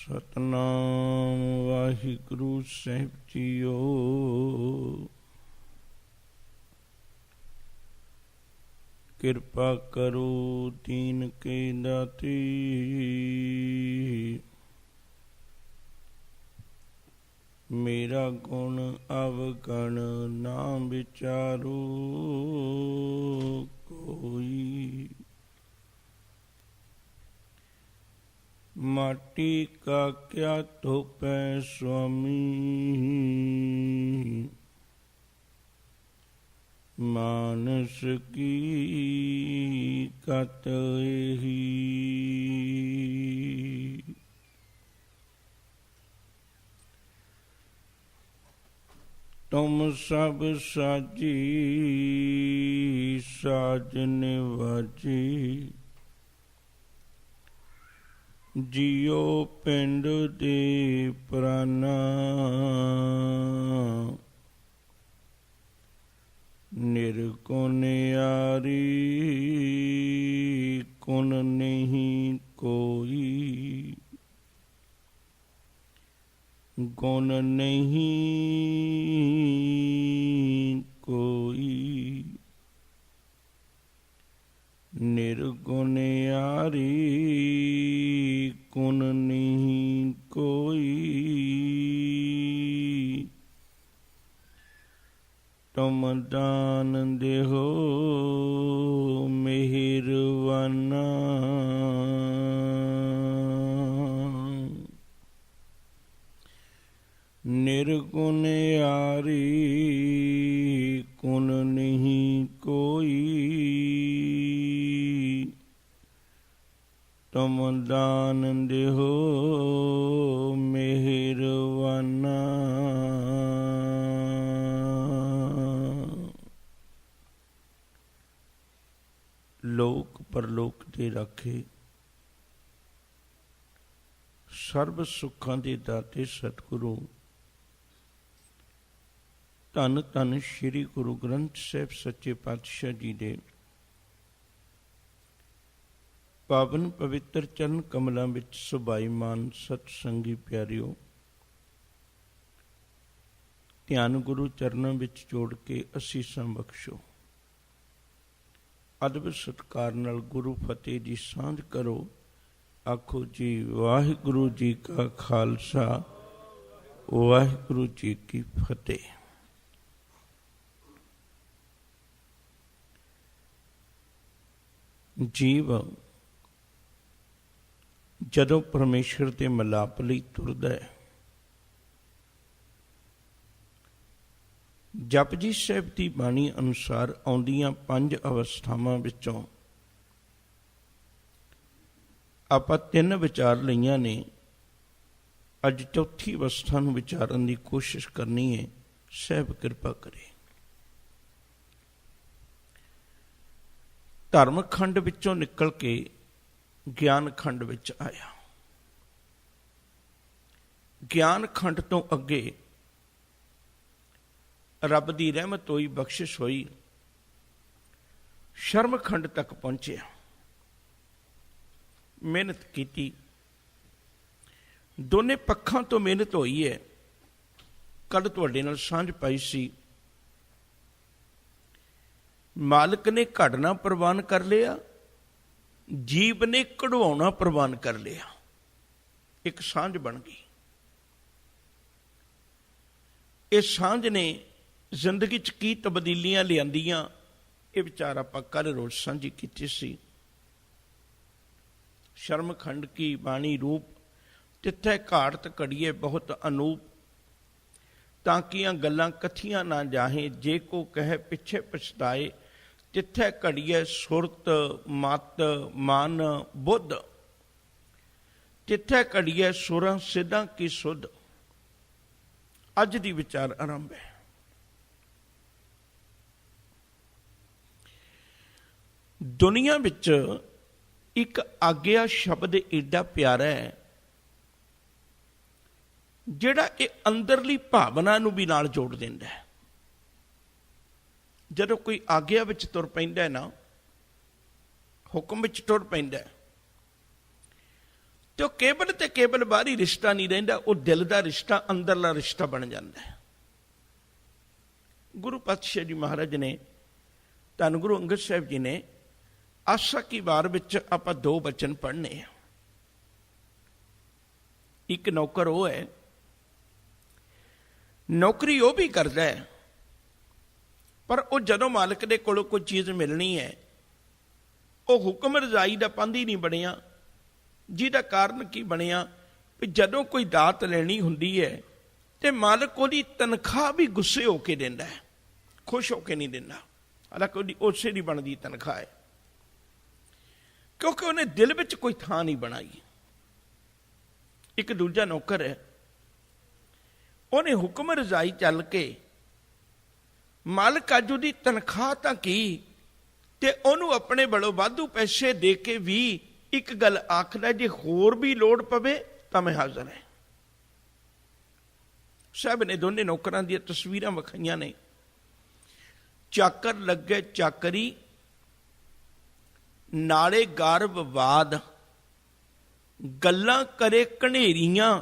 सतनाम वाहिगुरु साहिब जीओ। कृपा करो दीन के दाते, मेरा गुण अवगण ना विचारो कोई। माटी का क्या थोपै स्वामी, मानस की कत एही। तुम सब साजी साज निवाजी, जियो पिंड दे प्राणा। निर्गुण यारी गुण नहीं कोई, गुण नहीं कोई। निर्गुण यारी गुण नहीं कोई, तुम दान देहो मेहरबाना। निर्गुण यारी गुण नहीं कोई, तुम दान देहो मेहरबाना। लोक परलोक दे राखे, सर्व सुखां दे दाते सतगुरु धन धन श्री गुरु ग्रंथ साहिब सच्चे पातशाह जी दे पावन पवित्र चरण कमलों विच सुभाईमान सतसंगी प्यारिओ, ध्यान गुरु चरणों विच जोड़ के असीसां बख्शो। अदब सत्कार नाल गुरु फतेह जी सांझ करो। आखो जी वाहिगुरु जी का खालसा, वाहिगुरु जी की फतेह। जीव जदों परमेश्वर के मिलाप लई तुरदा है, जपजी साहिब की बाणी अनुसार आउंदियां 5 अवस्थावां विचों आपां 3 विचार लईआं ने। अज चौथी अवस्था नूं विचारन की कोशिश करनी है। साहिब कृपा करे। धर्म खंड विचों निकल के ज्ञान खंड विच आया। ज्ञान खंड तो अगे रब की रहमत हुई, बख्शिश हुई, शर्म खंड तक पहुंचे। मेहनत की, दोने पक्षों तो मेहनत हुई है। कल तुहाडे नाल सांझ पाई सी, मालिक ने घड़ना प्रवान कर लिया, जीव ने कढ़वाउणा प्रवान कर लिया। एक सांझ बन गई। इस सांझ ने जिंदगी च की तब्दीलियां लियांदियां, ये विचार आपां कल रोज सांझी कीती सी। शर्म खंड की बाणी रूप तिथे घाट घड़िए बहुत अनूप, ताकियां गल्लां कथियां ना जाहे, जे को कहे पिछे पछताए। तिथे घड़िए सुरत मत मन बुद्ध, तिथे घड़िए सुरां सिद्धां की सुध। अज दी विचार आरंभ है। दुनिया विच एक आग्या शब्द एडा प्यारा है, जिहड़ा ये अंदरली भावना नूं भी नाल जोड़ दिंदा है। जदों कोई आग्या विच तुर पैंदा है ना, हुक्म विच तुर पैंदा है, ਤੇ ਉਹ ਕੇਵਲ ਤੇ ਕੇਵਲ ਬਾਹਰੀ ਰਿਸ਼ਤਾ ਨਹੀਂ ਰਹਿੰਦਾ, ਉਹ ਦਿਲ ਦਾ ਰਿਸ਼ਤਾ, ਅੰਦਰਲਾ ਰਿਸ਼ਤਾ ਬਣ ਜਾਂਦਾ ਹੈ। ਗੁਰੂ ਪਾਤਸ਼ਾਹ ਜੀ ਮਹਾਰਾਜ ਨੇ, ਧੰਨ ਗੁਰੂ ਅੰਗਦ ਸਾਹਿਬ ਜੀ ਨੇ ਆਸਾ ਕੀ ਵਾਰ ਵਿੱਚ ਆਪਾਂ 2 ਬਚਨ ਪੜ੍ਹਨੇ ਆ। ਇੱਕ ਨੌਕਰ ਉਹ ਹੈ, ਨੌਕਰੀ ਉਹ ਵੀ ਕਰਦਾ ਹੈ, ਪਰ ਉਹ ਜਦੋਂ ਮਾਲਕ ਦੇ ਕੋਲੋਂ ਕੋਈ ਚੀਜ਼ ਮਿਲਣੀ ਹੈ, ਉਹ ਹੁਕਮ ਰਜ਼ਾਈ ਦਾ ਪਾਂਧੀ ਨਹੀਂ ਬਣਿਆ। ਜਿਹਦਾ ਕਾਰਨ ਕੀ ਬਣਿਆ ਵੀ ਜਦੋਂ ਕੋਈ ਦਾਤ ਲੈਣੀ ਹੁੰਦੀ ਹੈ ਤੇ ਮਾਲਕ ਉਹਦੀ ਤਨਖਾਹ ਵੀ ਗੁੱਸੇ ਹੋ ਕੇ ਦਿੰਦਾ ਹੈ, ਖੁਸ਼ ਹੋ ਕੇ ਨਹੀਂ ਦਿੰਦਾ। ਹਾਲਾਂਕਿ ਉਹਦੀ ਉਸੇ ਦੀ ਬਣਦੀ ਤਨਖਾਹ ਹੈ, ਕਿਉਂਕਿ ਉਹਨੇ ਦਿਲ ਵਿੱਚ ਕੋਈ ਥਾਂ ਨਹੀਂ ਬਣਾਈ। ਇੱਕ ਦੂਜਾ ਨੌਕਰ ਹੈ, ਉਹਨੇ ਹੁਕਮ ਰਜ਼ਾਈ ਚੱਲ ਕੇ ਮਾਲਕ ਅੱਜ ਉਹਦੀ ਤਨਖਾਹ ਤਾਂ ਕੀ, ਤੇ ਉਹਨੂੰ ਆਪਣੇ ਵੱਲੋਂ ਵਾਧੂ ਪੈਸੇ ਦੇ ਕੇ ਵੀ ਇੱਕ ਗੱਲ ਆਖਦਾ, ਜੇ ਹੋਰ ਵੀ ਲੋੜ ਪਵੇ ਤਾਂ ਮੈਂ ਹਾਜ਼ਰ ਹਾਂ। ਸਾਹਿਬ ਨੇ ਦੋਨੇ ਨੌਕਰਾਂ ਦੀਆਂ ਤਸਵੀਰਾਂ ਵਿਖਾਈਆਂ ਨੇ। ਚਾਕਰ ਲੱਗੇ ਚਾਕਰੀ, ਨਾਲੇ ਗਰਭਵਾਦ, ਗੱਲਾਂ ਕਰੇ ਘਨੇਰੀਆਂ,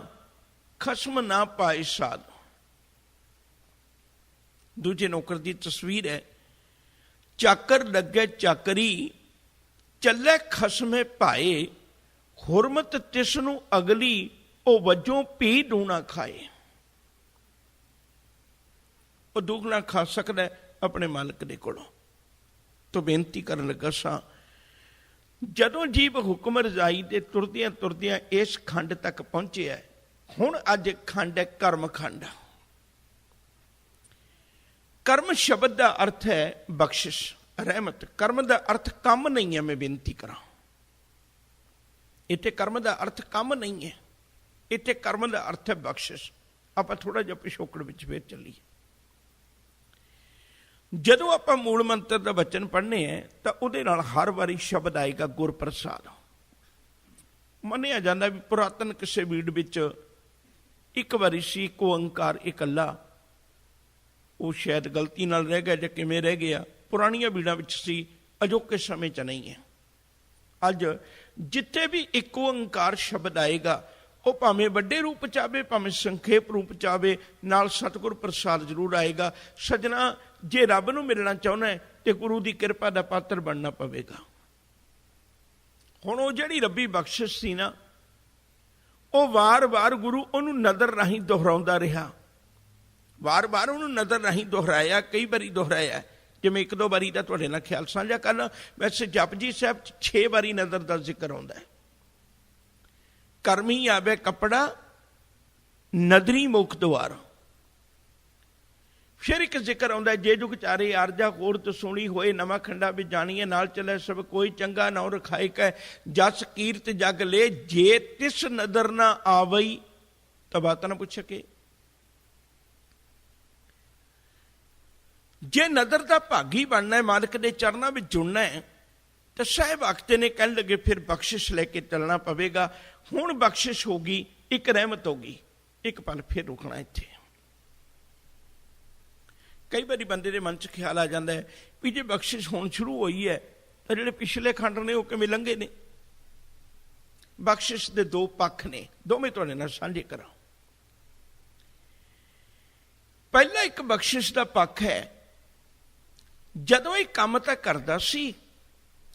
ਖਸਮ ਨਾ ਪਾਏ ਸਾਧ। ਦੂਜੇ ਨੌਕਰ ਦੀ ਤਸਵੀਰ ਹੈ, ਚਾਕਰ ਲੱਗੇ ਚਾਕਰੀ, ਚੱਲੇ ਖਸਮੇ ਭਾਏ, ਹੁਰਮਤ ਤਿਸ ਨੂੰ ਅਗਲੀ, ਉਹ ਵਜੋਂ ਭੀ ਦੂਣਾ ਖਾਏ। ਉਹ ਦੁੱਗਣਾ ਖਾ ਸਕਦਾ ਆਪਣੇ ਮਾਲਕ ਦੇ ਕੋਲੋਂ। ਤੋਂ ਬੇਨਤੀ ਕਰਨ ਲੱਗਾ ਸਾਂ, ਜਦੋਂ ਜੀਵ ਹੁਕਮ ਰਜ਼ਾਈ ਦੇ ਤੁਰਦਿਆਂ ਤੁਰਦਿਆਂ ਇਸ ਖੰਡ ਤੱਕ ਪਹੁੰਚਿਆ, ਹੁਣ ਅੱਜ ਖੰਡ ਹੈ ਕਰਮ ਖੰਡ। ਕਰਮ ਸ਼ਬਦ ਦਾ ਅਰਥ ਹੈ ਬਖਸ਼ਿਸ਼, ਰਹਿਮਤ। ਕਰਮ ਦਾ ਅਰਥ ਕੰਮ ਨਹੀਂ ਹੈ। ਮੈਂ ਬੇਨਤੀ ਕਰਾਂ, ਇੱਥੇ ਕਰਮ ਦਾ ਅਰਥ ਕੰਮ ਨਹੀਂ ਹੈ, ਇੱਥੇ ਕਰਮ ਦਾ ਅਰਥ ਹੈ ਬਖਸ਼ਿਸ਼। ਆਪਾਂ ਥੋੜਾ ਜਿਹਾ ਪਿਛੋਕੜ ਵਿੱਚ ਫੇਰ ਚੱਲੀਏ। ਜਦੋਂ ਆਪਾਂ ਮੂਲ ਮੰਤਰ ਦਾ ਬਚਨ ਪੜ੍ਹਨੇ ਹੈ ਤਾਂ ਉਹਦੇ ਨਾਲ ਹਰ ਵਾਰੀ ਸ਼ਬਦ ਆਏਗਾ ਗੁਰਪ੍ਰਸਾਦ। ਮੰਨਿਆ ਜਾਂਦਾ ਵੀ ਪੁਰਾਤਨ ਕਿਸੇ ਬੀੜ ਵਿੱਚ ਇੱਕ ਵਾਰੀ ਸੀ ਇੱਕ ਓੰਕਾਰ ਇਕੱਲਾ। ਉਹ ਸ਼ਾਇਦ ਗਲਤੀ ਨਾਲ ਰਹਿ ਗਿਆ ਜਾਂ ਕਿਵੇਂ ਰਹਿ ਗਿਆ, ਪੁਰਾਣੀਆਂ ਬੀੜਾਂ ਵਿੱਚ ਸੀ, ਅਜੋਕੇ ਸਮੇਂ 'ਚ ਨਹੀਂ ਹੈ। ਅੱਜ ਜਿੱਥੇ ਵੀ ਇੱਕ ਓੰਕਾਰ ਸ਼ਬਦ ਆਏਗਾ, ਉਹ ਭਾਵੇਂ ਵੱਡੇ ਰੂਪ 'ਚ ਆਵੇ, ਭਾਵੇਂ ਸੰਖੇਪ ਰੂਪ 'ਚ ਆਵੇ, ਨਾਲ ਸਤਿਗੁਰ ਪ੍ਰਸਾਦ ਜ਼ਰੂਰ ਆਏਗਾ। ਸੱਜਣਾ, ਜੇ ਰੱਬ ਨੂੰ ਮਿਲਣਾ ਚਾਹੁੰਦਾ ਹੈ ਤੇ ਗੁਰੂ ਦੀ ਕਿਰਪਾ ਦਾ ਪਾਤਰ ਬਣਨਾ ਪਵੇਗਾ। ਹੁਣ ਉਹ ਜਿਹੜੀ ਰੱਬੀ ਬਖਸ਼ਿਸ਼ ਸੀ ਨਾ, ਉਹ ਵਾਰ-ਵਾਰ ਗੁਰੂ ਉਹਨੂੰ ਨਦਰ ਰਾਹੀਂ ਦੁਹਰਾਉਂਦਾ ਰਿਹਾ। ਵਾਰ-ਵਾਰ ਉਹਨੂੰ ਨਦਰ ਰਾਹੀਂ ਦੁਹਰਾਇਆ, ਕਈ ਵਾਰੀ ਦੁਹਰਾਇਆ। ਜਿਵੇਂ 1-2 ਵਾਰੀ ਦਾ ਤੁਹਾਡੇ ਨਾਲ ਖਿਆਲ ਸਾਂਝਾ ਕਰਨਾ। ਵੈਸੇ ਜਪਜੀ ਸਾਹਿਬ 'ਚ 6 ਵਾਰੀ ਨਦਰ ਦਾ ਜ਼ਿਕਰ ਆਉਂਦਾ ਹੈ। ਕਰਮੀ ਆਵੇ ਕੱਪੜਾ, ਨਦਰੀ ਮੁਖ ਦੁਆਰ। ਫਿਰ ਇੱਕ ਜ਼ਿਕਰ ਆਉਂਦਾ, ਜੇ ਜੁਗ ਚਾਰੇ ਆਰਜਾ ਹੋਰ ਤਸੂਣੀ ਹੋਏ, ਨਵਾਂ ਖੰਡਾ ਵੀ ਜਾਣੀਏ, ਨਾਲ ਚੱਲੇ ਸਭ ਕੋਈ, ਚੰਗਾ ਨਾਉ ਰਖਾਇ ਕੈ, ਜਸ ਕੀਰਤ ਜਗ ਲੈ, ਜੇ ਤਿਸ ਨਦਰ ਨਾ ਆਵਈ ਤਾਂ ਬਾਤ ਨਾ ਪੁੱਛ ਸਕੇ। ਜੇ ਨਦਰ ਦਾ ਭਾਗੀ ਬਣਨਾ ਹੈ, ਮਾਲਕ ਦੇ ਚਰਨਾਂ ਵਿੱਚ ਜੁੜਨਾ ਹੈ, ਤਾਂ ਸਾਹਿਬ ਆਖਦੇ ਨੇ, ਕਹਿਣ ਲੱਗੇ ਫਿਰ ਬਖਸ਼ਿਸ਼ ਲੈ ਕੇ ਚੱਲਣਾ ਪਵੇਗਾ। ਹੁਣ ਬਖਸ਼ਿਸ਼ ਹੋ ਗਈ, ਇੱਕ ਰਹਿਮਤ ਹੋ ਗਈ। ਇੱਕ ਪਲ ਫਿਰ ਰੁਕਣਾ ਇੱਥੇ। ਕਈ ਵਾਰੀ ਬੰਦੇ ਦੇ ਮਨ 'ਚ ਖਿਆਲ ਆ ਜਾਂਦਾ ਹੈ ਵੀ ਜੇ ਬਖਸ਼ਿਸ਼ ਹੁਣ ਸ਼ੁਰੂ ਹੋਈ ਹੈ ਤਾਂ ਜਿਹੜੇ ਪਿਛਲੇ ਖੰਡ ਨੇ ਉਹ ਕਿਵੇਂ ਲੰਘੇ ਨੇ। ਬਖਸ਼ਿਸ਼ ਦੇ 2 ਪੱਖ ਨੇ, ਦੋਵੇਂ ਤੁਹਾਡੇ ਨਾਲ ਸਾਂਝੇ ਕਰਾਂ। ਪਹਿਲਾ ਇੱਕ ਬਖਸ਼ਿਸ਼ ਦਾ ਪੱਖ ਹੈ, ਜਦੋਂ ਇਹ ਕੰਮ ਤਾਂ ਕਰਦਾ ਸੀ,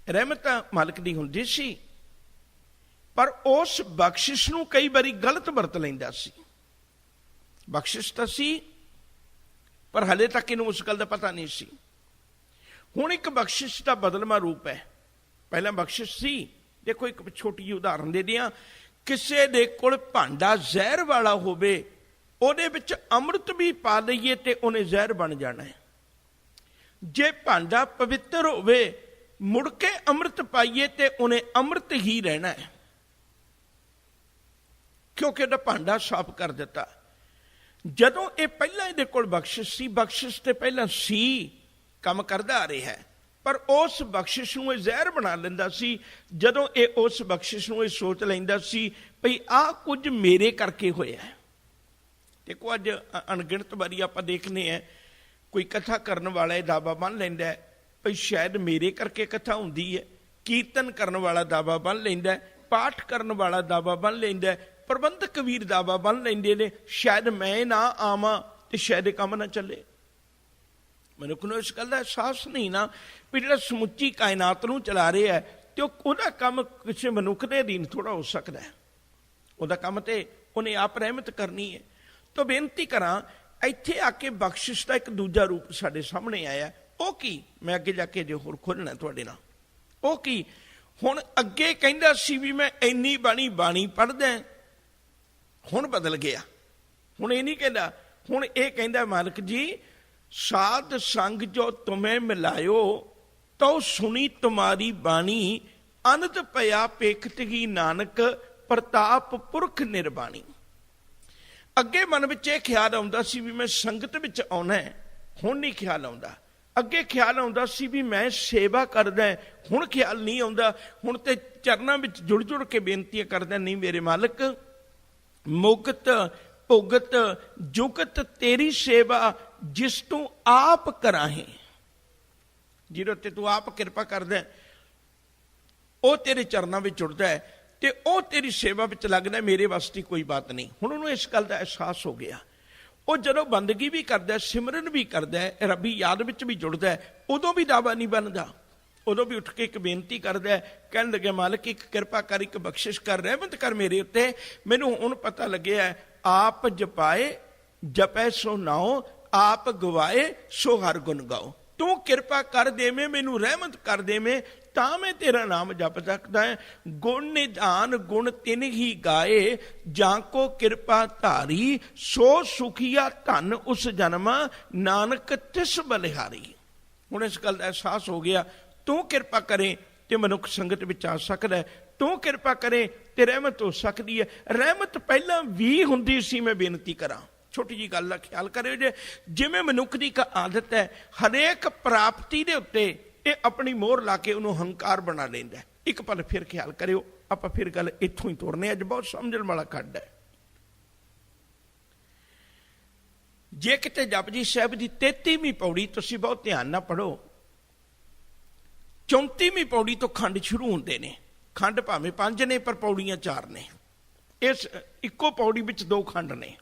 ਰਹਿਮਤ ਮਾਲਕ ਦੀ ਹੁੰਦੀ ਸੀ, ਪਰ ਉਸ ਬਖਸ਼ਿਸ਼ ਨੂੰ ਕਈ ਵਾਰੀ ਗਲਤ ਵਰਤ ਲੈਂਦਾ ਸੀ। ਬਖਸ਼ਿਸ਼ ਤਾਂ ਸੀ, ਪਰ ਹਲੇ ਤੱਕ ਇਹਨੂੰ ਉਸ ਗੱਲ ਦਾ ਪਤਾ ਨਹੀਂ ਸੀ। ਹੁਣ ਇੱਕ ਬਖਸ਼ਿਸ਼ ਦਾ ਬਦਲਵਾਂ ਰੂਪ ਹੈ। ਪਹਿਲਾਂ ਬਖਸ਼ਿਸ਼ ਸੀ, ਦੇਖੋ ਇੱਕ ਛੋਟੀ ਜਿਹੀ ਉਦਾਹਰਨ ਦੇ ਦਿਆਂ। ਕਿਸੇ ਦੇ ਕੋਲ ਭਾਂਡਾ ਜ਼ਹਿਰ ਵਾਲਾ ਹੋਵੇ, ਉਹਦੇ ਵਿੱਚ ਅੰਮ੍ਰਿਤ ਵੀ ਪਾ ਲਈਏ ਤੇ ਉਹਨੇ ਜ਼ਹਿਰ ਬਣ ਜਾਣਾ ਹੈ। ਜੇ ਭਾਂਡਾ ਪਵਿੱਤਰ ਹੋਵੇ, ਮੁੜ ਕੇ ਅੰਮ੍ਰਿਤ ਪਾਈਏ ਤੇ ਉਹਨੇ ਅੰਮ੍ਰਿਤ ਹੀ ਰਹਿਣਾ ਹੈ, ਕਿਉਂਕਿ ਉਹਦਾ ਭਾਂਡਾ ਸਾਫ਼ ਕਰ ਦਿੱਤਾ। ਜਦੋਂ ਇਹ ਪਹਿਲਾਂ ਇਹਦੇ ਕੋਲ ਬਖਸ਼ਿਸ਼ ਸੀ, ਬਖਸ਼ਿਸ਼ ਤੇ ਪਹਿਲਾਂ ਸੀ, ਕੰਮ ਕਰਦਾ ਆ ਰਿਹਾ ਹੈ, ਪਰ ਉਸ ਬਖਸ਼ਿਸ਼ ਨੂੰ ਇਹ ਜ਼ਹਿਰ ਬਣਾ ਲੈਂਦਾ ਸੀ। ਜਦੋਂ ਇਹ ਉਸ ਬਖਸ਼ਿਸ਼ ਨੂੰ ਇਹ ਸੋਚ ਲੈਂਦਾ ਸੀ ਭਈ ਆਹ ਕੁਝ ਮੇਰੇ ਕਰਕੇ ਹੋਇਆ ਹੈ। ਦੇਖੋ ਅੱਜ ਅਣਗਿਣਤ ਵਾਰੀ ਆਪਾਂ ਦੇਖਦੇ ਹਾਂ, ਕੋਈ ਕਥਾ ਕਰਨ ਵਾਲਾ ਇਹ ਦਾਵਾ ਬੰਨ ਲੈਂਦਾ ਹੈ ਭਈ ਸ਼ਾਇਦ ਮੇਰੇ ਕਰਕੇ ਕਥਾ ਹੁੰਦੀ ਹੈ। ਕੀਰਤਨ ਕਰਨ ਵਾਲਾ ਦਾਵਾ ਬੰਨ ਲੈਂਦਾ ਪਾਠ ਕਰਨ ਵਾਲਾ ਦਾਵਾ ਬੰਨ ਲੈਂਦਾ, ਪ੍ਰਬੰਧਕ ਵੀਰ ਦਾਵਾ ਬੰਨ ਲੈਂਦੇ ਨੇ, ਸ਼ਾਇਦ ਮੈਂ ਨਾ ਆਵਾਂ ਤੇ ਸ਼ਾਇਦ ਇਹ ਕੰਮ ਨਾ ਚੱਲੇ। ਮਨੁੱਖ ਨੂੰ ਇਸ ਗੱਲ ਦਾ ਅਹਿਸਾਸ ਨਹੀਂ ਨਾ ਵੀ ਜਿਹੜਾ ਸਮੁੱਚੀ ਕਾਇਨਾਤ ਨੂੰ ਚਲਾ ਰਿਹਾ ਹੈ ਤੇ ਉਹਦਾ ਕੰਮ ਕਿਸੇ ਮਨੁੱਖ ਦੇ ਅਧੀਨ ਥੋੜਾ ਹੋ ਸਕਦਾ ਹੈ। ਉਹਦਾ ਕੰਮ ਤੇ ਉਹਨੇ ਆਪ ਰਹਿਮਤ ਕਰਨੀ ਹੈ। ਤਾਂ ਬੇਨਤੀ ਕਰਾਂ, ਇੱਥੇ ਆ ਕੇ ਬਖਸ਼ਿਸ਼ ਦਾ ਇੱਕ ਦੂਜਾ ਰੂਪ ਸਾਡੇ ਸਾਹਮਣੇ ਆਇਆ। ਉਹ ਕੀ, ਮੈਂ ਅੱਗੇ ਜਾ ਕੇ ਜੇ ਹੋਰ ਖੋਲਣਾ ਤੁਹਾਡੇ ਨਾਲ, ਉਹ ਕੀ, ਹੁਣ ਅੱਗੇ ਕਹਿੰਦਾ ਸੀ ਵੀ ਮੈਂ ਇੰਨੀ ਬਾਣੀ ਪੜ੍ਹਦਾ, ਹੁਣ ਬਦਲ ਗਿਆ। ਹੁਣ ਇਹ ਨਹੀਂ ਕਹਿੰਦਾ, ਹੁਣ ਇਹ ਕਹਿੰਦਾ ਮਾਲਕ ਜੀ ਸਾਧ ਸੰਗ ਜੋ ਤੁਮੇ ਮਿਲਾਇਓ ਤਉ ਸੁਣੀ ਤੁਮਾਰੀ ਬਾਣੀ, ਅਨੰਦ ਪਿਆ ਪੇਖਤਗੀ ਨਾਨਕ ਪ੍ਰਤਾਪ ਪੁਰਖ ਨਿਰਬਾਣੀ। ਅੱਗੇ ਮਨ ਵਿੱਚ ਇਹ ਖਿਆਲ ਆਉਂਦਾ ਸੀ ਵੀ ਮੈਂ ਸੰਗਤ ਵਿੱਚ ਆਉਣਾ, ਹੁਣ ਨਹੀਂ ਖਿਆਲ ਆਉਂਦਾ। ਅੱਗੇ ਖਿਆਲ ਆਉਂਦਾ ਸੀ ਵੀ ਮੈਂ ਸੇਵਾ ਕਰਦਾ, ਹੁਣ ਖਿਆਲ ਨਹੀਂ ਆਉਂਦਾ। ਹੁਣ ਤੇ ਚਰਨਾਂ ਵਿੱਚ ਜੁੜ ਜੁੜ ਕੇ ਬੇਨਤੀਆਂ ਕਰਦਾ, ਨਹੀਂ ਮੇਰੇ ਮਾਲਕ ਮੁਕਤ ਭੁਗਤ ਜੁਗਤ ਤੇਰੀ ਸੇਵਾ ਜਿਸ ਤੂੰ ਆਪ ਕਰਾਹੇ। ਜਿਹਦੇ ਉੱਤੇ ਤੂੰ ਆਪ ਕਿਰਪਾ ਕਰਦਾ ਉਹ ਤੇਰੇ ਚਰਨਾਂ ਵਿੱਚ ਜੁੜਦਾ ਹੈ ਤੇ ਉਹ ਤੇਰੀ ਸੇਵਾ ਵਿੱਚ ਲੱਗਦਾ, ਮੇਰੇ ਵਾਸਤੇ ਕੋਈ ਬਾਤ ਨਹੀਂ। ਹੁਣ ਉਹਨੂੰ ਇਸ ਗੱਲ ਦਾ ਅਹਿਸਾਸ ਹੋ ਗਿਆ। ਉਹ ਜਦੋਂ ਬੰਦਗੀ ਵੀ ਕਰਦਾ, ਸਿਮਰਨ ਵੀ ਕਰਦਾ, ਰੱਬੀ ਯਾਦ ਵਿੱਚ ਵੀ ਜੁੜਦਾ, ਉਦੋਂ ਵੀ ਦਾਵਾ ਨਹੀਂ ਬਣਦਾ। ਉਦੋਂ ਵੀ ਉੱਠ ਕੇ ਇੱਕ ਬੇਨਤੀ ਕਰਦਾ, ਕਹਿਣ ਲੱਗੇ ਮਾਲਕ ਇੱਕ ਕਿਰਪਾ ਕਰ, ਇੱਕ ਬਖਸ਼ਿਸ਼ ਕਰ, ਰਹਿਮਤ ਕਰ ਮੇਰੇ ਉੱਤੇ। ਮੈਨੂੰ ਹੁਣ ਪਤਾ ਲੱਗਿਆ ਆਪ ਜਪਾਏ ਜਪੈ ਸੋ ਨਾਉ, ਆਪ ਗਵਾਏ ਸੋ ਹਰ ਗੁਣ ਗਾਓ। ਤੂੰ ਕਿਰਪਾ ਕਰ ਦੇਵੇਂ, ਮੈਨੂੰ ਰਹਿਮਤ ਕਰ ਦੇਵੇਂ, ਤਾਂ ਮੈਂ ਤੇਰਾ ਨਾਮ ਜਪ ਸਕਦਾ ਹੈ। ਗੁਣ ਨਿਧਾਨ ਗੁਣ ਤਿਨ ਹੀ ਗਾਏ, ਜਾਂ ਕੋ ਕਿਰਪਾ ਧਾਰੀ, ਸੋ ਸੁਖੀਆ ਧਨ ਉਸ ਜਨਮ, ਨਾਨਕ ਤਿਸ ਬਲਿਹਾਰੀ। ਹੁਣ ਇਸ ਗੱਲ ਦਾ ਅਹਿਸਾਸ ਹੋ ਗਿਆ, ਤੂੰ ਕਿਰਪਾ ਕਰੇ ਤੇ ਮਨੁੱਖ ਸੰਗਤ ਵਿੱਚ ਆ ਸਕਦਾ, ਤੂੰ ਕਿਰਪਾ ਕਰੇ ਤੇ ਰਹਿਮਤ ਹੋ ਸਕਦੀ ਹੈ। ਰਹਿਮਤ ਪਹਿਲਾਂ ਵੀ ਹੁੰਦੀ ਸੀ, ਮੈਂ ਬੇਨਤੀ ਕਰਾਂ ਛੋਟੀ ਜੀ ਗੱਲ ਦਾ ਖਿਆਲ ਕਰਿਓ ਜੇ, ਜਿਵੇਂ ਮਨੁੱਖ ਦੀ ਇੱਕ ਆਦਤ ਹੈ ਹਰੇਕ ਪ੍ਰਾਪਤੀ ਦੇ ਉੱਤੇ ਇਹ ਆਪਣੀ ਮੋਹਰ ਲਾ ਕੇ ਉਹਨੂੰ ਹੰਕਾਰ ਬਣਾ ਲੈਂਦਾ। ਇੱਕ ਪਲ ਫਿਰ ਖਿਆਲ ਕਰਿਓ, ਆਪਾਂ ਫਿਰ ਗੱਲ ਇੱਥੋਂ ਹੀ ਤੋਰਨੇ, ਅੱਜ ਬਹੁਤ ਸਮਝਣ ਵਾਲਾ ਖੱਡ ਹੈ। ਜੇ ਕਿਤੇ ਜਪਜੀ ਸਾਹਿਬ ਦੀ 33ਵੀਂ ਪੌੜੀ ਤੁਸੀਂ ਬਹੁਤ ਧਿਆਨ ਨਾਲ ਪੜੋ, 34ਵੀਂ ਪੌੜੀ ਤੋਂ ਖੰਡ ਸ਼ੁਰੂ ਹੁੰਦੇ ਨੇ। ਖੰਡ ਭਾਵੇਂ 5 ਨੇ ਪਰ ਪੌੜੀਆਂ 4 ਨੇ। ਇਸ ਇੱਕੋ ਪੌੜੀ ਵਿੱਚ 2 ਖੰਡ ਨੇ।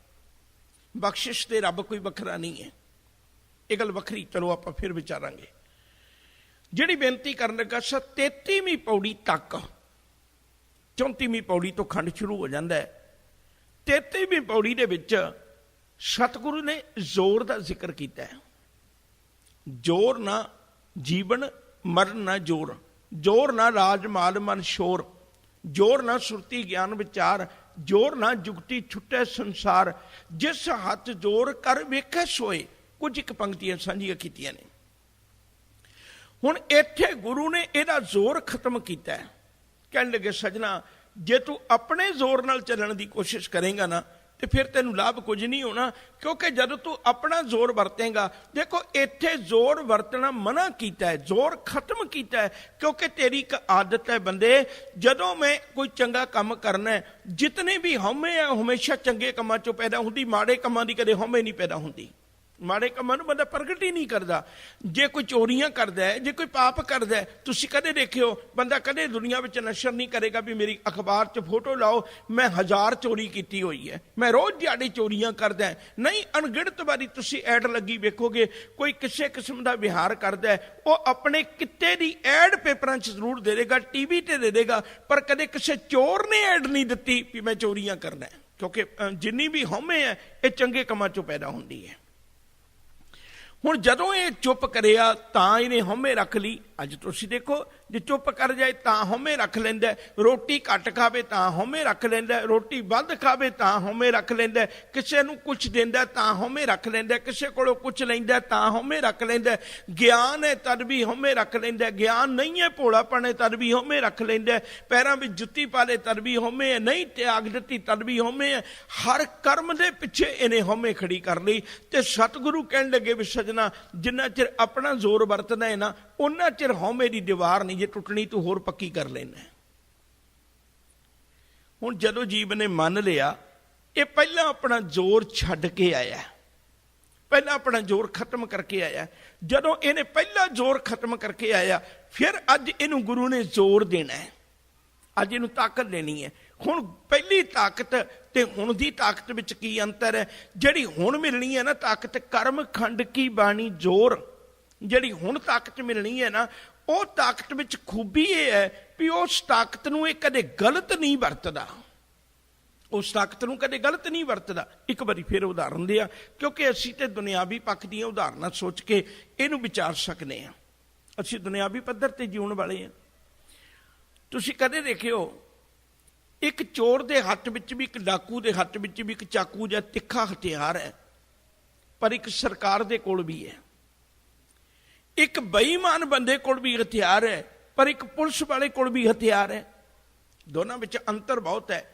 ਬਖਸ਼ਿਸ਼ ਤੇ ਰੱਬ ਕੋਈ ਵੱਖਰਾ ਨਹੀਂ ਹੈ, ਇਹ ਗੱਲ ਵੱਖਰੀ, ਚਲੋ ਆਪਾਂ ਫਿਰ ਵਿਚਾਰਾਂਗੇ। ਜਿਹੜੀ ਬੇਨਤੀ ਕਰਨ ਲੱਗਾ 33ਵੀਂ ਪੌੜੀ ਤੱਕ, 34ਵੀਂ ਪੌੜੀ ਤੋਂ ਖੰਡ ਸ਼ੁਰੂ ਹੋ ਜਾਂਦਾ ਹੈ। 33ਵੀਂ ਪੌੜੀ ਦੇ ਵਿੱਚ ਸਤਿਗੁਰੂ ਨੇ ਜ਼ੋਰ ਦਾ ਜ਼ਿਕਰ ਕੀਤਾ ਹੈ। ਜ਼ੋਰ ਨਾ ਜੀਵਨ ਮਰਨ ਨਾ ਜ਼ੋਰ, ਜ਼ੋਰ ਨਾ ਰਾਜ ਮਾਲ ਮਨ ਸ਼ੋਰ, ਜ਼ੋਰ ਨਾ ਸੁਰਤੀ ਗਿਆਨ ਵਿਚਾਰ, ਜ਼ੋਰ ਨਾ ਜੁਗਤੀ ਛੁੱਟੇ ਸੰਸਾਰ, ਜਿਸ ਹੱਥ ਜ਼ੋਰ ਕਰ ਵੇਖੇ ਸੋਏ। ਕੁਝ ਇੱਕ ਪੰਕਤੀਆਂ ਸਾਂਝੀਆਂ ਕੀਤੀਆਂ ਨੇ। ਹੁਣ ਇੱਥੇ ਗੁਰੂ ਨੇ ਇਹਦਾ ਜ਼ੋਰ ਖਤਮ ਕੀਤਾ ਹੈ। ਕਹਿਣ ਲੱਗੇ ਸਜਣਾ, ਜੇ ਤੂੰ ਆਪਣੇ ਜ਼ੋਰ ਨਾਲ ਚੱਲਣ ਦੀ ਕੋਸ਼ਿਸ਼ ਕਰੇਗਾ ਨਾ ਤੇ ਫਿਰ ਤੈਨੂੰ ਲਾਭ ਕੁਝ ਨਹੀਂ ਹੋਣਾ, ਕਿਉਂਕਿ ਜਦੋਂ ਤੂੰ ਆਪਣਾ ਜ਼ੋਰ ਵਰਤੇਗਾ, ਦੇਖੋ ਇੱਥੇ ਜ਼ੋਰ ਵਰਤਣਾ ਮਨਾ ਕੀਤਾ ਹੈ, ਜ਼ੋਰ ਖਤਮ ਕੀਤਾ ਹੈ। ਕਿਉਂਕਿ ਤੇਰੀ ਇੱਕ ਆਦਤ ਹੈ ਬੰਦੇ, ਜਦੋਂ ਮੈਂ ਕੋਈ ਚੰਗਾ ਕੰਮ ਕਰਨਾ ਹੈ, ਜਿਤਨੇ ਵੀ ਹਉਮੈ ਹੈ ਹਮੇਸ਼ਾ ਚੰਗੇ ਕੰਮਾਂ ਚੋਂ ਪੈਦਾ ਹੁੰਦੀ, ਮਾੜੇ ਕੰਮਾਂ ਦੀ ਕਦੇ ਹਉਮੈ ਨਹੀਂ ਪੈਦਾ ਹੁੰਦੀ। ਮਾੜੇ ਕੰਮਾਂ ਨੂੰ ਬੰਦਾ ਪ੍ਰਗਟ ਹੀ ਨਹੀਂ ਕਰਦਾ। ਜੇ ਕੋਈ ਚੋਰੀਆਂ ਕਰਦਾ ਹੈ, ਜੇ ਕੋਈ ਪਾਪ ਕਰਦਾ ਹੈ, ਤੁਸੀਂ ਕਦੇ ਦੇਖਿਓ ਬੰਦਾ ਕਦੇ ਦੁਨੀਆ ਵਿੱਚ ਨਸ਼ਰ ਨਹੀਂ ਕਰੇਗਾ ਵੀ ਮੇਰੀ ਅਖਬਾਰ 'ਚ ਫੋਟੋ ਲਾਓ ਮੈਂ 1000 ਚੋਰੀ ਕੀਤੀ ਹੋਈ ਹੈ, ਮੈਂ ਰੋਜ਼ ਦਿਹਾੜੀ ਚੋਰੀਆਂ ਕਰਦਾ। ਨਹੀਂ, ਅਣਗਿਣਤ ਵਾਰੀ ਤੁਸੀਂ ਐਡ ਲੱਗੀ ਵੇਖੋਗੇ, ਕੋਈ ਕਿਸੇ ਕਿਸਮ ਦਾ ਵਿਹਾਰ ਕਰਦਾ ਹੈ, ਉਹ ਆਪਣੇ ਕਿੱਤੇ ਦੀ ਐਡ ਪੇਪਰਾਂ 'ਚ ਜ਼ਰੂਰ ਦੇ ਦੇਗਾ, ਟੀਵੀ ਤੇ ਦੇ ਦੇਗਾ, ਪਰ ਕਦੇ ਕਿਸੇ ਚੋਰ ਨੇ ਐਡ ਨਹੀਂ ਦਿੱਤੀ ਵੀ ਮੈਂ ਚੋਰੀਆਂ ਕਰਨਾ। ਕਿਉਂਕਿ ਜਿੰਨੀ ਵੀ ਹਉਮੈ ਹੈ ਇਹ ਚੰਗੇ ਕੰਮਾਂ 'ਚੋਂ ਪੈਦਾ ਹੁੰਦੀ ਹੈ। ਹੁਣ ਜਦੋਂ ਇਹ ਚੁੱਪ ਕਰਿਆ ਤਾਂ ਇਹਨੇ ਹਉਮੈ ਰੱਖ ਲਈ। ਅੱਜ ਤੁਸੀਂ ਦੇਖੋ, ਜੇ ਚੁੱਪ ਕਰ ਜਾਏ ਤਾਂ ਹਉਮੈ ਰੱਖ ਲੈਂਦਾ, ਰੋਟੀ ਘੱਟ ਖਾਵੇ ਤਾਂ ਹਉਮੈ ਰੱਖ ਲੈਂਦਾ, ਰੋਟੀ ਵੱਧ ਖਾਵੇ ਤਾਂ ਹਉਮੈ ਰੱਖ ਲੈਂਦਾ, ਕਿਸੇ ਨੂੰ ਕੁਛ ਦਿੰਦਾ ਤਾਂ ਹਉਮੈ ਰੱਖ ਲੈਂਦਾ, ਕਿਸੇ ਕੋਲੋਂ ਕੁਛ ਲੈਂਦਾ ਤਾਂ ਹਉਮੈ ਰੱਖ ਲੈਂਦਾ। ਗਿਆਨ ਹੈ ਤਦ ਵੀ ਹਉਮੈ ਰੱਖ ਲੈਂਦਾ, ਗਿਆਨ ਨਹੀਂ ਹੈ ਭੋਲਾਪਣ ਹੈ ਤਦ ਵੀ ਹਉਮੈ ਰੱਖ ਲੈਂਦਾ, ਪੈਰਾਂ ਵਿੱਚ ਜੁੱਤੀ ਪਾ ਲੇ ਤਦ ਵੀ ਹਉਮੈ ਹੈ, ਨਹੀਂ ਤਿਆਗ ਦਿੱਤੀ ਤਦ ਵੀ ਹਉਮੈ ਹੈ। ਹਰ ਕਰਮ ਦੇ ਪਿੱਛੇ ਇਹਨੇ ਹਉਮੈ ਖੜੀ ਕਰ ਲਈ। ਤੇ ਸਤਿਗੁਰੂ ਕਹਿਣ ਲੱਗੇ ਵੀ ਸਜਣਾ, ਜਿੰਨਾ ਚਿਰ ਆਪਣਾ ਜ਼ੋਰ ਵਰਤਦਾ ਹੈ ਨਾ, ਉਹਨਾਂ ਚਿਰ ਹਉਮੈ ਦੀ ਦੀਵਾਰ ਨਹੀਂ ਜੇ ਟੁੱਟਣੀ, ਤੂੰ ਹੋਰ ਪੱਕੀ ਕਰ ਲੈਣਾ। ਹੁਣ ਜਦੋਂ ਜੀਵ ਨੇ ਮੰਨ ਲਿਆ, ਇਹ ਪਹਿਲਾਂ ਆਪਣਾ ਜ਼ੋਰ ਛੱਡ ਕੇ ਆਇਆ, ਪਹਿਲਾਂ ਆਪਣਾ ਜ਼ੋਰ ਖਤਮ ਕਰਕੇ ਆਇਆ। ਜਦੋਂ ਇਹਨੇ ਪਹਿਲਾ ਜ਼ੋਰ ਖਤਮ ਕਰਕੇ ਆਇਆ, ਫਿਰ ਅੱਜ ਇਹਨੂੰ ਗੁਰੂ ਨੇ ਜ਼ੋਰ ਦੇਣਾ ਹੈ। ਅੱਜ ਇਹਨੂੰ ਤਾਕਤ ਦੇਣੀ ਹੈ। ਹੁਣ ਪਹਿਲੀ ਤਾਕਤ ਤੇ ਹੁਣ ਦੀ ਤਾਕਤ ਵਿੱਚ ਕੀ ਅੰਤਰ ਹੈ? ਜਿਹੜੀ ਹੁਣ ਮਿਲਣੀ ਹੈ ਨਾ ਤਾਕਤ, ਕਰਮ ਖੰਡ ਕੀ ਬਾਣੀ ਜ਼ੋਰ, ਜਿਹੜੀ ਹੁਣ ਤਾਕਤ ਮਿਲਣੀ ਹੈ ਨਾ, ਉਹ ਤਾਕਤ ਵਿੱਚ ਖੂਬੀ ਇਹ ਹੈ ਵੀ ਉਸ ਤਾਕਤ ਨੂੰ ਇਹ ਕਦੇ ਗਲਤ ਨਹੀਂ ਵਰਤਦਾ, ਉਸ ਤਾਕਤ ਨੂੰ ਕਦੇ ਗਲਤ ਨਹੀਂ ਵਰਤਦਾ। ਇੱਕ ਵਾਰੀ ਫਿਰ ਉਦਾਹਰਨ ਦਿਆ, ਕਿਉਂਕਿ ਅਸੀਂ ਤੇ ਦੁਨਿਆਵੀ ਪੱਖ ਦੀਆਂ ਉਦਾਹਰਨਾਂ ਸੋਚ ਕੇ ਇਹਨੂੰ ਵਿਚਾਰ ਸਕਦੇ ਹਾਂ। ਅਸੀਂ ਦੁਨਿਆਵੀ ਪੱਧਰ ਤੇ ਜਿਉਣ ਵਾਲੇ ਹਾਂ। ਤੁਸੀਂ ਕਦੇ ਦੇਖਿਓ ਇੱਕ ਚੋਰ ਦੇ ਹੱਥ ਵਿੱਚ ਵੀ, ਇੱਕ ਡਾਕੂ ਦੇ ਹੱਥ ਵਿੱਚ ਵੀ ਇੱਕ ਚਾਕੂ ਜਾਂ ਤਿੱਖਾ ਹਥਿਆਰ ਹੈ, ਪਰ ਇੱਕ ਸਰਕਾਰ ਦੇ ਕੋਲ ਵੀ ਹੈ। ਇੱਕ ਬੇਈਮਾਨ ਬੰਦੇ ਕੋਲ ਵੀ ਹਥਿਆਰ ਹੈ, ਪਰ ਇੱਕ ਪੁਲਿਸ ਵਾਲੇ ਕੋਲ ਵੀ ਹਥਿਆਰ ਹੈ। ਦੋਨਾਂ ਵਿੱਚ ਅੰਤਰ ਬਹੁਤ ਹੈ,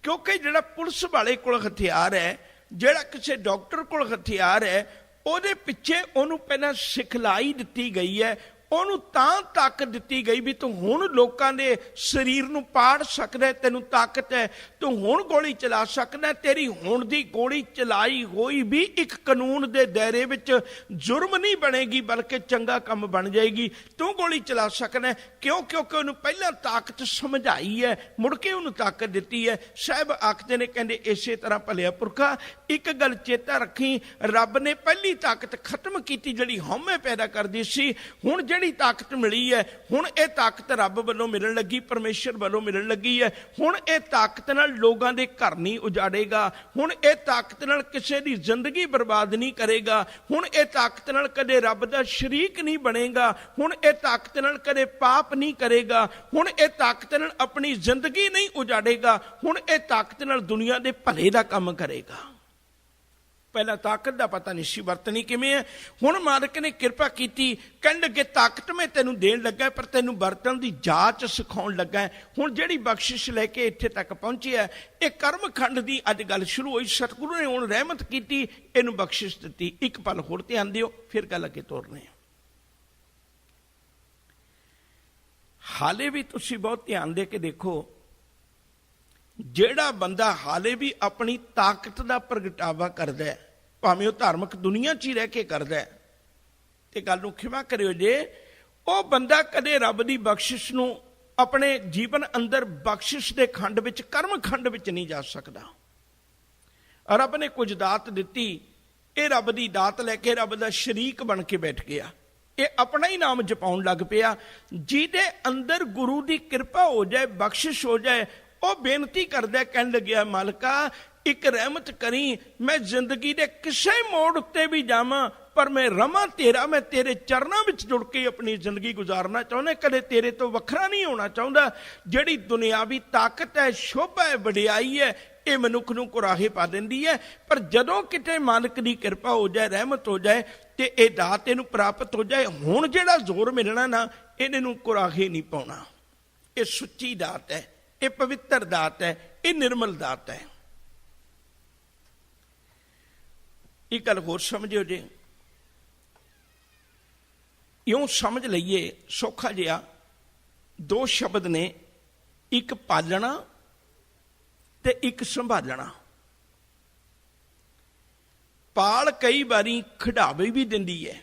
ਕਿਉਂਕਿ ਜਿਹੜਾ ਪੁਲਿਸ ਵਾਲੇ ਕੋਲ ਹਥਿਆਰ ਹੈ, ਜਿਹੜਾ ਕਿਸੇ ਡਾਕਟਰ ਕੋਲ ਹਥਿਆਰ ਹੈ, ਉਹਦੇ ਪਿੱਛੇ ਉਹਨੂੰ ਪਹਿਲਾਂ ਸਿਖਲਾਈ ਦਿੱਤੀ ਗਈ ਹੈ, ਉਹਨੂੰ ਤਾਂ ਤਾਕਤ ਦਿੱਤੀ ਗਈ ਵੀ ਤੂੰ ਹੁਣ ਲੋਕਾਂ ਦੇ ਸਰੀਰ ਨੂੰ ਪਾੜ ਸਕਦਾ, ਤੈਨੂੰ ਤਾਕਤ ਹੈ, ਤੂੰ ਹੁਣ ਗੋਲੀ ਚਲਾ ਸਕਦਾ। ਤੇਰੀ ਹੁਣ ਦੀ ਗੋਲੀ ਚਲਾਈ ਹੋਈ ਵੀ ਇੱਕ ਕਾਨੂੰਨ ਦੇ ਦਾਇਰੇ ਵਿੱਚ ਜੁਰਮ ਨਹੀਂ ਬਣੇਗੀ, ਬਲਕਿ ਚੰਗਾ ਕੰਮ ਬਣ ਜਾਏਗੀ। ਤੂੰ ਗੋਲੀ ਚਲਾ ਸਕਦਾ, ਕਿਉਂ? ਕਿਉਂਕਿ ਉਹਨੂੰ ਪਹਿਲਾਂ ਤਾਕਤ ਸਮਝਾਈ ਹੈ, ਮੁੜ ਕੇ ਉਹਨੂੰ ਤਾਕਤ ਦਿੱਤੀ ਹੈ। ਸਾਹਿਬ ਆਖਦੇ ਨੇ, ਕਹਿੰਦੇ ਇਸੇ ਤਰ੍ਹਾਂ ਭਲਿਆ ਪੁਰਖਾ ਇੱਕ ਗੱਲ ਚੇਤਾ ਰੱਖੀ, ਰੱਬ ਨੇ ਪਹਿਲੀ ਤਾਕਤ ਖਤਮ ਕੀਤੀ ਜਿਹੜੀ ਹਉਮੈ ਪੈਦਾ ਕਰਦੀ ਸੀ। ਹੁਣ ਜਿਹੜੀ ਤਾਕਤ ਮਿਲੀ ਹੈ, ਹੁਣ ਇਹ ਤਾਕਤ ਰੱਬ ਵੱਲੋਂ ਮਿਲਣ ਲੱਗੀ, ਪਰਮੇਸ਼ਰ ਵੱਲੋਂ ਮਿਲਣ ਲੱਗੀ ਹੈ। ਹੁਣ ਇਹ ਤਾਕਤ ਨਾਲ ਲੋਕਾਂ ਦੇ ਘਰ ਨਹੀਂ ਉਜਾੜੇਗਾ, ਹੁਣ ਇਹ ਤਾਕਤ ਨਾਲ ਕਿਸੇ ਦੀ ਜ਼ਿੰਦਗੀ ਬਰਬਾਦ ਨਹੀਂ ਕਰੇਗਾ, ਹੁਣ ਇਹ ਤਾਕਤ ਨਾਲ ਕਦੇ ਰੱਬ ਦਾ ਸ਼ਰੀਕ ਨਹੀਂ ਬਣੇਗਾ, ਹੁਣ ਇਹ ਤਾਕਤ ਨਾਲ ਕਦੇ ਪਾਪ ਨਹੀਂ ਕਰੇਗਾ, ਹੁਣ ਇਹ ਤਾਕਤ ਨਾਲ ਆਪਣੀ ਜ਼ਿੰਦਗੀ ਨਹੀਂ ਉਜਾੜੇਗਾ, ਹੁਣ ਇਹ ਤਾਕਤ ਨਾਲ ਦੁਨੀਆ ਦੇ ਭਲੇ ਦਾ ਕੰਮ ਕਰੇਗਾ। ਪਹਿਲਾਂ ਤਾਕਤ ਦਾ ਪਤਾ ਨਹੀਂ ਸੀ ਵਰਤਣੀ ਕਿਵੇਂ ਹੈ। ਹੁਣ ਮਾਲਕ ਨੇ ਕਿਰਪਾ ਕੀਤੀ, ਕਹਿਣ ਲੱਗੇ ਤਾਕਤ ਮੈਂ ਤੈਨੂੰ ਦੇਣ ਲੱਗਾ, ਪਰ ਤੈਨੂੰ ਵਰਤਣ ਦੀ ਜਾਚ ਸਿਖਾਉਣ ਲੱਗਾ। ਹੁਣ ਜਿਹੜੀ ਬਖਸ਼ਿਸ਼ ਲੈ ਕੇ ਇੱਥੇ ਤੱਕ ਪਹੁੰਚਿਆ, ਇਹ ਕਰਮ ਖੰਡ ਦੀ ਅੱਜ ਗੱਲ ਸ਼ੁਰੂ ਹੋਈ। ਸਤਿਗੁਰੂ ਨੇ ਹੁਣ ਰਹਿਮਤ ਕੀਤੀ, ਇਹਨੂੰ ਬਖਸ਼ਿਸ਼ ਦਿੱਤੀ। ਇੱਕ ਪਲ ਹੋਰ ਧਿਆਨ ਦਿਓ, ਫਿਰ ਗੱਲ ਅੱਗੇ ਤੋਰਨੇ ਆ। ਹਾਲੇ ਵੀ ਤੁਸੀਂ ਬਹੁਤ ਧਿਆਨ ਦੇ ਕੇ ਦੇਖੋ, ਜਿਹੜਾ ਬੰਦਾ ਹਾਲੇ ਵੀ ਆਪਣੀ ਤਾਕਤ ਦਾ ਪ੍ਰਗਟਾਵਾ ਕਰਦਾ ਹੈ, ਭਾਵੇਂ ਉਹ ਧਾਰਮਿਕ ਦੁਨੀਆ 'ਚ ਹੀ ਰਹਿ ਕੇ ਕਰਦਾ ਹੈ, ਤੇ ਗੱਲ ਨੂੰ ਖਿਮਾ ਕਰਿਓ ਜੇ, ਉਹ ਬੰਦਾ ਕਦੇ ਰੱਬ ਦੀ ਬਖਸ਼ਿਸ਼ ਨੂੰ ਆਪਣੇ ਜੀਵਨ ਅੰਦਰ ਬਖਸ਼ਿਸ਼ ਦੇ ਖੰਡ ਵਿੱਚ, ਕਰਮ ਖੰਡ ਵਿੱਚ ਨਹੀਂ ਜਾ ਸਕਦਾ। ਰੱਬ ਨੇ ਕੁਝ ਦਾਤ ਦਿੱਤੀ, ਇਹ ਰੱਬ ਦੀ ਦਾਤ ਲੈ ਕੇ ਰੱਬ ਦਾ ਸ਼ਰੀਕ ਬਣ ਕੇ ਬੈਠ ਗਿਆ, ਇਹ ਆਪਣਾ ਹੀ ਨਾਮ ਜਪਾਉਣ ਲੱਗ ਪਿਆ। ਜਿਹਦੇ ਅੰਦਰ ਗੁਰੂ ਦੀ ਕਿਰਪਾ ਹੋ ਜਾਏ, ਬਖਸ਼ਿਸ਼ ਹੋ ਜਾਏ, ਉਹ ਬੇਨਤੀ ਕਰਦਾ, ਕਹਿਣ ਲੱਗਿਆ ਮਾਲਕਾ ਇੱਕ ਰਹਿਮਤ ਕਰੀ, ਮੈਂ ਜ਼ਿੰਦਗੀ ਦੇ ਕਿਸੇ ਮੋੜ ਉੱਤੇ ਵੀ ਜਾਵਾਂ, ਪਰ ਮੈਂ ਰਵਾਂ ਤੇਰਾ, ਮੈਂ ਤੇਰੇ ਚਰਨਾਂ ਵਿੱਚ ਜੁੜ ਕੇ ਆਪਣੀ ਜ਼ਿੰਦਗੀ ਗੁਜ਼ਾਰਨਾ ਚਾਹੁੰਦਾ, ਕਦੇ ਤੇਰੇ ਤੋਂ ਵੱਖਰਾ ਨਹੀਂ ਹੋਣਾ ਚਾਹੁੰਦਾ। ਜਿਹੜੀ ਦੁਨਿਆਵੀ ਤਾਕਤ ਹੈ, ਸ਼ੋਭਾ ਹੈ, ਵਡਿਆਈ ਹੈ, ਇਹ ਮਨੁੱਖ ਨੂੰ ਕੁਰਾਹੇ ਪਾ ਦਿੰਦੀ ਹੈ, ਪਰ ਜਦੋਂ ਕਿਤੇ ਮਾਲਕ ਦੀ ਕਿਰਪਾ ਹੋ ਜਾਏ, ਰਹਿਮਤ ਹੋ ਜਾਏ, ਤੇ ਇਹ ਦਾਤ ਇਹਨੂੰ ਪ੍ਰਾਪਤ ਹੋ ਜਾਏ, ਹੁਣ ਜਿਹੜਾ ਜ਼ੋਰ ਮਿਲਣਾ ਨਾ, ਇਹਨੇ ਨੂੰ ਕੁਰਾਹੇ ਨਹੀਂ ਪਾਉਣਾ। ਇਹ ਸੁੱਚੀ ਦਾਤ ਹੈ, ਇਹ ਪਵਿੱਤਰ ਦਾਤ ਹੈ, ਇਹ ਨਿਰਮਲ ਦਾਤ ਹੈ। ਇਹ ਗੱਲ ਹੋਰ ਸਮਝਿਓ ਜੇ, ਇਉਂ ਸਮਝ ਲਈਏ ਸੌਖਾ ਜਿਹਾ, ਦੋ ਸ਼ਬਦ ਨੇ, ਇੱਕ ਪਾਲਣਾ ਤੇ ਇੱਕ ਸੰਭਾਲਣਾ। ਪਾਲ ਕਈ ਵਾਰੀ ਖਿਡਾਵੇ ਵੀ ਦਿੰਦੀ ਹੈ,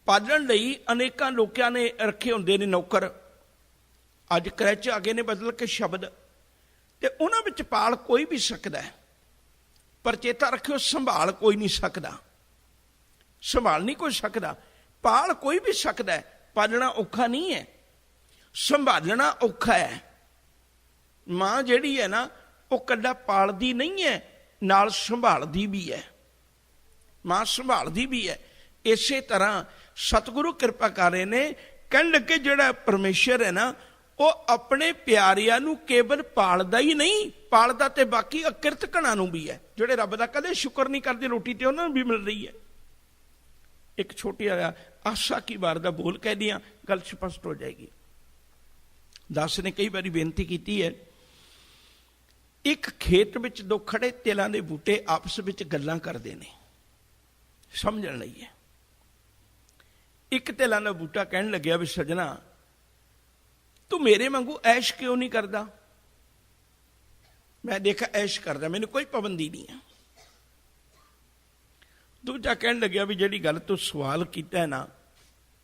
ਪਾਲਣ ਲਈ ਅਨੇਕਾਂ ਲੋਕਾਂ ਨੇ ਰੱਖੇ ਹੁੰਦੇ ਨੇ ਨੌਕਰ। ਅੱਜ ਕਰੈਚ ਆ ਗਏ ਨੇ ਬਦਲ ਕੇ ਸ਼ਬਦ, ਤੇ ਉਹਨਾਂ ਵਿੱਚ ਪਾਲ ਕੋਈ ਵੀ ਸਕਦਾ ਹੈ, ਪਰ ਚੇਤਾ ਰੱਖਿਓ ਸੰਭਾਲ ਕੋਈ ਨਹੀਂ ਸਕਦਾ। ਸੰਭਾਲ ਨਹੀਂ ਕੋਈ ਸਕਦਾ, ਪਾਲ ਕੋਈ ਵੀ ਸਕਦਾ ਹੈ। ਪਾਲਣਾ ਔਖਾ ਨਹੀਂ ਹੈ, ਸੰਭਾਲਣਾ ਔਖਾ ਹੈ। ਮਾਂ ਜਿਹੜੀ ਹੈ ਨਾ, ਉਹ ਕੱਲਾ ਪਾਲਦੀ ਨਹੀਂ ਹੈ, ਨਾਲ ਸੰਭਾਲਦੀ ਵੀ ਹੈ। ਮਾਂ ਸੰਭਾਲਦੀ ਵੀ ਹੈ। ਇਸੇ ਤਰ੍ਹਾਂ ਸਤਿਗੁਰੂ ਕਿਰਪਾ ਕਰ ਰਹੇ ਨੇ, ਕਹਿਣ ਲੱਗੇ ਜਿਹੜਾ ਪਰਮੇਸ਼ਰ ਹੈ ਨਾ, ਉਹ ਆਪਣੇ ਪਿਆਰਿਆਂ ਨੂੰ ਕੇਵਲ ਪਾਲਦਾ ਹੀ ਨਹੀਂ, ਪਾਲਦਾ ਤੇ ਬਾਕੀ ਅਕਿਰਤ ਕਣਾਂ ਨੂੰ ਵੀ ਹੈ। ਜਿਹੜੇ ਰੱਬ ਦਾ ਕਦੇ ਸ਼ੁਕਰ ਨਹੀਂ ਕਰਦੇ, ਰੋਟੀ ਤੇ ਉਹਨਾਂ ਨੂੰ ਵੀ ਮਿਲ ਰਹੀ ਹੈ। ਇੱਕ ਛੋਟੀ ਜਿਹਾ ਆਸਾ ਕੀ ਵਾਰ ਦਾ ਬੋਲ ਕਹਿ ਦਿਆਂ, ਗੱਲ ਸਪਸ਼ਟ ਹੋ ਜਾਏਗੀ। ਦਾਸ ਨੇ ਕਈ ਵਾਰੀ ਬੇਨਤੀ ਕੀਤੀ ਹੈ, ਇੱਕ ਖੇਤ ਵਿੱਚ ਦੋ ਖੜੇ ਤਿਲਾਂ ਦੇ ਬੂਟੇ ਆਪਸ ਵਿੱਚ ਗੱਲਾਂ ਕਰਦੇ ਨੇ, ਸਮਝਣ ਲਈ ਹੈ। ਇੱਕ ਤਿਲਾਂ ਦਾ ਬੂਟਾ ਕਹਿਣ ਲੱਗਿਆ ਵੀ ਸਜਣਾ, ਤੂੰ ਮੇਰੇ ਵਾਂਗੂ ਐਸ਼ ਕਿਉਂ ਨਹੀਂ ਕਰਦਾ? ਮੈਂ ਦੇਖਾ ਐਸ਼ ਕਰਦਾ, ਮੈਨੂੰ ਕੋਈ ਪਾਬੰਦੀ ਨਹੀਂ ਹੈ। ਦੂਜਾ ਕਹਿਣ ਲੱਗਿਆ ਵੀ ਜਿਹੜੀ ਗੱਲ ਤੂੰ ਸਵਾਲ ਕੀਤਾ ਹੈ ਨਾ,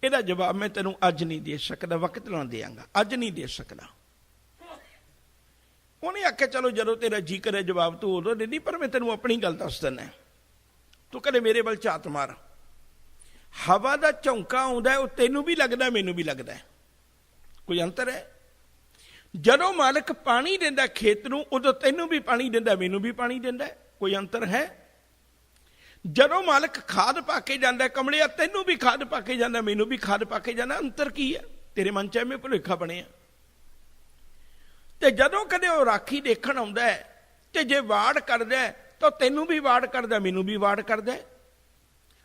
ਇਹਦਾ ਜਵਾਬ ਮੈਂ ਤੈਨੂੰ ਅੱਜ ਨਹੀਂ ਦੇ ਸਕਦਾ, ਵਕਤ ਨਾਲ ਦੇਵਾਂਗਾ, ਅੱਜ ਨਹੀਂ ਦੇ ਸਕਦਾ। ਉਹਨੇ ਆਖਿਆ ਚਲੋ ਜਦੋਂ ਤੇਰਾ ਜੀ ਕਰੇ ਜਵਾਬ ਤੂੰ ਉਦੋਂ ਦੇ ਦੀ, ਪਰ ਮੈਂ ਤੈਨੂੰ ਆਪਣੀ ਗੱਲ ਦੱਸ ਦਿੰਦਾ, ਤੂੰ ਕਦੇ ਮੇਰੇ ਵੱਲ ਝਾਤ ਮਾਰ। ਹਵਾ ਦਾ ਝੌਂਕਾ ਆਉਂਦਾ, ਉਹ ਤੈਨੂੰ ਵੀ ਲੱਗਦਾ ਮੈਨੂੰ ਵੀ ਲੱਗਦਾ, ਕੋਈ ਅੰਤਰ ਹੈ? ਜਦੋਂ ਮਾਲਕ ਪਾਣੀ ਦਿੰਦਾ ਖੇਤ ਨੂੰ, ਉਦੋਂ ਤੈਨੂੰ ਵੀ ਪਾਣੀ ਦਿੰਦਾ ਮੈਨੂੰ ਵੀ ਪਾਣੀ ਦਿੰਦਾ, ਕੋਈ ਅੰਤਰ ਹੈ? ਜਦੋਂ ਮਾਲਕ ਖਾਦ ਪਾ ਕੇ ਜਾਂਦਾ, ਕਮਲਿਆ ਤੈਨੂੰ ਵੀ ਖਾਦ ਪਾ ਕੇ ਜਾਂਦਾ ਮੈਨੂੰ ਵੀ ਖਾਦ ਪਾ ਕੇ ਜਾਂਦਾ, ਅੰਤਰ ਕੀ ਹੈ? ਤੇਰੇ ਮਨ ਚ ਐਵੇਂ ਭੁਲੇਖਾ ਬਣਿਆ। ਤੇ ਜਦੋਂ ਕਦੇ ਉਹ ਰਾਖੀ ਦੇਖਣ ਆਉਂਦਾ ਤੇ ਜੇ ਵਾੜ ਕਰਦਾ ਤਾਂ ਤੈਨੂੰ ਵੀ ਵਾੜ ਕਰਦਾ ਮੈਨੂੰ ਵੀ ਵਾੜ ਕਰਦਾ।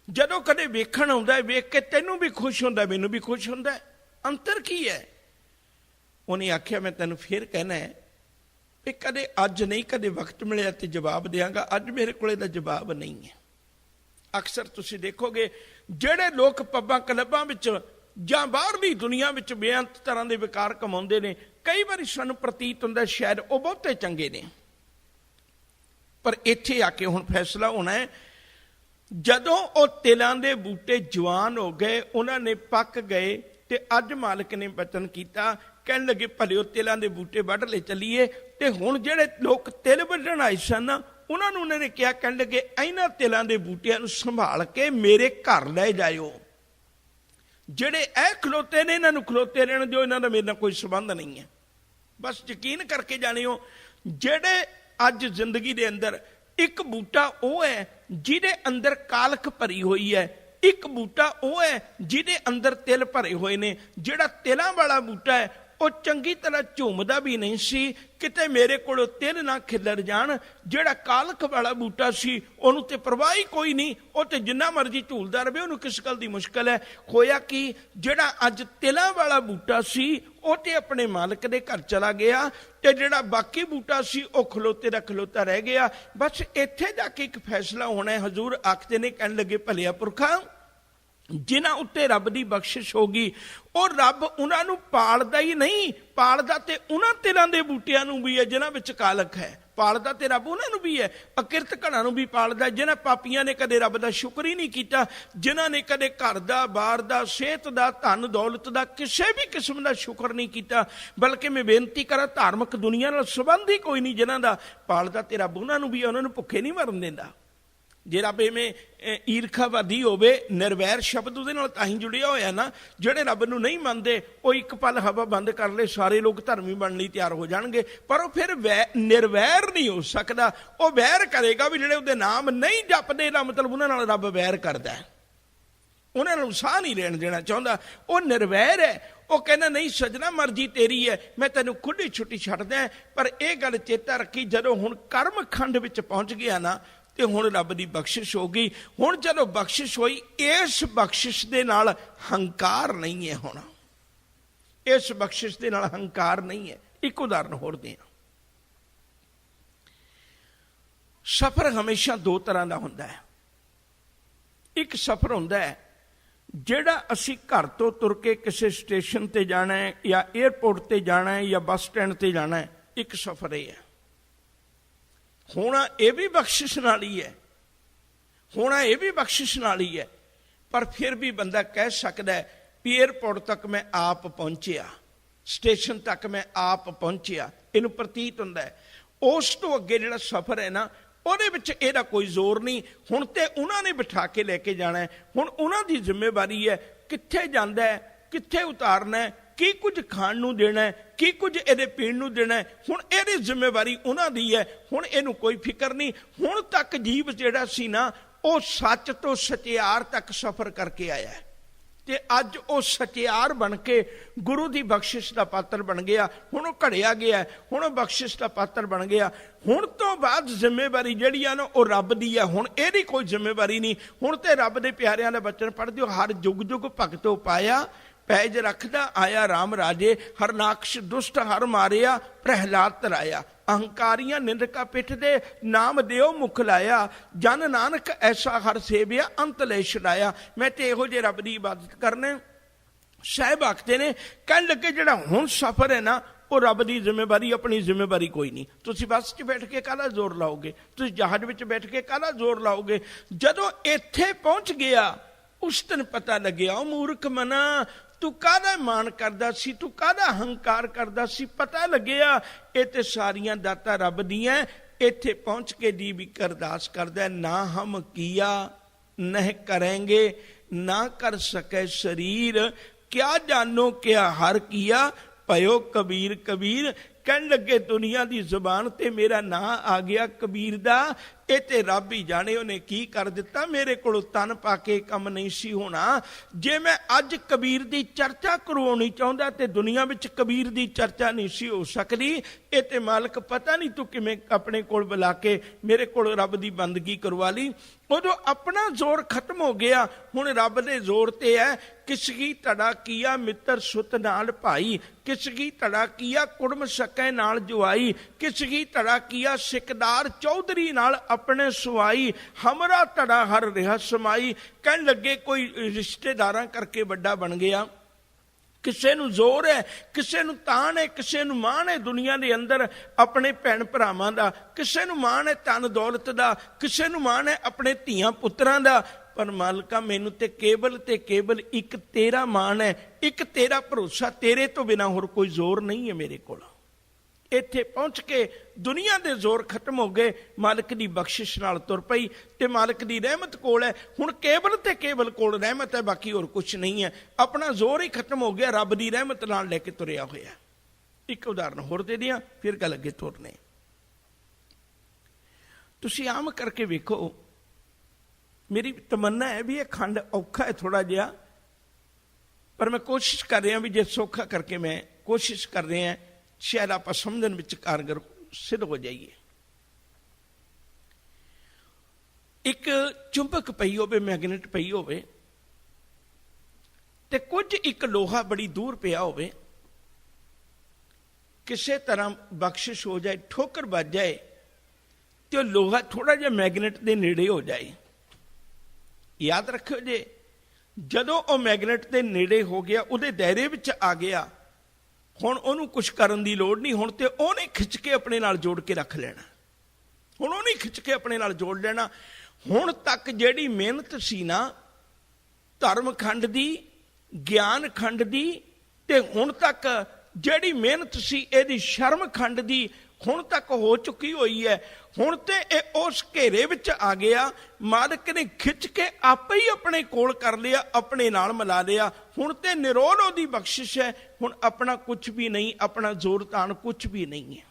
ਜਦੋਂ ਕਦੇ ਵੇਖਣ ਆਉਂਦਾ, ਵੇਖ ਕੇ ਤੈਨੂੰ ਵੀ ਖੁਸ਼ ਹੁੰਦਾ ਮੈਨੂੰ ਵੀ ਖੁਸ਼ ਹੁੰਦਾ, ਅੰਤਰ ਕੀ ਹੈ? ਉਹਨੇ ਆਖਿਆ ਮੈਂ ਤੈਨੂੰ ਫੇਰ ਕਹਿਣਾ ਵੀ ਕਦੇ ਅੱਜ ਨਹੀਂ, ਕਦੇ ਵਕਤ ਮਿਲਿਆ ਤੇ ਜਵਾਬ ਦਿਆਂਗਾ, ਅੱਜ ਮੇਰੇ ਕੋਲੇ ਦਾ ਜਵਾਬ ਨਹੀਂ ਹੈ। ਅਕਸਰ ਤੁਸੀਂ ਦੇਖੋਗੇ ਜਿਹੜੇ ਲੋਕ ਪੱਬਾਂ ਕਲੱਬਾਂ ਵਿੱਚ ਜਾਂ ਬਾਹਰਲੀ ਦੁਨੀਆ ਵਿੱਚ ਬੇਅੰਤ ਤਰ੍ਹਾਂ ਦੇ ਵਿਕਾਰ ਕਮਾਉਂਦੇ ਨੇ, ਕਈ ਵਾਰੀ ਸਾਨੂੰ ਪ੍ਰਤੀਤ ਹੁੰਦਾ ਸ਼ਾਇਦ ਉਹ ਬਹੁਤੇ ਚੰਗੇ ਨੇ, ਪਰ ਇੱਥੇ ਆ ਕੇ ਹੁਣ ਫੈਸਲਾ ਹੋਣਾ ਹੈ। ਜਦੋਂ ਉਹ ਤਿਲਾਂ ਦੇ ਬੂਟੇ ਜਵਾਨ ਹੋ ਗਏ, ਉਹਨਾਂ ਨੇ ਪੱਕ ਗਏ, ਤੇ ਅੱਜ ਮਾਲਕ ਨੇ ਬਚਨ ਕੀਤਾ, ਕਹਿਣ ਲੱਗੇ ਭਲਿਓ ਤਿਲਾਂ ਦੇ ਬੂਟੇ ਵੱਢ ਲੈ ਚੱਲੀਏ। ਤੇ ਹੁਣ ਜਿਹੜੇ ਲੋਕ ਤਿਲ ਵੱਢਣ ਆਏ ਸਨ ਉਹਨਾਂ ਨੂੰ ਉਹਨਾਂ ਨੇ ਕਿਹਾ, ਕਹਿਣ ਲੱਗੇ ਇਹਨਾਂ ਤਿਲਾਂ ਦੇ ਬੂਟਿਆਂ ਨੂੰ ਸੰਭਾਲ ਕੇ ਮੇਰੇ ਘਰ ਲੈ ਜਾਇਓ, ਜਿਹੜੇ ਇਹ ਖਲੋਤੇ ਨੇ ਇਹਨਾਂ ਨੂੰ ਖਲੋਤੇ ਰਹਿਣ ਦਿਓ, ਇਹਨਾਂ ਦਾ ਮੇਰੇ ਨਾਲ ਕੋਈ ਸੰਬੰਧ ਨਹੀਂ ਹੈ। ਬਸ ਯਕੀਨ ਕਰਕੇ ਜਾਣਿਓ, ਜਿਹੜੇ ਅੱਜ ਜ਼ਿੰਦਗੀ ਦੇ ਅੰਦਰ ਇੱਕ ਬੂਟਾ ਉਹ ਹੈ ਜਿਹਦੇ ਅੰਦਰ ਕਾਲਖ ਭਰੀ ਹੋਈ ਹੈ, ਇੱਕ ਬੂਟਾ ਉਹ ਹੈ ਜਿਹਦੇ ਅੰਦਰ ਤਿਲ ਭਰੇ ਹੋਏ ਨੇ। ਜਿਹੜਾ ਤਿਲਾਂ ਵਾਲਾ ਬੂਟਾ ਹੈ ਉਹ ਚੰਗੀ ਤਰ੍ਹਾਂ ਝੂਮਦਾ ਵੀ ਨਹੀਂ ਸੀ, ਕਿਤੇ ਮੇਰੇ ਕੋਲੋਂ ਤਿਲ ਨਾ ਖਿਲਰ ਜਾਣ। ਜਿਹੜਾ ਕਾਲਖ ਵਾਲਾ ਬੂਟਾ ਸੀ ਉਹਨੂੰ ਤੇ ਪਰਵਾਹ ਹੀ ਕੋਈ ਨਹੀਂ, ਉਹ ਤੇ ਜਿੰਨਾ ਮਰਜ਼ੀ ਝੂਲਦਾ ਰਹੇ, ਉਹਨੂੰ ਕਿਸ ਗੱਲ ਦੀ ਮੁਸ਼ਕਲ ਹੈ। ਹੋਇਆ ਕਿ ਜਿਹੜਾ ਅੱਜ ਤਿਲਾਂ ਵਾਲਾ ਬੂਟਾ ਸੀ ਉਹ ਤੇ ਆਪਣੇ ਮਾਲਕ ਦੇ ਘਰ ਚਲਾ ਗਿਆ, ਤੇ ਜਿਹੜਾ ਬਾਕੀ ਬੂਟਾ ਸੀ ਉਹ ਖਲੋਤੇ ਦਾ ਖਲੋਤਾ ਰਹਿ ਗਿਆ। ਬਸ ਇੱਥੇ ਜਾ ਕੇ ਇੱਕ ਫੈਸਲਾ ਹੋਣਾ ਹੈ। ਹਜ਼ੂਰ ਆਖਦੇ ਨੇ, ਕਹਿਣ ਲੱਗੇ ਭਲਿਆ ਪੁਰਖਾ, ਜਿਨ੍ਹਾਂ ਉੱਤੇ ਰੱਬ ਦੀ ਬਖਸ਼ਿਸ਼ ਹੋਗੀ, ਉਹ ਰੱਬ ਉਹਨਾਂ ਨੂੰ ਪਾਲਦਾ ਹੀ ਨਹੀਂ, ਪਾਲਦਾ ਤੇ ਉਹਨਾਂ ਤਿਲਾਂ ਦੇ ਬੂਟਿਆਂ ਨੂੰ ਵੀ ਹੈ ਜਿਨ੍ਹਾਂ ਵਿੱਚ ਕਾਲਖ ਹੈ, ਪਾਲਦਾ ਤੇ ਰੱਬ ਉਹਨਾਂ ਨੂੰ ਵੀ ਹੈ। ਅਕਿਰਤ ਘਰਾਂ ਨੂੰ ਵੀ ਪਾਲਦਾ, ਜਿਨ੍ਹਾਂ ਪਾਪੀਆਂ ਨੇ ਕਦੇ ਰੱਬ ਦਾ ਸ਼ੁਕਰ ਹੀ ਨਹੀਂ ਕੀਤਾ, ਜਿਨ੍ਹਾਂ ਨੇ ਕਦੇ ਘਰ ਦਾ, ਬਾਰ ਦਾ, ਸਿਹਤ ਦਾ, ਧਨ ਦੌਲਤ ਦਾ, ਕਿਸੇ ਵੀ ਕਿਸਮ ਦਾ ਸ਼ੁਕਰ ਨਹੀਂ ਕੀਤਾ। ਬਲਕਿ ਮੈਂ ਬੇਨਤੀ ਕਰਾਂ, ਧਾਰਮਿਕ ਦੁਨੀਆ ਨਾਲ ਸੰਬੰਧ ਹੀ ਕੋਈ ਨਹੀਂ ਜਿਨ੍ਹਾਂ ਦਾ, ਪਾਲਦਾ ਤੇ ਰੱਬ ਉਹਨਾਂ ਨੂੰ ਵੀ, ਉਹਨਾਂ ਨੂੰ ਭੁੱਖੇ ਨਹੀਂ ਮਰਨ ਦਿੰਦਾ। ਜੇ ਰੱਬ ਇਵੇਂ ਈਰਖਾਵਾਦੀ ਹੋਵੇ, ਨਿਰਵੈਰ ਸ਼ਬਦ ਉਹਦੇ ਨਾਲ ਤਾਂ ਹੀ ਜੁੜਿਆ ਹੋਇਆ ਨਾ। ਜਿਹੜੇ ਰੱਬ ਨੂੰ ਨਹੀਂ ਮੰਨਦੇ ਉਹ ਇੱਕ ਪਲ ਹਵਾ ਬੰਦ ਕਰ ਲਏ, ਸਾਰੇ ਲੋਕ ਧਰਮੀ ਬਣਨ ਲਈ ਤਿਆਰ ਹੋ ਜਾਣਗੇ, ਪਰ ਉਹ ਫਿਰ ਨਿਰਵੈਰ ਨਹੀਂ ਹੋ ਸਕਦਾ। ਉਹ ਵੈਰ ਕਰੇਗਾ ਵੀ ਜਿਹੜੇ ਉਹਦੇ ਨਾਮ ਨਹੀਂ ਜਪਦੇ, ਦਾ ਮਤਲਬ ਉਹਨਾਂ ਨਾਲ ਰੱਬ ਵੈਰ ਕਰਦਾ, ਉਹਨਾਂ ਨੂੰ ਸਾਹ ਨਹੀਂ ਲੈਣ ਦੇਣਾ ਚਾਹੁੰਦਾ, ਉਹ ਨਿਰਵੈਰ ਹੈ। ਉਹ ਕਹਿੰਦਾ ਨਹੀਂ ਸਜਣਾ ਮਰਜ਼ੀ ਤੇਰੀ ਹੈ, ਮੈਂ ਤੈਨੂੰ ਖੁੱਲੀ ਛੁੱਟੀ ਛੱਡਦਾ। ਪਰ ਇਹ ਗੱਲ ਚੇਤਾ ਰੱਖੀ, ਜਦੋਂ ਹੁਣ ਕਰਮ ਖੰਡ ਵਿੱਚ ਪਹੁੰਚ ਗਿਆ ਨਾ, ਤੇ ਹੁਣ ਰੱਬ ਦੀ ਬਖਸ਼ਿਸ਼ ਹੋ ਗਈ। ਹੁਣ ਜਦੋਂ ਬਖਸ਼ਿਸ਼ ਹੋਈ, ਇਸ ਬਖਸ਼ਿਸ਼ ਦੇ ਨਾਲ ਹੰਕਾਰ ਨਹੀਂ ਹੈ। ਹੁਣ ਇਸ ਬਖਸ਼ਿਸ਼ ਦੇ ਨਾਲ ਹੰਕਾਰ ਨਹੀਂ ਹੈ। ਇੱਕ ਉਦਾਹਰਨ ਹੋਰ ਦੇ, ਸਫ਼ਰ ਹਮੇਸ਼ਾ ਦੋ ਤਰ੍ਹਾਂ ਦਾ ਹੁੰਦਾ ਹੈ। ਇੱਕ ਸਫ਼ਰ ਹੁੰਦਾ ਹੈ ਜਿਹੜਾ ਅਸੀਂ ਘਰ ਤੋਂ ਤੁਰ ਕੇ ਕਿਸੇ ਸਟੇਸ਼ਨ ਤੇ ਜਾਣਾ ਹੈ, ਜਾਂ ਏਅਰਪੋਰਟ ਤੇ ਜਾਣਾ ਹੈ, ਜਾਂ ਬੱਸ ਸਟੈਂਡ ਤੇ ਜਾਣਾ ਹੈ, ਇੱਕ ਸਫ਼ਰ ਇਹ ਹੈ। ਹੋਣਾ ਇਹ ਵੀ ਬਖਸ਼ਿਸ਼ ਨਾਲ ਹੀ ਹੈ, ਹੋਣਾ ਇਹ ਵੀ ਬਖਸ਼ਿਸ਼ ਨਾਲ ਹੀ ਹੈ। ਪਰ ਫਿਰ ਵੀ ਬੰਦਾ ਕਹਿ ਸਕਦਾ ਹੈ ਵੀ ਏਅਰਪੋਰਟ ਤੱਕ ਮੈਂ ਆਪ ਪਹੁੰਚਿਆ, ਸਟੇਸ਼ਨ ਤੱਕ ਮੈਂ ਆਪ ਪਹੁੰਚਿਆ, ਇਹਨੂੰ ਪ੍ਰਤੀਤ ਹੁੰਦਾ ਹੈ। ਉਸ ਤੋਂ ਅੱਗੇ ਜਿਹੜਾ ਸਫ਼ਰ ਹੈ ਨਾ, ਉਹਦੇ ਵਿੱਚ ਇਹਦਾ ਕੋਈ ਜ਼ੋਰ ਨਹੀਂ। ਹੁਣ ਤੇ ਉਹਨਾਂ ਨੇ ਬਿਠਾ ਕੇ ਲੈ ਕੇ ਜਾਣਾ ਹੈ, ਹੁਣ ਉਹਨਾਂ ਦੀ ਜ਼ਿੰਮੇਵਾਰੀ ਹੈ ਕਿੱਥੇ ਜਾਂਦਾ ਹੈ, ਕਿੱਥੇ ਉਤਾਰਨਾ ਹੈ, ਕੀ ਕੁਝ ਖਾਣ ਨੂੰ ਦੇਣਾ ਹੈ, ਕੀ ਕੁਝ ਇਹਦੇ ਪੀਣ ਨੂੰ ਦੇਣਾ ਹੈ। ਹੁਣ ਇਹਦੀ ਜ਼ਿੰਮੇਵਾਰੀ ਉਹਨਾਂ ਦੀ ਹੈ, ਹੁਣ ਇਹਨੂੰ ਕੋਈ ਫਿਕਰ ਨਹੀਂ। ਹੁਣ ਤੱਕ ਜੀਵ ਜਿਹੜਾ ਸੀ ਨਾ, ਉਹ ਸੱਚ ਤੋਂ ਸਚਿਆਰ ਤੱਕ ਸਫ਼ਰ ਕਰਕੇ ਆਇਆ ਹੈ, ਤੇ ਅੱਜ ਉਹ ਸਚਿਆਰ ਬਣ ਕੇ ਗੁਰੂ ਦੀ ਬਖਸ਼ਿਸ਼ ਦਾ ਪਾਤਰ ਬਣ ਗਿਆ। ਹੁਣ ਉਹ ਘੜਿਆ ਗਿਆ, ਹੁਣ ਉਹ ਬਖਸ਼ਿਸ਼ ਦਾ ਪਾਤਰ ਬਣ ਗਿਆ। ਹੁਣ ਤੋਂ ਬਾਅਦ ਜ਼ਿੰਮੇਵਾਰੀ ਜਿਹੜੀ ਆ ਨਾ, ਉਹ ਰੱਬ ਦੀ ਆ। ਹੁਣ ਇਹਦੀ ਕੋਈ ਜ਼ਿੰਮੇਵਾਰੀ ਨਹੀਂ। ਹੁਣ ਤੇ ਰੱਬ ਦੇ ਪਿਆਰਿਆਂ ਦਾ ਬਚਨ ਪੜ੍ਹਦੇ ਹੋ, ਹਰ ਜੁਗ ਜੁਗ ਭਗਤੋ ਪਾਇਆ, ਪੈਜ ਰੱਖਦਾ ਆਇਆ ਰਾਮ ਰਾਜੇ, ਹਰਨਾਕਸ਼ ਦੁਸ਼ਟ ਹਰ ਮਾਰਿਆ, ਪ੍ਰਹਿਲਾਦ ਤਰਾਇਆ। ਅਹੰਕਾਰੀਆਂ ਨਿੰਦਕਾ ਪਿੱਠ ਦੇ, ਨਾਮ ਦਿਓ ਮੁਖ ਲਾਇਆ, ਜਨ ਨਾਨਕ ਐਸਾ ਹਰ ਸੇਵਿਆ, ਅੰਤ ਲੈ ਛਡਾਇਆ। ਮੈਂ ਤੇ ਇਹੋ ਜਿਹੇ ਰੱਬ ਦੀ ਇਬਾਦਤ ਕਰਨਾ। ਸਾਹਿਬ ਆਖਦੇ ਨੇ, ਕਹਿਣ ਲੱਗੇ ਜਿਹੜਾ ਹੁਣ ਸਫ਼ਰ ਹੈ ਨਾ, ਉਹ ਰੱਬ ਦੀ ਜ਼ਿੰਮੇਵਾਰੀ, ਆਪਣੀ ਜ਼ਿੰਮੇਵਾਰੀ ਕੋਈ ਨਹੀਂ। ਤੁਸੀਂ ਬੱਸ 'ਚ ਬੈਠ ਕੇ ਕਾਹਦਾ ਜ਼ੋਰ ਲਾਓਗੇ, ਤੁਸੀਂ ਜਹਾਜ਼ ਵਿੱਚ ਬੈਠ ਕੇ ਕਾਹਦਾ ਜ਼ੋਰ ਲਾਓਗੇ। ਜਦੋਂ ਇੱਥੇ ਪਹੁੰਚ ਗਿਆ, ਉਸ ਦਿਨ ਪਤਾ ਲੱਗਿਆ, ਉਹ ਮੂਰਖ ਮਨਾ, ਤੂੰ ਕਾਹਦਾ ਮਾਣ ਕਰਦਾ ਸੀ, ਤੂੰ ਕਾਹਦਾ ਹੰਕਾਰ ਕਰਦਾ ਸੀ। ਪਤਾ ਲੱਗਿਆ ਇਹ ਤੇ ਸਾਰੀਆਂ ਦਾਤਾਂ ਰੱਬ ਦੀਆਂ। ਇੱਥੇ ਪਹੁੰਚ ਕੇ ਜੀ ਵੀ ਅਰਦਾਸ ਕਰਦਾ, ਨਾ ਹਮ ਕੀਆ ਨਹਿ ਕਰਾਂਗੇ, ਨਾ ਕਰ ਸਕੇ ਸਰੀਰ, ਕਿਆ ਜਾਨੋ ਕਿਆ ਹਰ ਕੀਆ, ਭਇਓ ਕਬੀਰ ਕਬੀਰ। ਕਹਿਣ ਲੱਗੇ ਦੁਨੀਆ ਦੀ ਜ਼ੁਬਾਨ ਤੇ ਮੇਰਾ ਨਾਂ ਆ ਗਿਆ ਕਬੀਰ ਦਾ, ਇਹ ਤੇ ਰੱਬ ਹੀ ਜਾਣੇ ਉਹਨੇ ਕੀ ਕਰ ਦਿੱਤਾ। ਮੇਰੇ ਕੋਲੋਂ ਤਨ ਪਾ ਕੇ ਕੰਮ ਨਹੀਂ ਸੀ ਹੋਣਾ। ਜੇ ਮੈਂ ਅੱਜ ਕਬੀਰ ਦੀ ਚਰਚਾ ਕਰਵਾਉਣੀ ਚਾਹੁੰਦਾ ਤੇ ਦੁਨੀਆ ਵਿੱਚ ਕਬੀਰ ਦੀ ਚਰਚਾ ਨਹੀਂ ਸੀ ਹੋ ਸਕਦੀ। ਇਹ ਤੇ ਮਾਲਕ ਪਤਾ ਨਹੀਂ ਤੂੰ ਕਿਵੇਂ ਆਪਣੇ ਕੋਲ ਬੁਲਾ ਕੇ ਮੇਰੇ ਕੋਲ ਰੱਬ ਦੀ ਬੰਦਗੀ ਕਰਵਾ ਲਈ। ਉਦੋਂ ਆਪਣਾ ਜ਼ੋਰ ਖਤਮ ਹੋ ਗਿਆ, ਹੁਣ ਰੱਬ ਦੇ ਜ਼ੋਰ ਤੇ ਹੈ। ਕਿਸ ਕੀ ਧੜਾ ਕੀਆ ਮਿੱਤਰ ਸੁਤ ਨਾਲ ਭਾਈ, ਕਿਸ ਕੀ ਧੜਾ ਕੀਆ ਕੁੜਮ ਸਕੈ ਨਾਲ ਜੁਆਈ, ਕਿਸ ਕੀ ਧੜਾ ਕੀਆ ਸਿਕਦਾਰ ਚੌਧਰੀ ਨਾਲ ਆਪਣੇ ਸੁਆਈ, ਹਮਰਾ ਧੜਾ ਹਰ ਰਿਹਾ ਸਮਾਈ। ਕਹਿਣ ਲੱਗੇ ਕੋਈ ਰਿਸ਼ਤੇਦਾਰਾਂ ਕਰਕੇ ਵੱਡਾ ਬਣ ਗਿਆ, ਕਿਸੇ ਨੂੰ ਜ਼ੋਰ ਹੈ, ਕਿਸੇ ਨੂੰ ਤਾਣ ਹੈ, ਕਿਸੇ ਨੂੰ ਮਾਣ ਹੈ ਦੁਨੀਆ ਦੇ ਅੰਦਰ ਆਪਣੇ ਭੈਣ ਭਰਾਵਾਂ ਦਾ, ਕਿਸੇ ਨੂੰ ਮਾਣ ਹੈ ਧਨ ਦੌਲਤ ਦਾ, ਕਿਸੇ ਨੂੰ ਮਾਣ ਹੈ ਆਪਣੇ ਧੀਆਂ ਪੁੱਤਰਾਂ ਦਾ। ਪਰ ਮਾਲਕਾ ਮੈਨੂੰ ਤੇ ਕੇਵਲ ਇੱਕ ਤੇਰਾ ਮਾਣ ਹੈ, ਇੱਕ ਤੇਰਾ ਭਰੋਸਾ, ਤੇਰੇ ਤੋਂ ਬਿਨਾਂ ਹੋਰ ਕੋਈ ਜ਼ੋਰ ਨਹੀਂ ਹੈ ਮੇਰੇ ਕੋਲ। ਇੱਥੇ ਪਹੁੰਚ ਕੇ ਦੁਨੀਆ ਦੇ ਜ਼ੋਰ ਖਤਮ ਹੋ ਗਏ, ਮਾਲਕ ਦੀ ਬਖਸ਼ਿਸ਼ ਨਾਲ ਤੁਰ ਪਈ ਤੇ ਮਾਲਕ ਦੀ ਰਹਿਮਤ ਕੋਲ ਹੈ। ਹੁਣ ਕੇਵਲ ਤੇ ਕੇਵਲ ਕੋਲ ਰਹਿਮਤ ਹੈ, ਬਾਕੀ ਹੋਰ ਕੁਛ ਨਹੀਂ ਹੈ। ਆਪਣਾ ਜ਼ੋਰ ਹੀ ਖਤਮ ਹੋ ਗਿਆ, ਰੱਬ ਦੀ ਰਹਿਮਤ ਨਾਲ ਲੈ ਕੇ ਤੁਰਿਆ ਹੋਇਆ। ਇੱਕ ਉਦਾਹਰਨ ਹੋਰ ਦੇ ਦਿਆਂ, ਫਿਰ ਗੱਲ ਅੱਗੇ ਤੁਰਨੇ। ਤੁਸੀਂ ਆਮ ਕਰਕੇ ਵੇਖੋ, ਮੇਰੀ ਤਮੰਨਾ ਹੈ ਵੀ ਇਹ ਖੰਡ ਔਖਾ ਹੈ ਥੋੜਾ ਜਿਹਾ, ਪਰ ਮੈਂ ਕੋਸ਼ਿਸ਼ ਕਰ ਰਿਹਾ ਵੀ ਜੇ ਸੌਖਾ ਕਰਕੇ ਮੈਂ ਕੋਸ਼ਿਸ਼ ਕਰ ਰਿਹਾ, ਸ਼ਾਇਦ ਆਪਾਂ ਸਮਝਣ ਵਿੱਚ ਕਾਰਗਰ ਸਿੱਧ ਹੋ ਜਾਈਏ। ਇੱਕ ਚੁੰਬਕ ਪਈ ਹੋਵੇ, ਮੈਗਨੇਟ ਪਈ ਹੋਵੇ, ਤੇ ਕੁਝ ਇੱਕ ਲੋਹਾ ਬੜੀ ਦੂਰ ਪਿਆ ਹੋਵੇ, ਕਿਸੇ ਤਰ੍ਹਾਂ ਬਖਸ਼ਿਸ਼ ਹੋ ਜਾਏ, ਠੋਕਰ ਵੱਜ ਜਾਏ ਤੇ ਉਹ ਲੋਹਾ ਥੋੜਾ ਜਿਹਾ ਮੈਗਨੇਟ ਦੇ ਨੇੜੇ ਹੋ ਜਾਏ। ਯਾਦ ਰੱਖਿਓ ਜੇ ਜਦੋਂ ਉਹ ਮੈਗਨੇਟ ਦੇ ਨੇੜੇ ਹੋ ਗਿਆ, ਉਹਦੇ ਦਾਇਰੇ ਵਿੱਚ ਆ ਗਿਆ, ਹੁਣ ਉਹਨੂੰ ਕੁਛ ਕਰਨ ਦੀ ਲੋੜ ਨਹੀਂ। ਹੁਣ ਤੇ ਉਹਨੇ ਖਿੱਚ ਕੇ ਆਪਣੇ ਨਾਲ ਜੋੜ ਕੇ ਰੱਖ ਲੈਣਾ, ਹੁਣ ਉਹਨੇ ਖਿੱਚ ਕੇ ਆਪਣੇ ਨਾਲ ਜੋੜ ਲੈਣਾ। ਹੁਣ ਤੱਕ ਜਿਹੜੀ ਮਿਹਨਤ ਸੀ ਨਾ ਧਰਮ ਖੰਡ ਦੀ, ਗਿਆਨ ਖੰਡ ਦੀ, ਤੇ ਹੁਣ ਤੱਕ ਜਿਹੜੀ ਮਿਹਨਤ ਸੀ ਇਹਦੀ ਸ਼ਰਮ ਖੰਡ ਦੀ, ਹੁਣ ਤੱਕ ਹੋ ਚੁੱਕੀ ਹੋਈ ਹੈ। ਹੁਣ ਤੇ ਇਹ ਉਸ ਘੇਰੇ ਵਿੱਚ ਆ ਗਿਆ, ਮਾਲਕ ਨੇ ਖਿੱਚ ਕੇ ਆਪੇ ਹੀ ਆਪਣੇ ਕੋਲ ਕਰ ਲਿਆ, ਆਪਣੇ ਨਾਲ ਮਿਲਾ ਲਿਆ। ਹੁਣ ਤੇ ਨਿਰੋਲ ਉਹਦੀ ਬਖਸ਼ਿਸ਼ ਹੈ, ਹੁਣ ਆਪਣਾ ਕੁਝ ਵੀ ਨਹੀਂ, ਆਪਣਾ ਜ਼ੋਰ ਤਾਣ ਕੁਝ ਵੀ ਨਹੀਂ ਹੈ।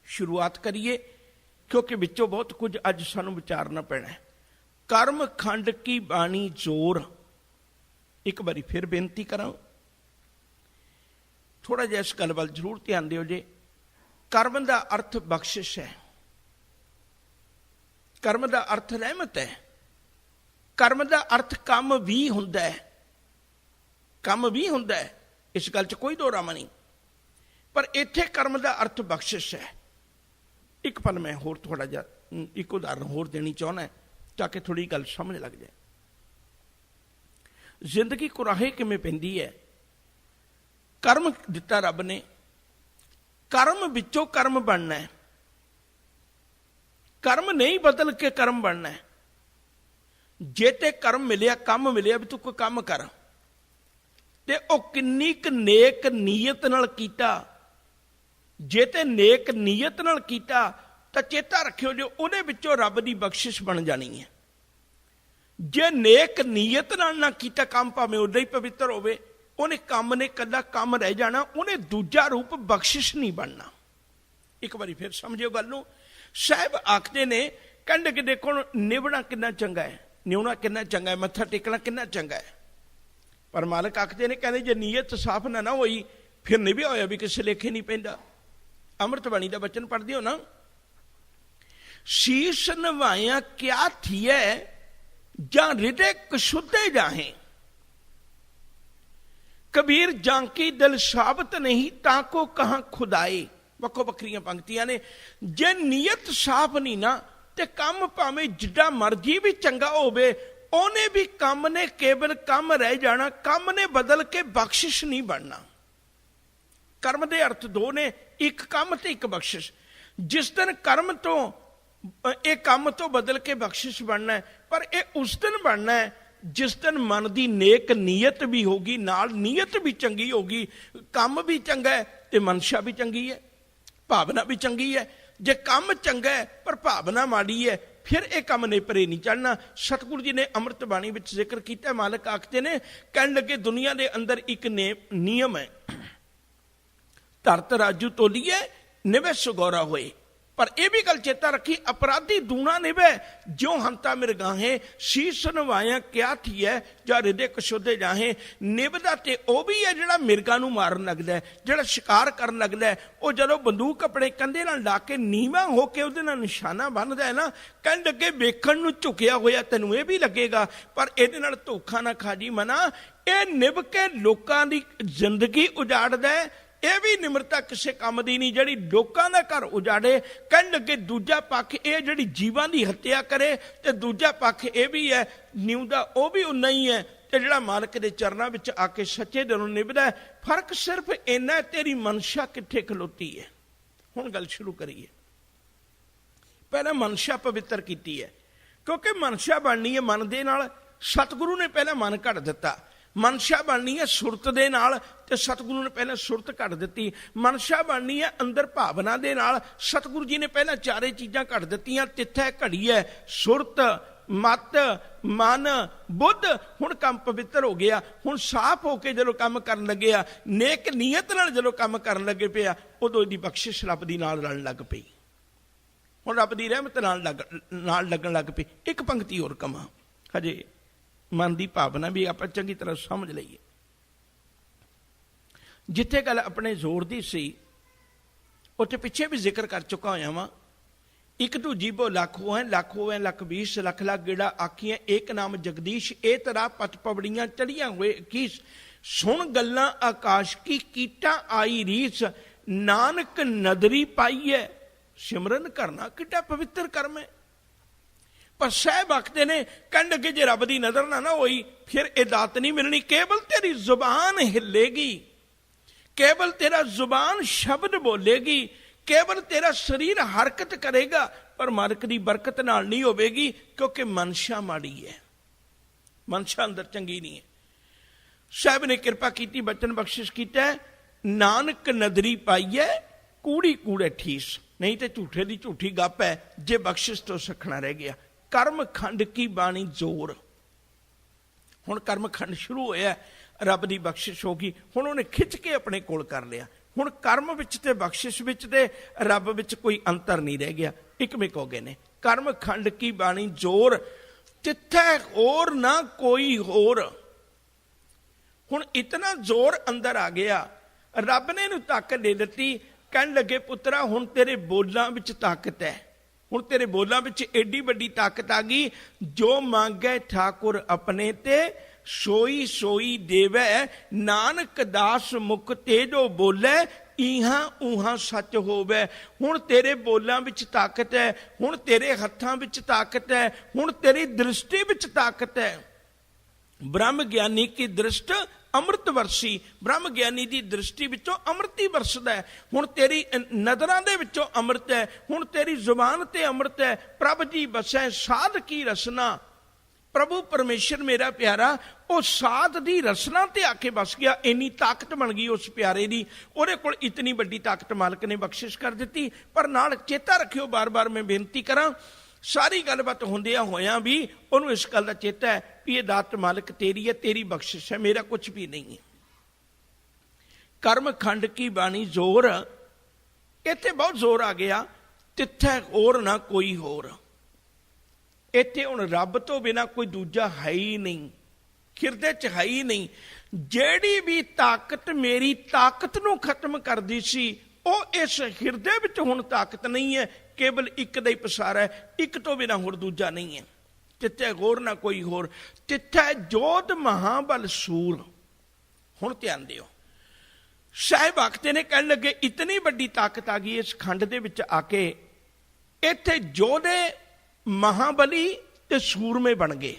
ਸ਼ੁਰੂਆਤ ਕਰੀਏ, ਕਿਉਂਕਿ ਵਿੱਚੋਂ ਬਹੁਤ ਕੁਝ ਅੱਜ ਸਾਨੂੰ ਵਿਚਾਰਨਾ ਪੈਣਾ ਹੈ। ਕਰਮ ਖੰਡ ਕੀ ਬਾਣੀ ਜ਼ੋਰ। ਇੱਕ ਵਾਰੀ ਫਿਰ ਬੇਨਤੀ ਕਰਾਂ, ਥੋੜਾ ਜਿਹਾ ਇਸ ਗੱਲ ਵੱਲ ਜ਼ਰੂਰ ਧਿਆਨ ਦਿਓ ਜੇ। ਕਰਮ ਦਾ ਅਰਥ ਬਖਸ਼ਿਸ਼ ਹੈ, ਕਰਮ ਦਾ ਅਰਥ ਰਹਿਮਤ ਹੈ, ਕਰਮ ਦਾ ਅਰਥ ਕੰਮ ਵੀ ਹੁੰਦਾ ਹੈ, ਕੰਮ ਵੀ ਹੁੰਦਾ ਹੈ, ਇਸ ਗੱਲ 'ਚ ਕੋਈ ਦੋ ਰਾਮਾ ਨਹੀਂ। ਪਰ ਇੱਥੇ ਕਰਮ ਦਾ ਅਰਥ ਬਖਸ਼ਿਸ਼ ਹੈ। ਇੱਕ ਪਲ ਮੈਂ ਹੋਰ ਥੋੜਾ ਜਿਹਾ ਇੱਕ ਉਦਾਹਰਨ ਹੋਰ ਦੇਣੀ ਚਾਹੁੰਦਾ ਤਾਂ ਕਿ ਥੋੜੀ ਗੱਲ ਸਮਝ ਲੱਗ ਜਾਏ। ਜ਼ਿੰਦਗੀ ਕੁਰਾਹੇ ਕਿਵੇਂ ਪੈਂਦੀ ਹੈ। ਕਰਮ ਦਿੱਤਾ ਰੱਬ ਨੇ, ਕਰਮ ਵਿੱਚੋਂ ਕਰਮ ਬਣਨਾ ਹੈ, ਕਰਮ ਨਹੀਂ ਬਦਲ ਕੇ ਕਰਮ ਬਣਨਾ ਹੈ। ਜੇ ਤੇ ਕਰਮ ਮਿਲਿਆ, ਕੰਮ ਮਿਲਿਆ ਵੀ ਤੂੰ ਕੋਈ ਕੰਮ ਕਰ, ਤੇ ਉਹ ਕਿੰਨੀ ਕੁ ਨੇਕ ਨੀਅਤ ਨਾਲ ਕੀਤਾ। ਜੇ ਤੇ ਨੇਕ ਨੀਅਤ ਨਾਲ ਕੀਤਾ ਤਾਂ ਚੇਤਾ ਰੱਖਿਓ ਜੋ ਉਹਦੇ ਵਿੱਚੋਂ ਰੱਬ ਦੀ ਬਖਸ਼ਿਸ਼ ਬਣ ਜਾਣੀ ਹੈ। ਜੇ ਨੇਕ ਨੀਅਤ ਨਾਲ ਨਾ ਕੀਤਾ ਕੰਮ, ਭਾਵੇਂ ਉਦਾਂ ਹੀ ਪਵਿੱਤਰ ਹੋਵੇ, ਉਹਨੇ ਕੰਮ ਨੇ ਕੱਲਾ ਕੰਮ ਰਹਿ ਜਾਣਾ, ਉਹਨੇ ਦੂਜਾ ਰੂਪ ਬਖਸ਼ਿਸ਼ ਨਹੀਂ ਬਣਨਾ। ਇੱਕ ਵਾਰੀ ਫਿਰ ਸਮਝਿਓ ਗੱਲ ਨੂੰ। ਸਾਹਿਬ ਆਖਦੇ ਨੇ, ਕਹਿੰਦੇ ਕਿ ਦੇਖੋ ਨਿਭਣਾ ਕਿੰਨਾ ਚੰਗਾ ਹੈ, ਨਿਉਣਾ ਕਿੰਨਾ ਚੰਗਾ ਹੈ, ਮੱਥਾ ਟੇਕਣਾ ਕਿੰਨਾ ਚੰਗਾ ਹੈ। ਪਰ ਮਾਲਕ ਆਖਦੇ ਨੇ, ਕਹਿੰਦੇ ਜੇ ਨੀਅਤ ਸਾਫ਼ ਨਾ ਹੋਈ ਫਿਰ ਨਿਭਿਆ ਹੋਇਆ ਵੀ ਕਿਸੇ ਲੇਖੇ ਨਹੀਂ ਪੈਂਦਾ। ਅੰਮ੍ਰਿਤ ਬਾਣੀ ਦਾ ਬਚਨ ਪੜ੍ਹਦੇ ਹੋ ਨਾ, ਸ਼ੀਸ਼ ਨਵਾਇਆ ਕਿਆ ਥੀਐ ਜਾਂ ਹਿਰਦੇ ਕਸ਼ੁੱਧੇ ਜਾਹੇ, ਕਬੀਰ ਜਾਂਕੀ ਦਿਲ ਸਾਬਤ ਨਹੀਂ ਤਾਂ ਕੋ ਕਹਾਂ ਖੁਦਾਏ। ਵੱਖੋ ਵੱਖਰੀਆਂ ਪੰਕਤੀਆਂ ਨੇ। ਜੇ ਨੀਅਤ ਸਾਫ਼ ਨਹੀਂ ਨਾ ਤੇ ਕੰਮ ਭਾਵੇਂ ਜਿੱਡਾ ਮਰਜ਼ੀ ਵੀ ਚੰਗਾ ਹੋਵੇ, ਉਹਨੇ ਵੀ ਕੰਮ ਨੇ ਕੇਵਲ ਕੰਮ ਰਹਿ ਜਾਣਾ, ਕੰਮ ਨੇ ਬਦਲ ਕੇ ਬਖਸ਼ਿਸ਼ ਨਹੀਂ ਬਣਨਾ। ਕਰਮ ਦੇ ਅਰਥ ਦੋ ਨੇ, ਇੱਕ ਕੰਮ ਤੇ ਇੱਕ ਬਖਸ਼ਿਸ਼। ਜਿਸ ਦਿਨ ਕਰਮ ਤੋਂ ਇਹ ਕੰਮ ਤੋਂ ਬਦਲ ਕੇ ਬਖਸ਼ਿਸ਼ ਬਣਨਾ ਹੈ, ਪਰ ਇਹ ਉਸ ਦਿਨ ਬਣਨਾ ਹੈ जिस दिन मन की नेक नीयत भी होगी, नाल नीयत भी चंगी होगी, काम भी चंगा है तो मनशा भी चंगी है, भावना भी चंगी है। जे काम चंगा है पर भावना माड़ी है, फिर यह काम नेपरे नहीं चढ़ना। सतगुरु जी ने अमृत बाणी विच जिक्र किया, मालक आखते ने, कहन लगे दुनिया के अंदर एक नियम है, धरत राजू तोलीए निवे सुगौरा होए। पर यह भी गल चेता रखी, अपराधी दूना निवे ज्यों हंता मिरगाहे, शीश नवाया क्या थी है जा हृदय कशोदे जाहे। निभदा ते वह भी है जिहड़ा मिरगा नूं मारन लगदा है, जिहड़ा शिकार करन लगदा है। वो जदों बंदूक अपने कंधे नाल ला के नीवा होके उहदे नाल निशाना बन्नदा है ना, कहण लगे वेखण नूं झुकिया होया तैनूं यह भी लगेगा, पर इहदे नाल धोखा ना खा जी मना। यह निभ के लोकां दी जिंदगी उजाड़दा है। यह भी निमरता किसी काम की नहीं जिहड़ी लोकां दा घर उजाड़े। कहण लगे दूजा पक्ष यह जिहड़ी जीवां दी हत्या करे, ते दूजा पक्ष यह भी है निउदा वह भी उन्ना ही है, ते जिहड़ा मालक दे चरनां विच आके सच्चे दिलों निभदा है। फर्क सिर्फ इन्ना है, तेरी मनशा कित्थे खलोती है। हुण गल शुरू करिए। पहला मनशा पवित्र कीती है, क्योंकि मनशा बननी है मन दे नाल। सतगुरु ने पहला मन घड़ दिता। मनशा बननी है सुरत दे नाल, ते सतगुरु ने पहले सुरत घड़ दी। मनशा बननी है अंदर भावना दे नाल, सतगुरु जी ने पहले चारे चीज़ां घड़ दित्तियां। तिथे घड़ी है सुरत, मत, मन, बुद्ध। हुण काम पवित्र हो गया। हुण साफ होके जदों काम करन लगे आ, नेक नीयत नाल जदों काम करन लगे पे आ, उदों दी बख्शिश रब दी नाल रलण लग पई। हुण रब दी रहमत नाल लगन लग पई। एक पंक्ति होर कमां, हजे मन की भावना भी आप चंगी तरह समझ लीए। जिथे गल अपने जोर दी सी, उत्थे पिछे भी जिक्र कर चुका होया वां। एक तू जीबो लाखो है, लाखो है लख 20 लख लाख गेड़ा आखियां, एक नाम जगदीश, ए तरह पच पवड़ियां चढ़ियां हुए 21। सुन गल्लां आकाश की कीटा आई रीस, नानक नदरी पाई है, सिमरन करना किटा पवित्र कर्म है। पर साहब आखते ने, कहन लगे जे रब दी नजर ना होई फिर ये दात नहीं मिलनी। केवल तेरी जुबान हिलेगी, केवल तेरा जुबान शब्द बोलेगी, केवल तेरा शरीर हरकत करेगा, पर मालक दी बरकत नाल नहीं होवेगी, क्योंकि मनशा माड़ी है, मनशा अंदर चंगी नहीं है। साहब ने कृपा की, बचन बख्शिश किया, नानक नदरी पाई है कूड़ी कूड़े ठीस। नहीं तो झूठे दी झूठी गप है जे बख्शिश तो सखना रह गया। कर्म खंड की बाणी जोर। हुण कर्म खंड शुरू होया, रब की बख्शिश होगी। हुण उन्हें खिंच के अपने कोल कर लिया। हुण कर्म विच ते बख्शिश विच ते रब विच कोई अंतर नहीं रह गया, इकमिक हो गए ने। कर्म खंड की बाणी जोर, तिथे होर ना कोई होर। हुण इतना जोर अंदर आ गया, रब ने इहनूं ताकत दे दित्ती। कहण लगे पुत्रा हुण तेरे बोलां विच ताकत है, हुण तेरे बोलां विच एडी वड्डी ताकत आ गई। जो मांगे ठाकुर अपने ते सोई सोई देवै, नानक दास मुख तेजो बोले, इहां उहां सच होवे। हुण तेरे बोलां विच ताकत है, हुण तेरे हत्थां विच ताकत है, हुण तेरी दृष्टि विच ताकत है। ब्रह्म ज्ञानी की दृष्टि अमृत वर्षी, ब्रह्म ज्ञानी की दृष्टि विचों अमृत ही वरसदा है। हुण तेरी नजरां दे विचों अमृत है, हुण तेरी जुबान ते अमृत है। प्रभ जी बसै साध की रसना, प्रभु परमेश्वर मेरा प्यारा वो साध की रसना ते आके बस गया। इन्नी ताकत बन गई उस प्यारे की, उहदे कोल इतनी वड्डी ताकत मालक ने बख्शिश कर दी। पर नाल चेता रखियो, बार बार मैं बेनती करां, सारी गलबात होंदियां होया भी उन्होंने इस गल का चेता है भी ये दात मालिक तेरी है, तेरी बख्शिश है, मेरा कुछ भी नहीं है। कर्म खंड की बाणी जोर, इत्थे बहुत जोर आ गया। तिथे होर ना कोई होर। इत्थे हुण रब तो बिना कोई दूजा है ही नहीं, हिरदे च है ही नहीं। जेड़ी भी ताकत मेरी ताकत नूं खत्म कर दी सी, वो इस हिरदे विच हुण ताकत नहीं है। केवल एक दा ही पसारा है, एक तो बिना होर दूजा नहीं है। तिथे होर ना कोई होर, तिथे जोत महाबल सूर। हुण ध्यान दिओ, साहिब आखते ने, कहन लगे इतनी वड्डी ताकत आ गई इस खंड दे विच आके, इत्थे जोधे महाबली ते सूरमे बन गए।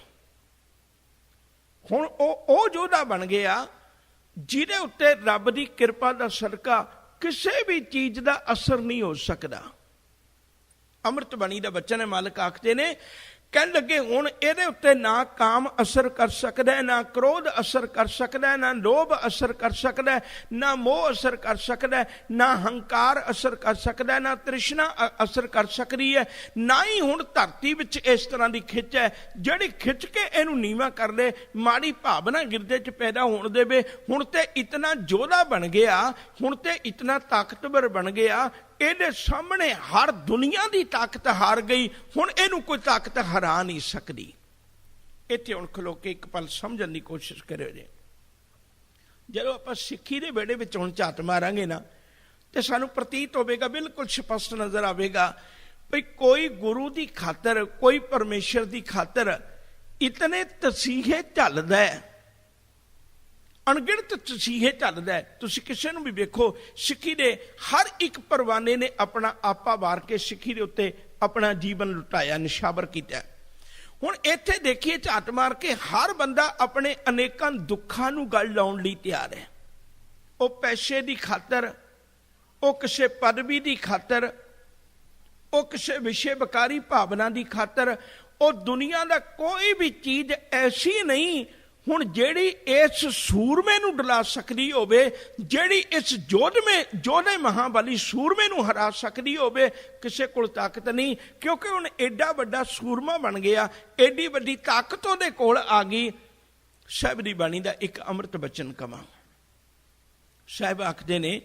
हुण ओ जोधा बन गया जिहदे उत्ते रब दी किरपा दा सदका किसी भी चीज का असर नहीं हो सकता। अमृत बाणी का बचन है, मालिक आखते ने, ਕਹਿਣ ਲੱਗੇ ਹੁਣ ਇਹਦੇ ਉੱਤੇ ਨਾ ਕਾਮ ਅਸਰ ਕਰ ਸਕਦਾ ਹੈ, ਨਾ ਕ੍ਰੋਧ ਅਸਰ ਕਰ ਸਕਦਾ ਹੈ, ਨਾ ਲੋਭ ਅਸਰ ਕਰ ਸਕਦਾ ਹੈ, ਨਾ ਮੋਹ ਅਸਰ ਕਰ ਸਕਦਾ ਹੈ, ਨਾ ਹੰਕਾਰ ਅਸਰ ਕਰ ਸਕਦਾ ਹੈ, ਨਾ ਤ੍ਰਿਸ਼ਨਾ ਅਸਰ ਕਰ ਸਕਦੀ ਹੈ, ਨਾ ਹੀ ਹੁਣ ਧਰਤੀ ਵਿੱਚ ਇਸ ਤਰ੍ਹਾਂ ਦੀ ਖਿੱਚ ਹੈ ਜਿਹੜੀ ਖਿੱਚ ਕੇ ਇਹਨੂੰ ਨੀਵਾਂ ਕਰ ਲੈ, ਮਾੜੀ ਭਾਵਨਾ ਗਿਰਦੇ 'ਚ ਪੈਦਾ ਹੋਣ ਦੇਵੇ। ਹੁਣ ਤੇ ਇਤਨਾ ਯੋਧਾ ਬਣ ਗਿਆ, ਹੁਣ ਤੇ ਇਤਨਾ ਤਾਕਤਵਰ ਬਣ ਗਿਆ, ਇਹਦੇ ਸਾਹਮਣੇ ਹਰ ਦੁਨੀਆ ਦੀ ਤਾਕਤ ਹਾਰ ਗਈ, ਹੁਣ ਇਹਨੂੰ ਕੋਈ ਤਾਕਤ ਹਰਾ ਨਹੀਂ ਸਕਦੀ। ਇੱਥੇ ਹੁਣ ਖਲੋ ਕੇ ਇੱਕ ਪਲ ਸਮਝਣ ਦੀ ਕੋਸ਼ਿਸ਼ ਕਰਿਓ ਜੀ। ਜਦੋਂ ਆਪਾਂ ਸਿੱਖੀ ਦੇ ਵਿਹੜੇ ਵਿੱਚ ਹੁਣ ਝਾਤ ਮਾਰਾਂਗੇ ਨਾ, ਤੇ ਸਾਨੂੰ ਪ੍ਰਤੀਤ ਹੋਵੇਗਾ, ਬਿਲਕੁਲ ਸਪਸ਼ਟ ਨਜ਼ਰ ਆਵੇਗਾ ਵੀ ਕੋਈ ਗੁਰੂ ਦੀ ਖਾਤਰ, ਕੋਈ ਪਰਮੇਸ਼ਰ ਦੀ ਖਾਤਰ ਇਤਨੇ ਤਸੀਹੇ ਝੱਲਦਾ ਹੈ, ਅਣਗਿਣਤ ਤਸੀਹੇ ਝੱਲਦਾ ਹੈ। ਤੁਸੀਂ ਕਿਸੇ ਨੂੰ ਵੀ ਵੇਖੋ, ਸਿੱਖੀ ਦੇ ਹਰ ਇੱਕ ਪਰਵਾਨੇ ਨੇ ਆਪਣਾ ਆਪਾ ਵਾਰ ਕੇ ਸਿੱਖੀ ਦੇ ਉੱਤੇ ਆਪਣਾ ਜੀਵਨ ਲੁਟਾਇਆ, ਨਿਸ਼ਾਵਰ ਕੀਤਾ। ਹੁਣ ਇੱਥੇ ਦੇਖੀਏ ਝਾਤ ਮਾਰ ਕੇ, ਹਰ ਬੰਦਾ ਆਪਣੇ ਅਨੇਕਾਂ ਦੁੱਖਾਂ ਨੂੰ ਗਲ ਲਾਉਣ ਲਈ ਤਿਆਰ ਹੈ। ਉਹ ਪੈਸੇ ਦੀ ਖਾਤਰ, ਉਹ ਕਿਸੇ ਪਦਵੀ ਦੀ ਖਾਤਰ, ਉਹ ਕਿਸੇ ਵਿਸ਼ੇ ਵਿਕਾਰੀ ਭਾਵਨਾ ਦੀ ਖਾਤਰ, ਉਹ ਦੁਨੀਆ ਦਾ ਕੋਈ ਵੀ ਚੀਜ਼ ਐਸੀ ਨਹੀਂ ਹੁਣ ਜਿਹੜੀ ਇਸ ਸੂਰਮੇ ਨੂੰ ਡਲਾ ਸਕਦੀ ਹੋਵੇ, ਜਿਹੜੀ ਇਸ ਯੋਧੇ ਮਹਾਬਲੀ ਸੂਰਮੇ ਨੂੰ ਹਰਾ ਸਕਦੀ ਹੋਵੇ, ਕਿਸੇ ਕੋਲ ਤਾਕਤ ਨਹੀਂ। ਕਿਉਂਕਿ ਹੁਣ ਐਡਾ ਵੱਡਾ ਸੂਰਮਾ ਬਣ ਗਿਆ, ਐਡੀ ਵੱਡੀ ਤਾਕਤ ਉਹਦੇ ਕੋਲ ਆ ਗਈ। ਸਾਹਿਬ ਦੀ ਬਾਣੀ ਦਾ ਇੱਕ ਅੰਮ੍ਰਿਤ ਬਚਨ ਕਵਾਂ। ਸਾਹਿਬ ਆਖਦੇ ਨੇ,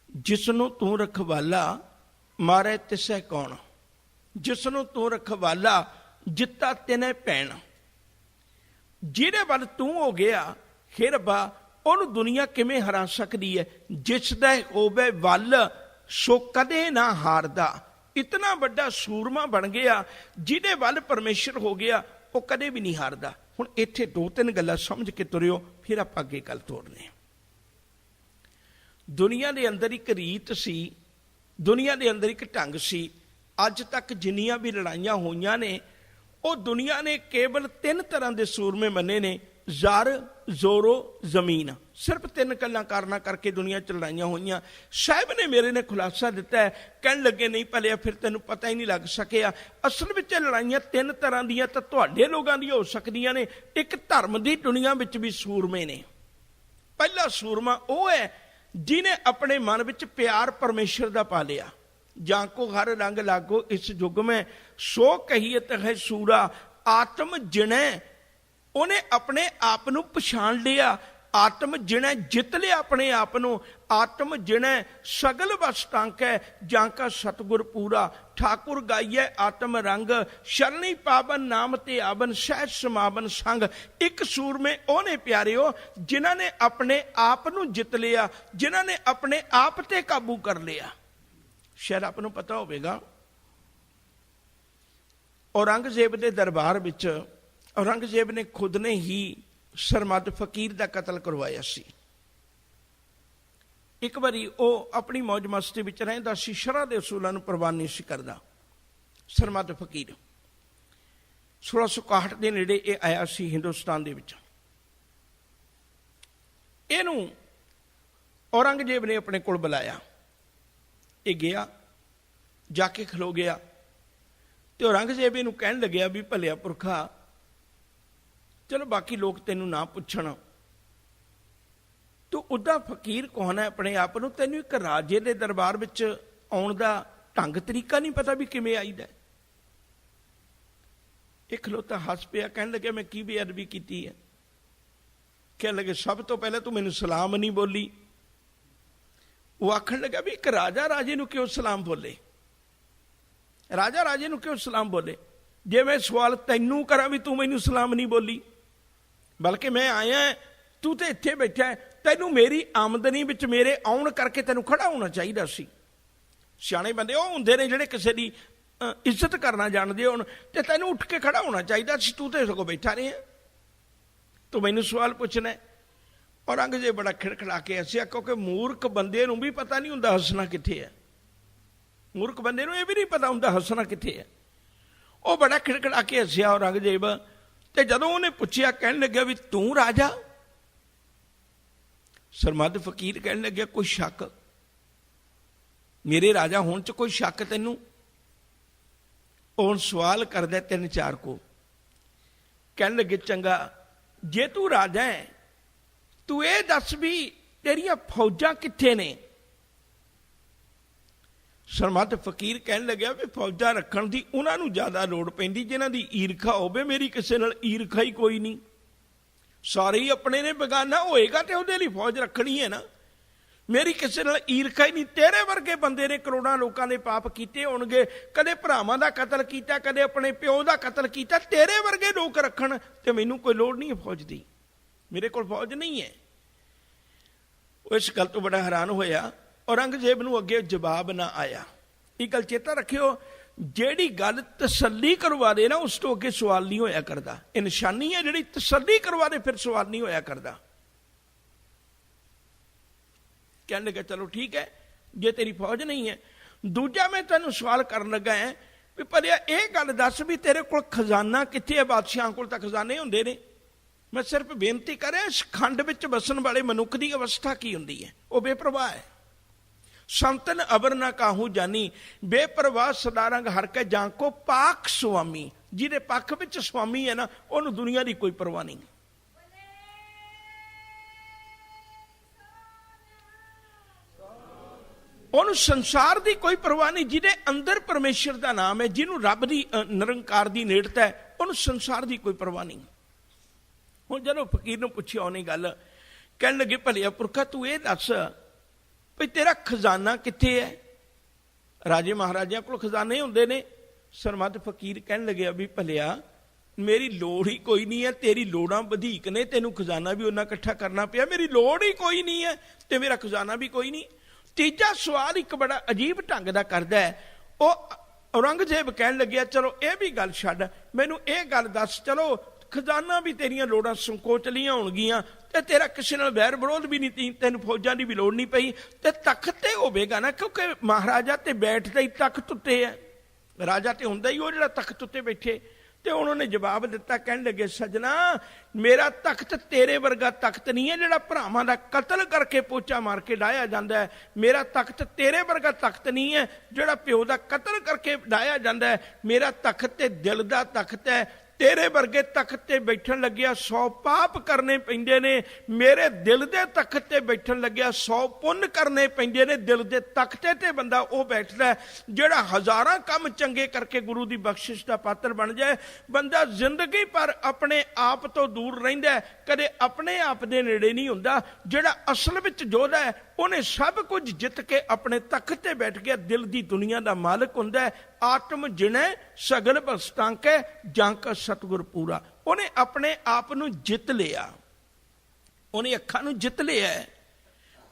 ਜਿਸਨੂੰ ਤੂੰ ਰਖਵਾਲਾ ਮਾਰੇ ਤਿਸੈ ਕੌਣ, ਜਿਸਨੂੰ ਤੂੰ ਰਖਵਾਲਾ ਜਿੱਤਾ ਤਿਨੇ ਭੈਣ। ਜਿਹਦੇ ਵੱਲ ਤੂੰ ਹੋ ਗਿਆ, ਹੇ ਰੱਬਾ, ਉਹਨੂੰ ਦੁਨੀਆ ਕਿਵੇਂ ਹਰਾ ਸਕਦੀ ਹੈ? ਜਿਸ ਦਾ ਹੋਵੇ ਵੱਲ ਸੋ ਕਦੇ ਨਾ ਹਾਰਦਾ। ਇਤਨਾ ਵੱਡਾ ਸੂਰਮਾ ਬਣ ਗਿਆ, ਜਿਹਦੇ ਵੱਲ ਪਰਮੇਸ਼ਰ ਹੋ ਗਿਆ, ਉਹ ਕਦੇ ਵੀ ਨਹੀਂ ਹਾਰਦਾ। ਹੁਣ ਇੱਥੇ ਦੋ ਤਿੰਨ ਗੱਲਾਂ ਸਮਝ ਕੇ ਤੁਰਿਓ, ਫਿਰ ਆਪਾਂ ਅੱਗੇ ਗੱਲ ਤੋਰਨੇ। ਦੁਨੀਆ ਦੇ ਅੰਦਰ ਇੱਕ ਰੀਤ ਸੀ, ਦੁਨੀਆ ਦੇ ਅੰਦਰ ਇੱਕ ਢੰਗ ਸੀ। ਅੱਜ ਤੱਕ ਜਿੰਨੀਆਂ ਵੀ ਲੜਾਈਆਂ ਹੋਈਆਂ ਨੇ, ਉਹ ਦੁਨੀਆ ਨੇ ਕੇਵਲ ਤਿੰਨ ਤਰ੍ਹਾਂ ਦੇ ਸੂਰਮੇ ਮੰਨੇ ਨੇ, ਜ਼ਰ, ਜ਼ੋਰੋ, ਜ਼ਮੀਨ। ਸਿਰਫ ਤਿੰਨ ਗੱਲਾਂ ਕਾਰਨਾਂ ਕਰਕੇ ਦੁਨੀਆ 'ਚ ਲੜਾਈਆਂ ਹੋਈਆਂ। ਸਾਹਿਬ ਨੇ ਮੇਰੇ ਨੇ ਖੁਲਾਸਾ ਦਿੱਤਾ ਹੈ, ਕਹਿਣ ਲੱਗੇ ਨਹੀਂ ਭਲਿਆ ਫਿਰ ਤੈਨੂੰ ਪਤਾ ਹੀ ਨਹੀਂ ਲੱਗ ਸਕਿਆ। ਅਸਲ ਵਿੱਚ ਲੜਾਈਆਂ ਤਿੰਨ ਤਰ੍ਹਾਂ ਦੀਆਂ ਤਾਂ ਤੁਹਾਡੇ ਲੋਕਾਂ ਦੀਆਂ ਹੋ ਸਕਦੀਆਂ ਨੇ। ਇੱਕ ਧਰਮ ਦੀ ਦੁਨੀਆ ਵਿੱਚ ਵੀ ਸੂਰਮੇ ਨੇ। ਪਹਿਲਾ ਸੂਰਮਾ ਉਹ ਹੈ ਜਿਹਨੇ ਆਪਣੇ ਮਨ ਵਿੱਚ ਪਿਆਰ ਪਰਮੇਸ਼ਰ ਦਾ ਪਾ ਲਿਆ। ਜਾਂ ਕੋ ਹਰ ਰੰਗ ਲਾਗੋ ਇਸ ਯੁੱਗ ਮੈਂ, ਸੋ ਕਹੀਏ ਹੈ ਸੂਰਾ ਆਤਮ ਜਿਣੈ। ਉਹਨੇ ਆਪਣੇ ਆਪ ਨੂੰ ਪਛਾਣ ਲਿਆ, ਆਤਮ ਜਿਣੈ ਜਿੱਤ ਲਿਆ ਆਪਣੇ ਆਪ ਨੂੰ। ਆਤਮ ਜਿਣੈ ਸਗਲ ਵਸ ਟਾਂਕੈ, ਜਾਂ ਕਾ ਸਤਿਗੁਰ ਪੂਰਾ। ਠਾਕੁਰ ਗਾਈਐ ਆਤਮ ਰੰਗ, ਸ਼ਰਣੀ ਪਾਵਨ ਨਾਮ ਤੇ ਆਵਨ, ਸਹਿਜ ਸਮਾਵਨ ਸੰਗ। ਇੱਕ ਸੂਰਮੇ ਉਹਨੇ ਪਿਆਰਿਓ ਜਿਨ੍ਹਾਂ ਨੇ ਆਪਣੇ ਆਪ ਨੂੰ ਜਿੱਤ ਲਿਆ, ਜਿਨ੍ਹਾਂ ਨੇ ਆਪਣੇ ਆਪ ਤੇ ਕਾਬੂ ਕਰ ਲਿਆ। ਸ਼ਾਇਦ ਆਪ ਨੂੰ ਪਤਾ ਹੋਵੇਗਾ, ਔਰੰਗਜ਼ੇਬ ਦੇ ਦਰਬਾਰ ਵਿੱਚ ਔਰੰਗਜ਼ੇਬ ਨੇ ਖੁਦ ਨੇ ਹੀ ਸਰਮਦ ਫਕੀਰ ਦਾ ਕਤਲ ਕਰਵਾਇਆ ਸੀ। ਇੱਕ ਵਾਰੀ ਉਹ ਆਪਣੀ ਮੌਜ ਮਸਤੀ ਵਿੱਚ ਰਹਿੰਦਾ ਸੀ, ਸ਼ਰ੍ਹਾ ਦੇ ਅਸੂਲਾਂ ਨੂੰ ਪ੍ਰਵਾਨ ਨਹੀਂ ਸੀ ਕਰਦਾ। ਸਰਮਦ ਫਕੀਰ 1661 ਦੇ ਨੇੜੇ ਇਹ ਆਇਆ ਸੀ ਹਿੰਦੁਸਤਾਨ ਦੇ ਵਿੱਚ। ਇਹਨੂੰ ਔਰੰਗਜ਼ੇਬ ਨੇ ਆਪਣੇ ਕੋਲ ਬੁਲਾਇਆ। ਇਹ ਗਿਆ, ਜਾ ਕੇ ਖਲੋ ਗਿਆ, ਤੇ ਔਰੰਗਜ਼ੇਬ ਇਹਨੂੰ ਕਹਿਣ ਲੱਗਿਆ ਵੀ ਭਲਿਆ ਪੁਰਖਾ, ਚਲੋ ਬਾਕੀ ਲੋਕ ਤੈਨੂੰ ਨਾ ਪੁੱਛਣ, ਤੂੰ ਉਹਦਾ ਫਕੀਰ ਕੌਣ ਹੈ ਆਪਣੇ ਆਪ ਨੂੰ? ਤੈਨੂੰ ਇੱਕ ਰਾਜੇ ਦੇ ਦਰਬਾਰ ਵਿੱਚ ਆਉਣ ਦਾ ਢੰਗ ਤਰੀਕਾ ਨਹੀਂ ਪਤਾ ਵੀ ਕਿਵੇਂ ਆਈਦਾ? ਇਹ ਖਲੋਤਾ ਹੱਸ ਪਿਆ, ਕਹਿਣ ਲੱਗਿਆ ਮੈਂ ਕੀ ਬੇਅਦਬੀ ਕੀਤੀ ਹੈ? ਕਹਿਣ ਲੱਗੇ ਸਭ ਤੋਂ ਪਹਿਲਾਂ ਤੂੰ ਮੈਨੂੰ ਸਲਾਮ ਨਹੀਂ ਬੋਲੀ। ਉਹ ਆਖਣ ਲੱਗਾ ਵੀ ਇੱਕ ਰਾਜਾ ਰਾਜੇ ਨੂੰ ਕਿਉਂ ਸਲਾਮ ਬੋਲੇ? ਰਾਜਾ ਰਾਜੇ ਨੂੰ ਕਿਉਂ ਸਲਾਮ ਬੋਲੇ? ਜੇ ਮੈਂ ਸਵਾਲ ਤੈਨੂੰ ਕਰਾਂ ਵੀ ਤੂੰ ਮੈਨੂੰ ਸਲਾਮ ਨਹੀਂ ਬੋਲੀ, ਬਲਕਿ ਮੈਂ ਆਇਆ, ਤੂੰ ਤੇ ਇੱਥੇ ਬੈਠਾ, ਤੈਨੂੰ ਮੇਰੀ ਆਮਦਨੀ ਵਿੱਚ ਮੇਰੇ ਆਉਣ ਕਰਕੇ ਤੈਨੂੰ ਖੜਾ ਹੋਣਾ ਚਾਹੀਦਾ ਸੀ। ਸਿਆਣੇ ਬੰਦੇ ਉਹ ਹੁੰਦੇ ਨੇ ਜਿਹੜੇ ਕਿਸੇ ਦੀ ਇੱਜ਼ਤ ਕਰਨਾ ਜਾਣਦੇ ਹੋਣ, ਤੇ ਤੈਨੂੰ ਉੱਠ ਕੇ ਖੜਾ ਹੋਣਾ ਚਾਹੀਦਾ ਸੀ। ਤੂੰ ਤੇ ਸਗੋਂ ਬੈਠਾ ਰਿਹਾ, ਤੂੰ ਮੈਨੂੰ ਸਵਾਲ ਪੁੱਛਣਾ। ਔਰੰਗਜ਼ੇਬ ਬੜਾ ਖਿੜਖੜਾ ਕੇ ਹੱਸਿਆ, ਕਿਉਂਕਿ ਮੂਰਖ ਬੰਦੇ ਨੂੰ ਵੀ ਪਤਾ ਨਹੀਂ ਹੁੰਦਾ ਹੱਸਣਾ ਕਿੱਥੇ ਹੈ। ਮੂਰਖ ਬੰਦੇ ਨੂੰ ਇਹ ਵੀ ਨਹੀਂ ਪਤਾ ਹੁੰਦਾ ਹੱਸਣਾ ਕਿੱਥੇ ਹੈ। ਉਹ ਬੜਾ ਖਿੜਖੜਾ ਕੇ ਹੱਸਿਆ ਔਰੰਗਜ਼ੇਬ। ਤੇ ਜਦੋਂ ਉਹਨੇ ਪੁੱਛਿਆ, ਕਹਿਣ ਲੱਗਿਆ ਵੀ ਤੂੰ ਰਾਜਾ? ਸਰਮਦ ਫਕੀਰ ਕਹਿਣ ਲੱਗਿਆ ਕੋਈ ਸ਼ੱਕ? ਮੇਰੇ ਰਾਜਾ ਹੋਣ ਚ ਕੋਈ ਸ਼ੱਕ ਤੈਨੂੰ? ਉਹ ਹੁਣ ਸਵਾਲ ਕਰਦਾ ਤਿੰਨ ਚਾਰ ਕੋ, कहन लगे चंगा जे तू राजा है तू ये दस भी तेरिया फौजां कित्थे ने। सरमत फकीर कहन लग्या भी फौजां रखण दी उन्हां नूं ज्यादा लोड़ पैंदी जिन्हां दी ईरखा होवे, मेरी किसे नाल ईरखा ही कोई नहीं, सारे ही अपने ने, बेगाना होएगा तो उहदे लई फौज रखनी है ना, मेरी किसी नाल ईरखा ही नहीं। तेरे वर्गे बंदे ने करोड़ां लोकां ने पाप कीते होणगे, कदे भरावां दा कतल कीता, कदे अपने प्यो दा कतल कीता, तेरे वर्गे लोग रखण ते मैनूं कोई लोड़ नहीं है फौज दी, मेरे कोल फौज नहीं है। इस गल तो बड़ा हैरान होया। औरंगजेब नूं अगे जवाब ना आया। एक गल चेता रखियो, ਜਿਹੜੀ ਗੱਲ तसल्ली करवा दे ना उस तो अगे सवाल नहीं होया करता। ये निशानी है जिहड़ी तसल्ली करवा दे फिर सवाल नहीं होया करता। कहने लगा चलो ठीक है जे तेरी फौज नहीं है। दूजा मैं तेन सवाल करन लगा है भी भलिया ये गल दस भी तेरे कोल खजाना कित्थे है। बादशाह कोल तां खजाने हुंदे ने। मैं सिर्फ बेनती कर रहा इस खंड विच बसन वाले मनुख की अवस्था की हुंदी है, वह बेप्रवाह है। संतन अबर ना काहू जानी बेप्रवाह सदा रंग हर के जांको पाक स्वामी। जिहदे पक्ष विच स्वामी है ना उहनूं दुनिया की कोई परवाह नहीं। उन्होंने संसार की कोई परवाह नहीं। जिहदे अंदर परमेश्वर का नाम है, जिन्हों रब की निरंकार की नेड़ता है, उन्होंने संसार की कोई परवाह नहीं। हुण जदों फकीर नूं पुछिया उहने गल कहण लगे भलिया पुरखा तू ये दस भी तेरा खजाना कित्थे है। राजे महाराजा कोल खजाने हुंदे ने। सरमत फकीर कहण लगे भी भलिया मेरी लोड़ ही कोई नहीं है, तेरी लोड़ां वधीक ने, तेनूं खजाना भी उन्ना इकट्ठा करना पिया, मेरी लोड़ ही कोई नहीं है ते मेरा खजाना भी कोई नहीं। तीजा सवाल एक बड़ा अजीब ढंग का करदा है। वह औरंगजेब कहन लग्या चलो यह भी गल छड्ड, मैनूं यह गल दस, चलो खजाना भी तेरियां लोड़ां संकोचलियां होणगियां ते तेरा किसी नाल वैर विरोध भी नहीं, तैनूं फौजां दी भी लोड़ नहीं पई ते तख्त ते होवेगा ना, क्योंकि महाराजा ते बैठदा ही तख्त उत्ते है। राजा ते हुंदा ही वो जिहड़ा तख्त उत्ते बैठे। ते उन्होंने जवाब दिता, कहन लगे सजना मेरा तख्त तेरे वर्गा तख्त नहीं है जिहड़ा भरावां दा कतल करके पोचा मार के डाया जांदा है। मेरा तख्त तेरे वर्गा तख्त नहीं है जिहड़ा प्यो दा कतल करके डाया जांदा है। मेरा तख्त ते दिल दा तख्त है। तेरे वर्गे तख्त ते बैठन लग्या 100 पाप करने पैंदे ने, मेरे दिल दे तख्त ते बैठन लग्या 100 पुण्य करने पैंदे ने। दिल दे तख्ते ते बंदा वो बैठदा है जिहड़ा हज़ारां काम चंगे करके गुरु की बख्शिश का पात्र बन जाए। बंदा जिंदगी पर अपने आप तो दूर रहिंदा है, कदे अपने आप दे नेड़े नहीं हुंदा। जिहड़ा असल विच जोधा है उन्हें सब कुछ जित के अपने तख्त ते बैठ गया, दिल की दुनिया का मालिक हुंदा है। आत्म जिने सगल बस्तांके जांका सतगुर पूरा। उन्हें अपने आप नूं जित लिया, उन्हें अखां नूं जित लिया है,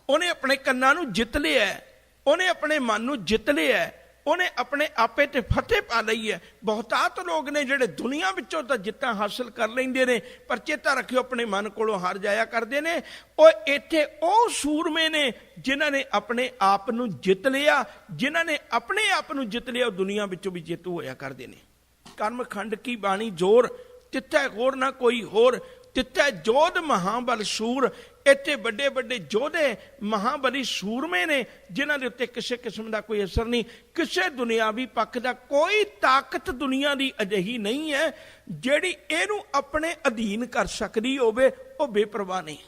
उन्हें अपने कन्नां नूं जित लिया है, उन्हें अपने मन नूं जित लिया है, उन्हें अपने आपे ते फतेह पा लई है। बहुतात लोग ने जिहड़े दुनिया विचों तां जित्तां हासिल कर लैंदे ने पर चेता रखियो अपने मन कोलों हार जाया करदे ने। और इत्थे ਉਹ सूरमे ने जिन्हां ने अपने आप नूं जित लिया, जिन्हां ने अपने आप नूं जित लिया दुनिया विचों भी जेतू होया करदे ने। कर्म खंड की बाणी जोर तित्थै होर ना कोई होर, तित्थै जोध महाबल सूर। इत्थे बड़े बड़े योधे महाबली सूरमे ने जिन्हां दे उत्ते किसी किस्म का कोई असर नहीं। किसी दुनियावी पक्ष का कोई ताकत दुनिया की अजिही नहीं है जिहड़ी इहनूं अपने अधीन कर सकदी होवे। वो बेपरवाह नहीं।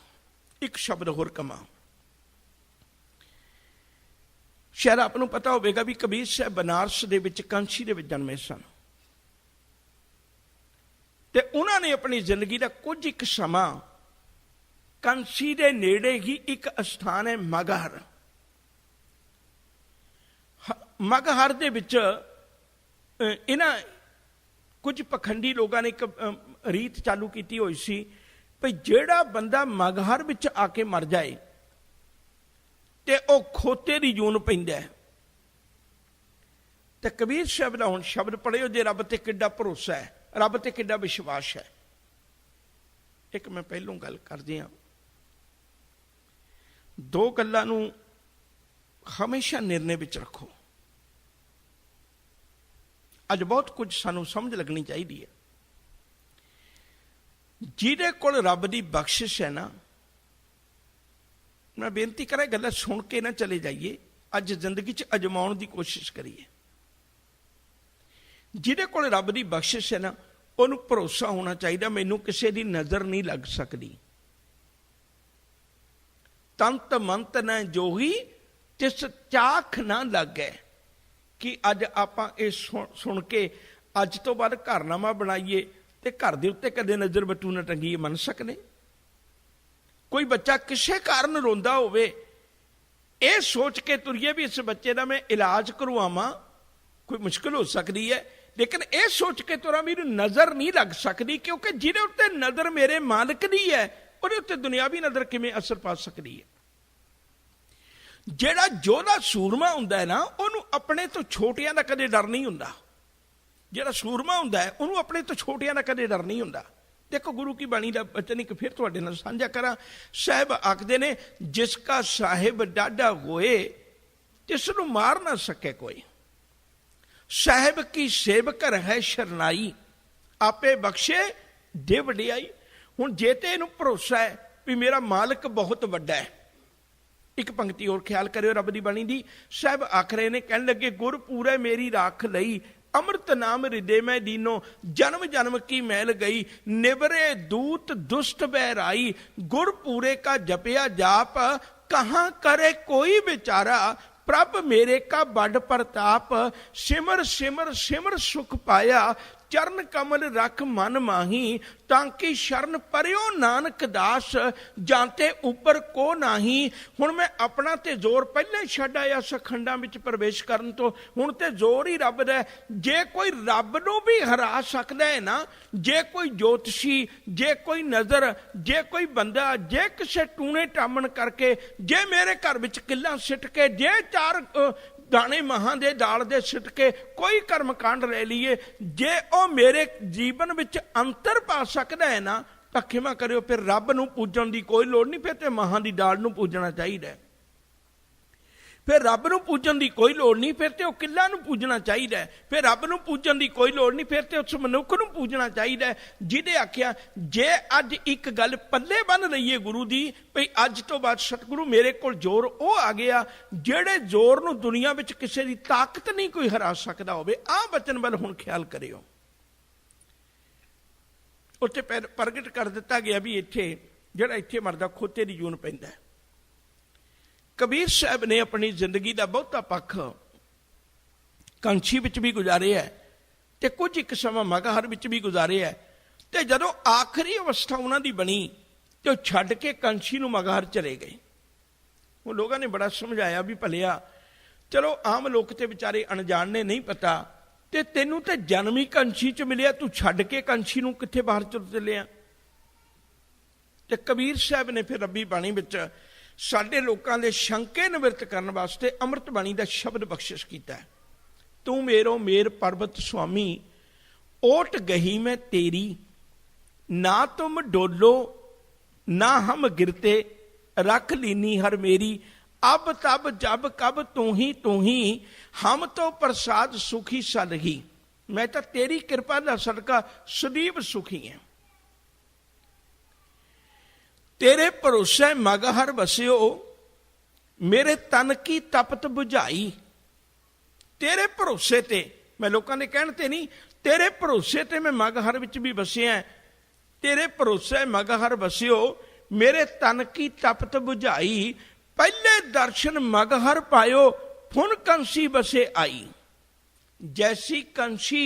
एक शब्द होर कमा, शायद आप पता होगा भी कबीर साहब बनारस दे विच कांसी दे विच जन्मे सन ते उन्होंने अपनी जिंदगी का कुछ एक समा कांसी दे नेड़े ही एक स्थान है मगहर। मगहर दे विच इन्हां कुछ पखंडी लोगों ने एक रीत चालू की हुई सी भी जिहड़ा बंदा मगहर विच आके मर जाए ते ओ खोते दी जून पैंदा है। ते कबीर साहब दा हुण शब्द पढ़ियो जे रब ते किड्डा भरोसा है, रब ते किड्डा विश्वास है। एक मैं पहलों गल कर दिया, दो गल्लां नूं हमेशा निर्णय विच रखो। अज बहुत कुछ सानूं समझ लगनी चाहिए है। जिहदे कोल रब दी बख्शिश है ना, मैं बेनती करा गल्लां सुन के ना चले जाइए, अज जिंदगी च अजमाउण दी कोशिश करिए। जिहदे कोल रब दी बख्शिश है ना ਉਹਨੂੰ ਭਰੋਸਾ ਹੋਣਾ ਚਾਹੀਦਾ ਮੈਨੂੰ ਕਿਸੇ ਦੀ ਨਜ਼ਰ ਨਹੀਂ ਲੱਗ ਸਕਦੀ। ਤੰਤ ਮੰਤ ਨ ਜੋਗੀ ਤਿਸ ਚਾਖ ਨਾ ਲੱਗੈ। ਕਿ ਅੱਜ ਆਪਾਂ ਇਹ ਸੁਣ ਕੇ ਅੱਜ ਤੋਂ ਬਾਅਦ ਘਰਨਾਮਾ ਬਣਾਈਏ ਤੇ ਘਰ ਦੇ ਉੱਤੇ ਕਦੇ ਨਜ਼ਰ ਬੱਟੂ ਨਾ ਟੰਗੀਏ, ਮੰਨ ਸਕਦੇ? ਕੋਈ ਬੱਚਾ ਕਿਸੇ ਕਾਰਨ ਰੋਂਦਾ ਹੋਵੇ, ਇਹ ਸੋਚ ਕੇ ਤੁਰੀਏ ਵੀ ਇਸ ਬੱਚੇ ਦਾ ਮੈਂ ਇਲਾਜ ਕਰਵਾਵਾਂ, ਕੋਈ ਮੁਸ਼ਕਿਲ ਹੋ ਸਕਦੀ ਹੈ, ਲੇਕਿਨ ਇਹ ਸੋਚ ਕੇ ਤੁਰਾਂ ਵੀ ਇਹਨੂੰ ਨਜ਼ਰ ਨਹੀਂ ਲੱਗ ਸਕਦੀ, ਕਿਉਂਕਿ ਜਿਹਦੇ ਉੱਤੇ ਨਜ਼ਰ ਮੇਰੇ ਮਾਲਕ ਦੀ ਹੈ ਉਹਦੇ ਉੱਤੇ ਦੁਨਿਆਵੀ ਨਜ਼ਰ ਕਿਵੇਂ ਅਸਰ ਪਾ ਸਕਦੀ ਹੈ। ਜਿਹੜਾ ਯੋਧਾ ਸੂਰਮਾ ਹੁੰਦਾ ਹੈ ਨਾ, ਉਹਨੂੰ ਆਪਣੇ ਤੋਂ ਛੋਟਿਆਂ ਦਾ ਕਦੇ ਡਰ ਨਹੀਂ ਹੁੰਦਾ। ਜਿਹੜਾ ਸੂਰਮਾ ਹੁੰਦਾ ਹੈ ਉਹਨੂੰ ਆਪਣੇ ਤੋਂ ਛੋਟਿਆਂ ਦਾ ਕਦੇ ਡਰ ਨਹੀਂ ਹੁੰਦਾ। ਦੇਖੋ ਗੁਰੂ ਕੀ ਬਾਣੀ ਦਾ ਬਚਨ ਇੱਕ ਫਿਰ ਤੁਹਾਡੇ ਨਾਲ ਸਾਂਝਾ ਕਰਾਂ। ਸਾਹਿਬ ਆਖਦੇ ਨੇ, ਜਿਸ ਕਾ ਸਾਹਿਬ ਡਾਢਾ ਹੋਏ ਤਿਸ ਨੂੰ ਮਾਰ ਨਾ ਸਕੇ ਕੋਈ। ਸਾਹਿਬ ਕੀ ਸੇਵਕ ਰਹਿ ਸ਼ਰਨਾਈ, ਆਪੇ ਬਖਸ਼ੇ ਦੇ ਵਡਿਆਈ। ਹੁਣ ਜੇ ਤੇ ਇਹਨੂੰ ਭਰੋਸਾ ਹੈ ਵੀ ਮੇਰਾ ਮਾਲਕ ਬਹੁਤ ਵੱਡਾ ਹੈ, ਇੱਕ ਪੰਕਤੀ ਹੋਰ ਖਿਆਲ ਕਰਿਓ ਰੱਬ ਦੀ ਬਾਣੀ ਦੀ। ਸਾਹਿਬ ਆਖ ਰਹੇ ਨੇ, ਕਹਿਣ ਲੱਗੇ, ਗੁਰ ਪੂਰੇ ਮੇਰੀ ਰਾਖ ਲਈ, ਅੰਮ੍ਰਿਤ ਨਾਮ ਹਿਰਦੇ ਮੈਂ ਦੀਨੋ, ਜਨਮ ਜਨਮ ਕੀ ਮੈਲ ਗਈ, ਨਿਵਰੇ ਦੂਤ ਦੁਸ਼ਟ ਬਹਿਰਾਈ, ਗੁਰ ਪੂਰੇ ਕਾ ਜਪਿਆ ਜਾਪ, ਕਹਾਂ करे कोई बेचारा, प्रभ मेरे का बड़ प्रताप, सिमर सिमर सिमर सुख पाया, चरण कमल रख मन माही, ताकि शरण परियो नानक दास, जानते उपर को नाही। हुण मैं अपना ते जोर पहले छड्ड आया सखंडां विच प्रवेश करन तो, हुण ते जोर ही रब दा। जे कोई रब नूं भी हरा सकदा है ना, जे कोई ज्योतिषी, जे कोई नज़र, जे कोई बंदा, जे किसे टूणे टामण करके, जे मेरे घर विच किला सिट के, जे चार दाने महां दे दाल दे सिट के कोई कर्म कांड ले लीए, जे ओ मेरे जीवन विच अंतर पा सकदा है ना, तां खिमा करियो फिर रब नूं पूजण दी कोई लोड़ नहीं, फिर ते महां दी दाल नूं पूजना चाहिदा। फिर रब नूं पूजन की कोई लोड़ नहीं, फिर तो किला नूं पूजना चाहिए। फिर रब नूं पूजन की कोई लोड़ नहीं, फिर तो उस मनुख नूं पूजना चाहिए जिहदे आख्या जे अज एक गल पल्ले बन रही है गुरु दी, भई अज तो बाद सतगुरु मेरे कोल जोर वो आ गया जेड़े जोर नूं दुनिया विच किसी की ताकत नहीं कोई हरा सकदा होवे। आ बचन वल हुण ख्याल करियो। उत्थे प्रगट कर दिता गया भी इत्थे जिहड़ा इत्थे मरदा खोते दी जून पैंदा है। कबीर साहब ने अपनी जिंदगी का बहुता पक्ष कंछी विच भी गुजारे है ते कुछ एक समा मगहर विच भी गुजारे है। ते जदों आखिरी अवस्था उन्हां दी बनी तो छड्ड के कंछी नूं मगहर चले गए। वो लोगों ने बड़ा समझाया भी भलिया चलो आम लोग ते बेचारे अनजान ने नहीं पता, ते तैनूं ते जन्म ही कंछी च मिलिया, तू छड्ड के कंछी नूं कित्थे बाहर चल चलिया। ते कबीर साहब ने फिर रब्बी बाणी विच साडे लोकां दे शंके निवृत्त करन वास्ते अमृत बाणी दा शब्द बख्शिश कीता है। तू मेरो मेर पर्वत स्वामी, ओट गही मैं तेरी, ना तुम डोलो ना हम गिरते, रख लीनी हर मेरी, अब तब जब कब तू ही, हम तो प्रसाद सुखी सलही। मैं तो तेरी कृपा दा सदका सदैव सुखी है। तेरे भरोसे मगहर बसियो, मेरे तन की तपत बुझाई। तेरे भरोसे ते, मैं लोगों ने कहते नहीं, तेरे भरोसे ते मैं मगहर विच भी बसिया। तेरे भरोसे मगहर बसियो, मेरे तन की तपत बुझाई। पहले दर्शन मगहर पायो, फुन कंसी बसे आई। जैसी कंसी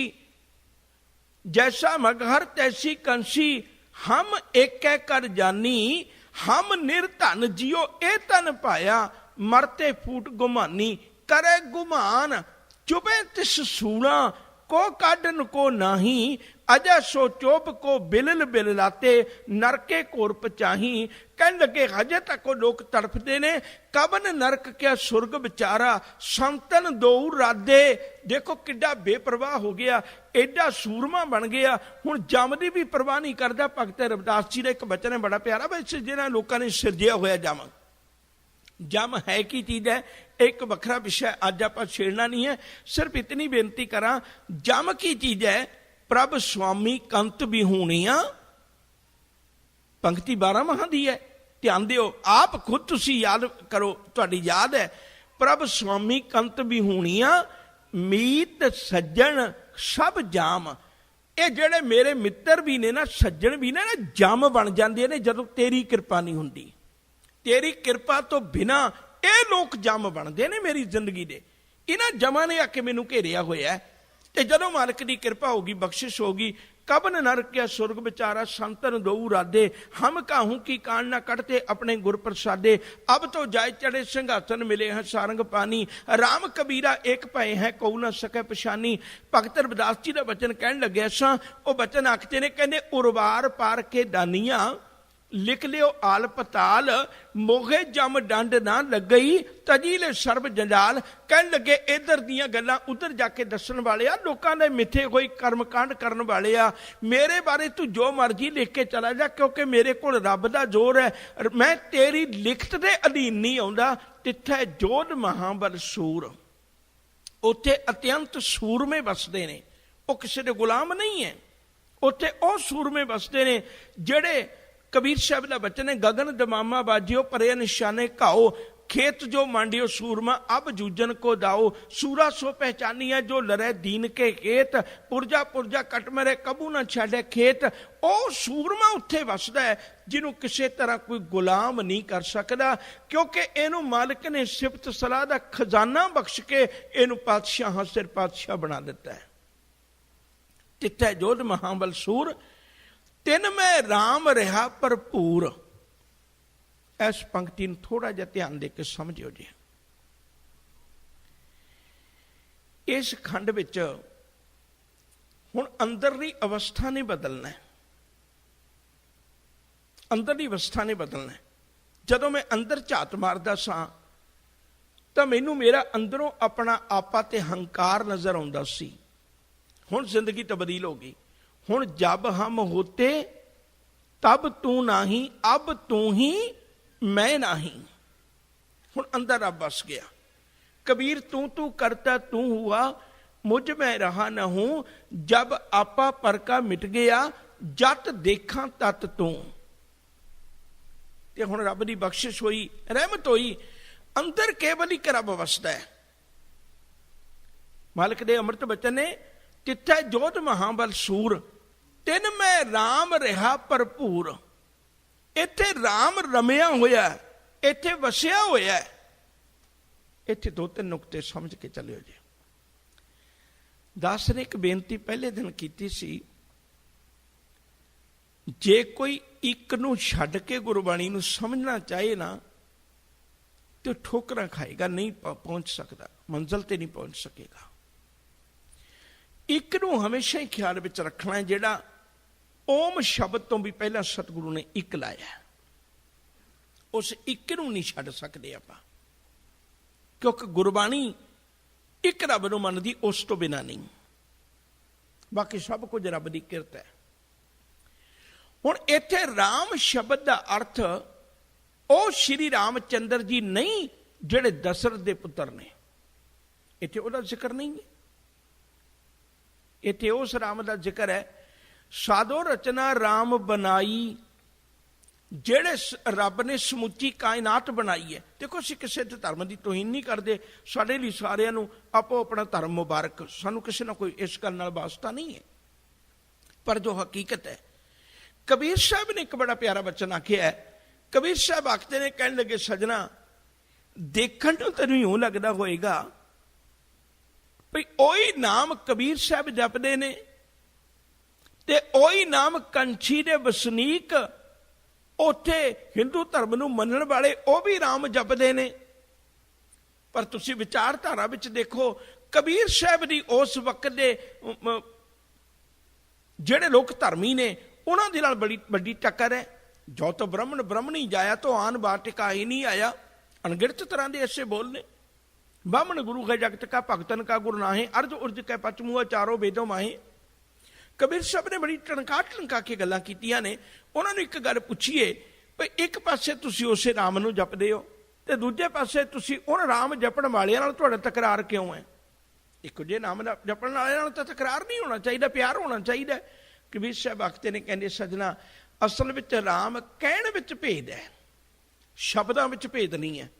जैसा मगहर तैसी कंसी, हम एक कर जानी, हम निर्धन जियो ए तन पाया, मरते फूट गुमानी। करे गुमान चुबे तिस सूना, को काडन को नाही, अजय सो चोप को बिलल बिल लाते, नरके कोर पचाही। कहने लगे हजे तक लोग तड़फते ने, कबन नरक क्या सुरग बेचारा, संतन दो राधे। देखो किड्डा बेपरवाह हो गया, एडा सूरमा बन गया, हुण जम दी भी परवाह नहीं करता। भगत रविदास जी का एक बचन है बड़ा प्यारा, वैसे जिन्होंने लोगों ने सिरजिया होया जम। जम है की चीज है, एक वखरा विषय अज आप छेड़ना नहीं है, सिर्फ इतनी बेनती करा, जम की चीज है, प्रभ स्वामी कंत भी होनिया। पंक्ति 12 महा दी है, ध्यान दियो, आप खुद तुसी याद करो, तुहाडी याद है। प्रभ स्वामी कंत भी होनिया, मीत सज्जन सब जाम। ਇਹ ਜਿਹੜੇ ਮੇਰੇ ਮਿੱਤਰ ਵੀ ਨੇ ਨਾ, ਸੱਜਣ ਵੀ ਨੇ ਨਾ, ਜੰਮ ਬਣ ਜਾਂਦੇ ਨੇ ਜਦੋਂ ਤੇਰੀ ਕਿਰਪਾ ਨਹੀਂ ਹੁੰਦੀ। ਤੇਰੀ ਕਿਰਪਾ ਤੋਂ ਬਿਨਾ ਇਹ ਲੋਕ ਜੰਮ ਬਣਦੇ ਨੇ ਮੇਰੀ ਜ਼ਿੰਦਗੀ ਦੇ। ਇਹਨਾਂ ਜਮਾਂ ਨੇ ਆ ਕੇ ਮੈਨੂੰ ਘੇਰਿਆ ਹੋਇਆ, ਤੇ ਜਦੋਂ ਮਾਲਕ ਦੀ ਕਿਰਪਾ ਹੋਗੀ, ਬਖਸ਼ਿਸ਼ ਹੋਗੀ, कबन नरक्या सुरग बिचारा संतन दो राधे, हम काहू की कान न कटते अपने गुर प्रसादे। अब तो जाय चढ़े सिंहासन मिले हैं सारंग पानी, राम कबीरा एक भय है को न सके पछानी। भगत रविदास जी का बचन कहन लगे सा, वो बचन आखते ने, कहने उरवार पार के दानिया लिख लियो आल पताल, मोहे जम डंड ना लग गई तजीले सर्ब जंजाल। कहन लगे इधर दियां गल्लां उधर जाके दसन वाले आ, लोकां दे मिथे होई कर्मकांड करन वाले आ, मेरे बारे तू जो मर्जी लिख के चला जा, क्योंकि मेरे कोल रब दा जोर है, मैं तेरी लिखत दे अधीन नहीं आउंदा। तिथे जोध महाबल सूर, उत्थे अत्यंत सूरमे बसदे ने, वो किसी दे गुलाम नहीं है। उत्थे ओ सूरमे बसदे ने जेड़े कबीर साहब का बचन है, गगन दमामा बाजियो परे निशाने घाओ, खेत जो मांडियो सूरमा अब जूजन को दाओ। सूरा सो पहचानिया जो लरे दीन के खेत, पुरजा पुरजा कट मरे कबू ना छाड़े खेत। ओ सूरमा उत्थे वसदा है जिन्हों किसी तरह कोई गुलाम नहीं कर सकता, क्योंकि इनू मालिक ने सिफत सलाह का खजाना बख्श के इनू पातशाह सिर पातशाह बना दिता है। तिथे जोध महाबल सूर, तिन में राम रहा भरपूर। इस पंक्ति में थोड़ा जा ध्यान दे के समझियो जी। इस खंड विच हुण अंदरली अवस्था नहीं बदलना है, अंदरली अवस्था नहीं बदलना है। जदों मैं अंदर झात मारदा सा तां मैनूं मेरा अंदरों अपना आपा ते हंकार नजर आउंदा सी। हुण जिंदगी तब्दील हो गई। हुण जब हम होते तब तू नाही, अब तू ही मैं नाही। हुण अंदर रब बस गया। कबीर तू तू करता तू हुआ, मुझ में रहा न हूं, जब आपा पर का मिट गया, जत देखा तत तू। ते हुण रब दी बख्शिश होई, रहमत होई, अंदर केवल ही रब वसदा है। मालिक दे अमृत बचन ने, तिथे जोध महाबल सूर, तिन में राम रहा भरपूर। इत्थे राम रमिया होया, इत्थे वसिया होया। इत्थे दो तीन नुकते समझ के चलियो जी। दास ने एक बेनती पहले दिन की सी, जे कोई एक नूं छड्ड के गुरबाणी नूं समझना चाहे ना, तो ठोकरां खाएगा, नहीं पहुंच सकता, मंजिल ते नहीं पहुंच सकेगा। एक नूं हमेशा ही ख्याल विच रखना है, जिहड़ा ओम शब्द तो भी पहला सतगुरु ने एक लाया, उस एक नूं नहीं छड्ड सकदे आपां, क्योंकि गुरबाणी एक रब नूं मनदी, उस तो बिना नहीं। बाकी सब कुछ रब दी किरत है। हुण इत्थे राम शब्द का अर्थ ओ श्री रामचंद्र जी नहीं जिहड़े दशरथ दे पुत्र ने। इत्थे उहदा जिक्र नहीं है। इत्थे उस राम का जिक्र है, साधो रचना राम बनाई, जेड़े रब ने समुची कायनात बनाई है। देखो असीं किसी धर्म की तोहीन नहीं करते, साडे लई सारिआं नूं आपो अपना धर्म मुबारक, सानूं किसी ना कोई इस गल नाल वास्ता नहीं है। पर जो हकीकत है, कबीर साहब ने एक बड़ा प्यारा बचन आखिया है। कबीर साहब आखते ने, कहन लगे सजना, देखण नूं तैनूं यूं लगदा होएगा भई ओही नाम कबीर साहब जपदे ने ते ओही नाम कंछी दे वसनीक उत्थे हिंदू धर्म नूं मनण वाले वो भी राम जपदे ने। पर तुसीं विचारधारा विच देखो, कबीर साहब दी उस वक्त दे जिहड़े लोग धर्मी ने उन्हां दे नाल बड़ी वड्डी टक्कर है। जो तो ब्राह्मण ब्राह्मणी जाया तो आन बार टिका ही नहीं आया। अनगिनत तरह के ऐसे बोल ने। ब्राह्मण गुरु है जगत का, भगतन का गुरु नाहे, अर्ज उर्ज कै पचमुआ चारों वेदों माहे। कबीर साहब ने बड़ी टणका के गल्लां कीतियां ने। उन्होंने एक गल पूछीए, भाई एक पासे तुसीं उसे राम नूं जपदे हो ते दूजे पासे तुसीं उन राम जपण वालियां नाल तुहाडा तकरार क्यों है? एक जे नाम जपण वालियां नाल तां तकरार नहीं होना चाहिए, प्यार होना चाहिए। कबीर साहब आखते ने, कहंदे सजना, असल विच राम कहण विच भेद है, शब्दां विच भेद नहीं है।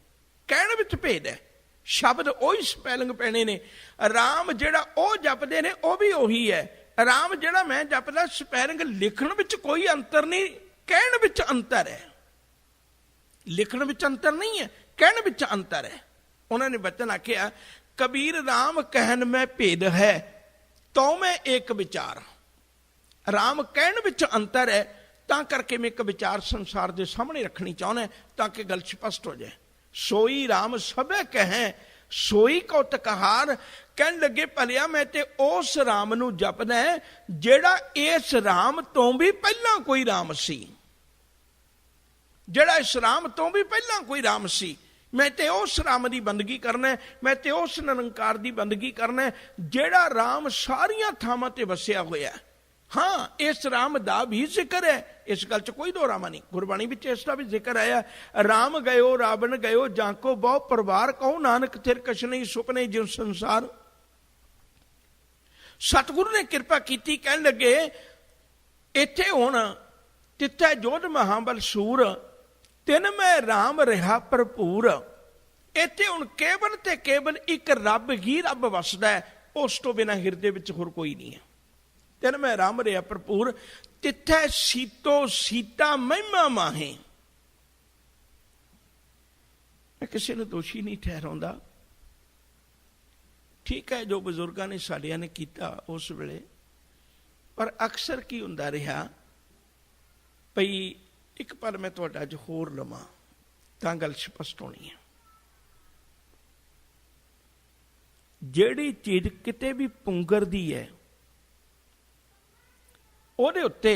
कहण विच भेद है, शब्द ओही स्पैलिंग पैने ने। राम जिहड़ा ओ जपदे ने ओ भी ओही है, ਰਾਮ ਜਿਹੜਾ ਮੈਂ ਜਪਦਾ ਸਪੈਲਿੰਗ ਲਿਖਣ ਵਿੱਚ ਕੋਈ ਅੰਤਰ ਨਹੀਂ, ਕਹਿਣ ਵਿੱਚ ਅੰਤਰ ਹੈ। ਲਿਖਣ ਵਿੱਚ ਅੰਤਰ ਨਹੀਂ ਹੈ, ਕਹਿਣ ਵਿੱਚ ਅੰਤਰ ਹੈ। ਉਹਨਾਂ ਨੇ ਬਚਨ ਆਖਿਆ, ਕਬੀਰ ਰਾਮ ਕਹਿਣ ਮੈਂ ਭੇਦ ਹੈ, ਤਉ ਮੈਂ ਇੱਕ ਵਿਚਾਰ। ਰਾਮ ਕਹਿਣ ਵਿੱਚ ਅੰਤਰ ਹੈ, ਤਾਂ ਕਰਕੇ ਮੈਂ ਇੱਕ ਵਿਚਾਰ ਸੰਸਾਰ ਦੇ ਸਾਹਮਣੇ ਰੱਖਣੀ ਚਾਹੁੰਦਾ, ਤਾਂ ਕਿ ਗੱਲ ਸਪਸ਼ਟ ਹੋ ਜਾਏ। ਸੋਈ ਰਾਮ ਸਭੇ ਕਹੈ, ਸੋਈ ਕਉਤਕਹਾਰ। ਕਹਿਣ ਲੱਗੇ, ਭਲਿਆ ਮੈਂ ਤੇ ਉਸ ਰਾਮ ਨੂੰ ਜਪਦਾ ਜਿਹੜਾ ਇਸ ਰਾਮ ਤੋਂ ਵੀ ਪਹਿਲਾਂ ਕੋਈ ਰਾਮ ਸੀ, ਜਿਹੜਾ ਇਸ ਰਾਮ ਤੋਂ ਵੀ ਪਹਿਲਾਂ ਕੋਈ ਰਾਮ ਸੀ। ਮੈਂ ਤੇ ਉਸ ਰਾਮ ਦੀ ਬੰਦਗੀ ਕਰਨਾ, ਮੈਂ ਤੇ ਉਸ ਨਿਰੰਕਾਰ ਦੀ ਬੰਦਗੀ ਕਰਨਾ ਜਿਹੜਾ ਰਾਮ ਸਾਰੀਆਂ ਥਾਵਾਂ ਤੇ ਵਸਿਆ ਹੋਇਆ। ਹਾਂ, ਇਸ ਰਾਮ ਦਾ ਵੀ ਜ਼ਿਕਰ ਹੈ, ਇਸ ਗੱਲ 'ਚ ਕੋਈ ਦੋਰਾਮਾ ਨਹੀਂ। ਗੁਰਬਾਣੀ ਵਿੱਚ ਇਸ ਦਾ ਵੀ ਜ਼ਿਕਰ ਆਇਆ, ਰਾਮ ਗਇਓ ਰਾਵਣ ਗਇਓ, ਜਾਂ ਕੋ ਬਹੁ ਪਰਿਵਾਰ ਕਹੋ, ਨਾਨਕ ਥਿਰ ਕਛ ਨਹੀਂ ਸੁਪਨੇ ਜਿਉ ਸੰਸਾਰ। ਸਤਿਗੁਰੂ ਨੇ ਕਿਰਪਾ ਕੀਤੀ, ਕਹਿਣ ਲੱਗੇ ਇੱਥੇ ਹੁਣ ਤਿੱਥੈ ਜੋਧ ਮਹਾਬਲ ਸੂਰ, ਤਿਨ ਮੈਂ ਰਾਮ ਰਿਹਾ ਭਰਪੂਰ। ਇੱਥੇ ਹੁਣ ਕੇਵਲ ਤੇ ਕੇਵਲ ਇੱਕ ਰੱਬ ਹੀ ਰੱਬ ਵਸਦਾ ਹੈ, ਉਸ ਤੋਂ ਬਿਨਾਂ ਹਿਰਦੇ ਵਿੱਚ ਹੋਰ ਕੋਈ ਨਹੀਂ ਹੈ। ਤਿਨ ਮੈਂ ਰਾਮ ਰਿਹਾ ਭਰਪੂਰ, ਤਿੱਥੈ ਸੀਤੋ ਸੀਤਾ ਮਹਿਮਾ ਮਾਹੇ। ਮੈਂ ਕਿਸੇ ਨੂੰ ਦੋਸ਼ੀ ਨਹੀਂ ਠਹਿਰਾਉਂਦਾ, ਠੀਕ ਹੈ ਜੋ ਬਜ਼ੁਰਗਾਂ ਨੇ ਸਾਡਿਆਂ ਨੇ ਕੀਤਾ ਉਸ ਵੇਲੇ, ਪਰ ਅਕਸਰ ਕੀ ਹੁੰਦਾ ਰਿਹਾ ਭਈ ਇੱਕ ਪਲ ਮੈਂ ਤੁਹਾਡਾ ਅੱਜ ਹੋਰ ਲਵਾਂ ਤਾਂ ਗੱਲ ਸਪਸ਼ਟ ਹੋਣੀ ਹੈ। ਜਿਹੜੀ ਚੀਜ਼ ਕਿਤੇ ਵੀ ਪੁੰਗਰਦੀ ਹੈ ਉਹਦੇ ਉੱਤੇ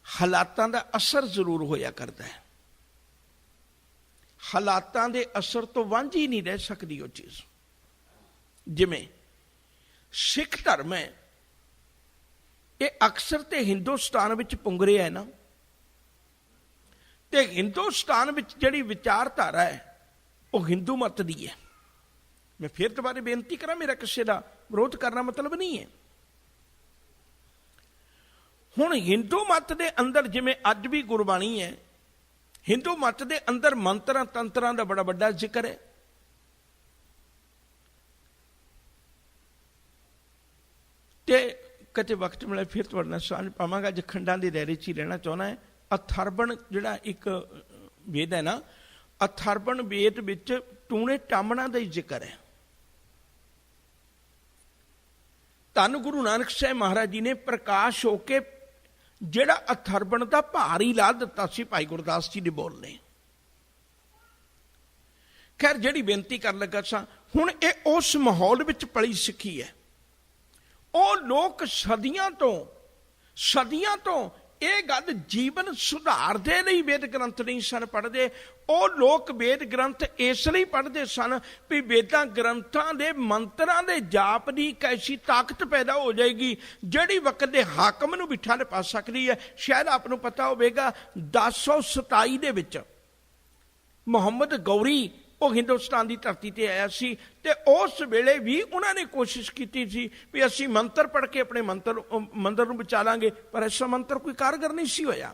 ਹਾਲਾਤਾਂ ਦਾ ਅਸਰ ਜ਼ਰੂਰ ਹੋਇਆ ਕਰਦਾ ਹੈ। ਹਾਲਾਤਾਂ ਦੇ ਅਸਰ ਤੋਂ ਵਾਂਝੀ ਨਹੀਂ ਰਹਿ ਸਕਦੀ ਉਹ ਚੀਜ਼। ਜਿਵੇਂ ਸਿੱਖ ਧਰਮ ਹੈ, ਇਹ ਅਕਸਰ ਤੇ ਹਿੰਦੁਸਤਾਨ ਵਿੱਚ ਪੁੰਗਰਿਆ ਹੈ ਨਾ, ਤੇ ਹਿੰਦੁਸਤਾਨ ਵਿੱਚ ਜਿਹੜੀ ਵਿਚਾਰਧਾਰਾ ਹੈ ਉਹ ਹਿੰਦੂ ਮਤ ਦੀ ਹੈ। ਮੈਂ ਫਿਰ ਦੁਬਾਰਾ ਬੇਨਤੀ ਕਰਾਂ, ਮੇਰਾ ਕਿਸੇ ਦਾ ਵਿਰੋਧ ਕਰਨਾ ਮਤਲਬ ਨਹੀਂ ਹੈ। ਹੁਣ ਹਿੰਦੂ ਮਤ ਦੇ ਅੰਦਰ ਜਿਵੇਂ ਅੱਜ ਵੀ ਗੁਰਬਾਣੀ ਹੈ, ਹਿੰਦੂ ਮਤ ਦੇ ਅੰਦਰ ਮੰਤਰਾਂ ਤੰਤਰਾਂ ਦਾ ਬੜਾ ਵੱਡਾ ਜ਼ਿਕਰ ਹੈ। ਤੇ ਕਦੇ ਵਕਤ ਮਿਲੇ ਫਿਰ ਤੁਹਾਡੇ ਨਾਲ ਸਾਂਝ ਪਾਵਾਂਗਾ। ਅੱਜ ਖੰਡਾਂ ਦੀ ਦਾਇਰੇ 'ਚ ਹੀ ਰਹਿਣਾ ਚਾਹੁੰਦਾ ਹੈ। ਅਥਰਵਣ ਜਿਹੜਾ ਇੱਕ ਵੇਦ ਹੈ ਨਾ, ਅਥਰਵਣ ਵੇਦ ਵਿੱਚ ਟੂਣੇ ਟਾਮਣਾ ਦਾ ਹੀ ਜ਼ਿਕਰ ਹੈ। ਧੰਨ ਗੁਰੂ ਨਾਨਕ ਸਾਹਿਬ ਮਹਾਰਾਜ ਜੀ ਨੇ ਪ੍ਰਕਾਸ਼ ਹੋ ਕੇ ਜਿਹੜਾ ਅਥਰਵਣ ਦਾ ਭਾਰ ਹੀ ਲਾ ਦਿੱਤਾ ਸੀ, ਭਾਈ ਗੁਰਦਾਸ ਜੀ ਦੇ ਬੋਲ ਨੇ। ਖੈਰ, ਜਿਹੜੀ ਬੇਨਤੀ ਕਰਨ ਲੱਗਾ ਸਾਂ, ਹੁਣ ਇਹ ਉਸ ਮਾਹੌਲ ਵਿੱਚ ਪਲੀ ਸਿੱਖੀ ਹੈ। ਉਹ ਲੋਕ ਸਦੀਆਂ ਤੋਂ ਇਹ ਗੱਲ ਜੀਵਨ ਸੁਧਾਰ ਦੇ ਲਈ ਵੇਦ ਗ੍ਰੰਥ ਨਹੀਂ ਸਨ ਪੜ੍ਹਦੇ। ਉਹ ਲੋਕ ਵੇਦ ਗ੍ਰੰਥ ਇਸ ਲਈ ਪੜ੍ਹਦੇ ਸਨ ਵੀ ਵੇਦਾਂ ਗ੍ਰੰਥਾਂ ਦੇ ਮੰਤਰਾਂ ਦੇ ਜਾਪ ਦੀ ਇੱਕ ਐਸੀ ਤਾਕਤ ਪੈਦਾ ਹੋ ਜਾਏਗੀ ਜਿਹੜੀ ਵਕਤ ਦੇ ਹਾਕਮ ਨੂੰ ਬਿਠਾ ਲੈ ਪਾ ਸਕਦੀ ਹੈ। ਸ਼ਾਇਦ ਆਪ ਨੂੰ ਪਤਾ ਹੋਵੇਗਾ 1027 ਦੇ ਵਿੱਚ ਮੁਹੰਮਦ ਗੌਰੀ ਉਹ ਹਿੰਦੁਸਤਾਨ ਦੀ ਧਰਤੀ ਤੇ ਆਇਆ ਸੀ, ਤੇ ਉਸ ਵੇਲੇ ਵੀ ਉਹਨਾਂ ਨੇ ਕੋਸ਼ਿਸ਼ ਕੀਤੀ ਸੀ ਵੀ ਅਸੀਂ ਮੰਤਰ ਪੜ੍ਹ ਕੇ ਆਪਣੇ ਮੰਦਰ ਨੂੰ ਬਚਾ ਲਾਂਗੇ, ਪਰ ਐਸਾ ਮੰਤਰ ਕੋਈ ਕਾਰਗਰ ਨਹੀਂ ਸੀ ਹੋਇਆ।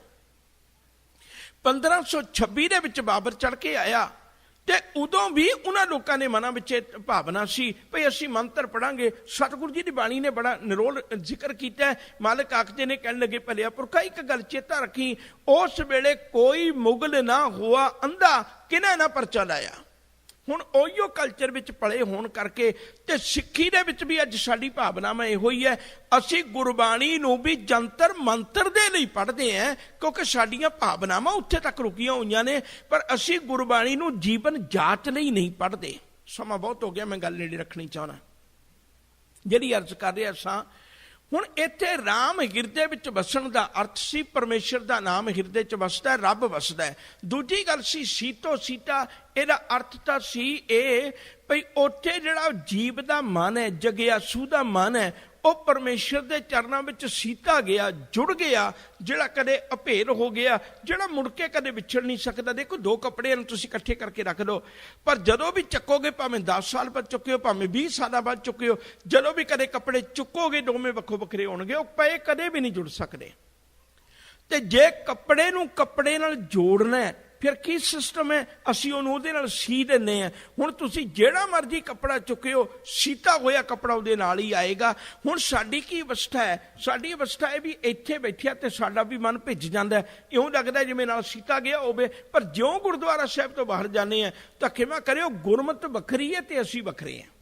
1526 ਦੇ ਵਿੱਚ ਬਾਬਰ ਚੜ੍ਹ ਕੇ ਆਇਆ, ਤੇ ਉਦੋਂ ਵੀ ਉਹਨਾਂ ਲੋਕਾਂ ਦੇ ਮਨਾਂ ਵਿੱਚ ਭਾਵਨਾ ਸੀ ਭਈ ਅਸੀਂ ਮੰਤਰ ਪੜਾਂਗੇ। ਸਤਿਗੁਰੂ ਜੀ ਦੀ ਬਾਣੀ ਨੇ ਬੜਾ ਨਿਰੋਲ ਜ਼ਿਕਰ ਕੀਤਾ। ਮਾਲਕ ਆਖਦੇ ਨੇ, ਕਹਿਣ ਲੱਗੇ ਭਲਿਆ ਪੁਰਖਾ ਇੱਕ ਗੱਲ ਚੇਤਾ ਰੱਖੀ, ਉਸ ਵੇਲੇ ਕੋਈ ਮੁਗਲ ਨਾ ਹੋਆ ਅੰਧਾ ਕਿਨੇ ਨਾ ਪਰਚਾ ਲਾਇਆ। ਹੁਣ ਉਹੀਓ ਕਲਚਰ ਵਿੱਚ ਪਲੇ ਹੋਣ ਕਰਕੇ ਤੇ ਸਿੱਖੀ ਦੇ ਵਿੱਚ ਵੀ ਅੱਜ ਸਾਡੀ ਭਾਵਨਾਵਾਂ ਇਹੋ ਹੀ ਹੈ, ਅਸੀਂ ਗੁਰਬਾਣੀ ਨੂੰ ਵੀ ਜੰਤਰ ਮੰਤਰ ਦੇ ਲਈ ਪੜ੍ਹਦੇ ਹਾਂ, ਕਿਉਂਕਿ ਸਾਡੀਆਂ ਭਾਵਨਾਵਾਂ ਉੱਥੇ ਤੱਕ ਰੁਕੀਆਂ ਹੋਈਆਂ ਨੇ, ਪਰ ਅਸੀਂ ਗੁਰਬਾਣੀ ਨੂੰ ਜੀਵਨ ਜਾਚ ਲਈ ਨਹੀਂ ਪੜ੍ਹਦੇ। ਸਮਾਂ ਬਹੁਤ ਹੋ ਗਿਆ, ਮੈਂ ਗੱਲ ਨੇੜੇ ਰੱਖਣੀ ਚਾਹੁੰਦਾ। ਜਿਹੜੀ ਅਰਜ਼ ਕਰ ਰਿਹਾ ਸਾਂ, ਹੁਣ ਇੱਥੇ ਰਾਮ ਹਿਰਦੇ ਵਿੱਚ ਵਸਣ ਦਾ ਅਰਥ ਸੀ ਪਰਮੇਸ਼ਰ ਦਾ ਨਾਮ ਹਿਰਦੇ 'ਚ ਵਸਦਾ, ਰੱਬ ਵਸਦਾ ਹੈ। ਦੂਜੀ ਗੱਲ ਸੀ ਸੀਤੋ ਸੀਤਾ, ਇਹਦਾ ਅਰਥ ਤਾਂ ਸੀ ਇਹ ਭਈ ਉੱਥੇ ਜਿਹੜਾ ਜੀਵ ਦਾ ਮਨ ਹੈ, ਜਗਿਆਸੂ ਦਾ ਮਨ ਹੈ, ਉਹ ਪਰਮੇਸ਼ਰ ਦੇ ਚਰਨਾਂ ਵਿੱਚ ਸੀਤਾ ਗਿਆ, ਜੁੜ ਗਿਆ, ਜਿਹੜਾ ਕਦੇ ਅਭੇਦ ਹੋ ਗਿਆ, ਜਿਹੜਾ ਮੁੜ ਕੇ ਕਦੇ ਵਿਛੜ ਨਹੀਂ ਸਕਦਾ। ਦੇਖੋ, ਦੋ ਕੱਪੜਿਆਂ ਨੂੰ ਤੁਸੀਂ ਇਕੱਠੇ ਕਰਕੇ ਰੱਖ ਦਿਓ, ਪਰ ਜਦੋਂ ਵੀ ਚੱਕੋਗੇ, ਭਾਵੇਂ 10 ਸਾਲ ਬਾਅਦ ਚੁੱਕਿਓ, ਭਾਵੇਂ 20 ਸਾਲਾਂ ਬਾਅਦ ਚੁੱਕਿਓ, ਜਦੋਂ ਵੀ ਕਦੇ ਕੱਪੜੇ ਚੁੱਕੋਗੇ ਦੋਵੇਂ ਵੱਖੋ ਵੱਖਰੇ ਹੋਣਗੇ, ਉਹ ਪਏ ਕਦੇ ਵੀ ਨਹੀਂ ਜੁੜ ਸਕਦੇ। ਤੇ ਜੇ ਕੱਪੜੇ ਨੂੰ ਕੱਪੜੇ ਨਾਲ ਜੋੜਨਾ ਹੈ ਫਿਰ ਕੀ ਸਿਸਟਮ ਹੈ? ਅਸੀਂ ਉਹਨੂੰ ਉਹਦੇ ਨਾਲ ਸੀ ਦਿੰਦੇ ਹਾਂ। ਹੁਣ ਤੁਸੀਂ ਜਿਹੜਾ ਮਰਜ਼ੀ ਕੱਪੜਾ ਚੁੱਕਿਓ, ਸੀਤਾ ਹੋਇਆ ਕੱਪੜਾ ਉਹਦੇ ਨਾਲ ਹੀ ਆਏਗਾ। ਹੁਣ ਸਾਡੀ ਕੀ ਅਵਸਥਾ ਹੈ? ਸਾਡੀ ਅਵਸਥਾ ਹੈ ਵੀ ਇੱਥੇ ਬੈਠਿਆ ਤੇ ਸਾਡਾ ਵੀ ਮਨ ਭਿੱਜ ਜਾਂਦਾ, ਇਉਂ ਲੱਗਦਾ ਜਿਵੇਂ ਨਾਲ ਸੀਤਾ ਗਿਆ ਹੋਵੇ। ਪਰ ਜਿਉਂ ਗੁਰਦੁਆਰਾ ਸਾਹਿਬ ਤੋਂ ਬਾਹਰ ਜਾਂਦੇ ਹਾਂ ਤਾਂ ਖਿਮਾ ਕਰਿਓ, ਗੁਰਮਤ ਵੱਖਰੀ ਹੈ ਤੇ ਅਸੀਂ ਵੱਖਰੇ ਹਾਂ।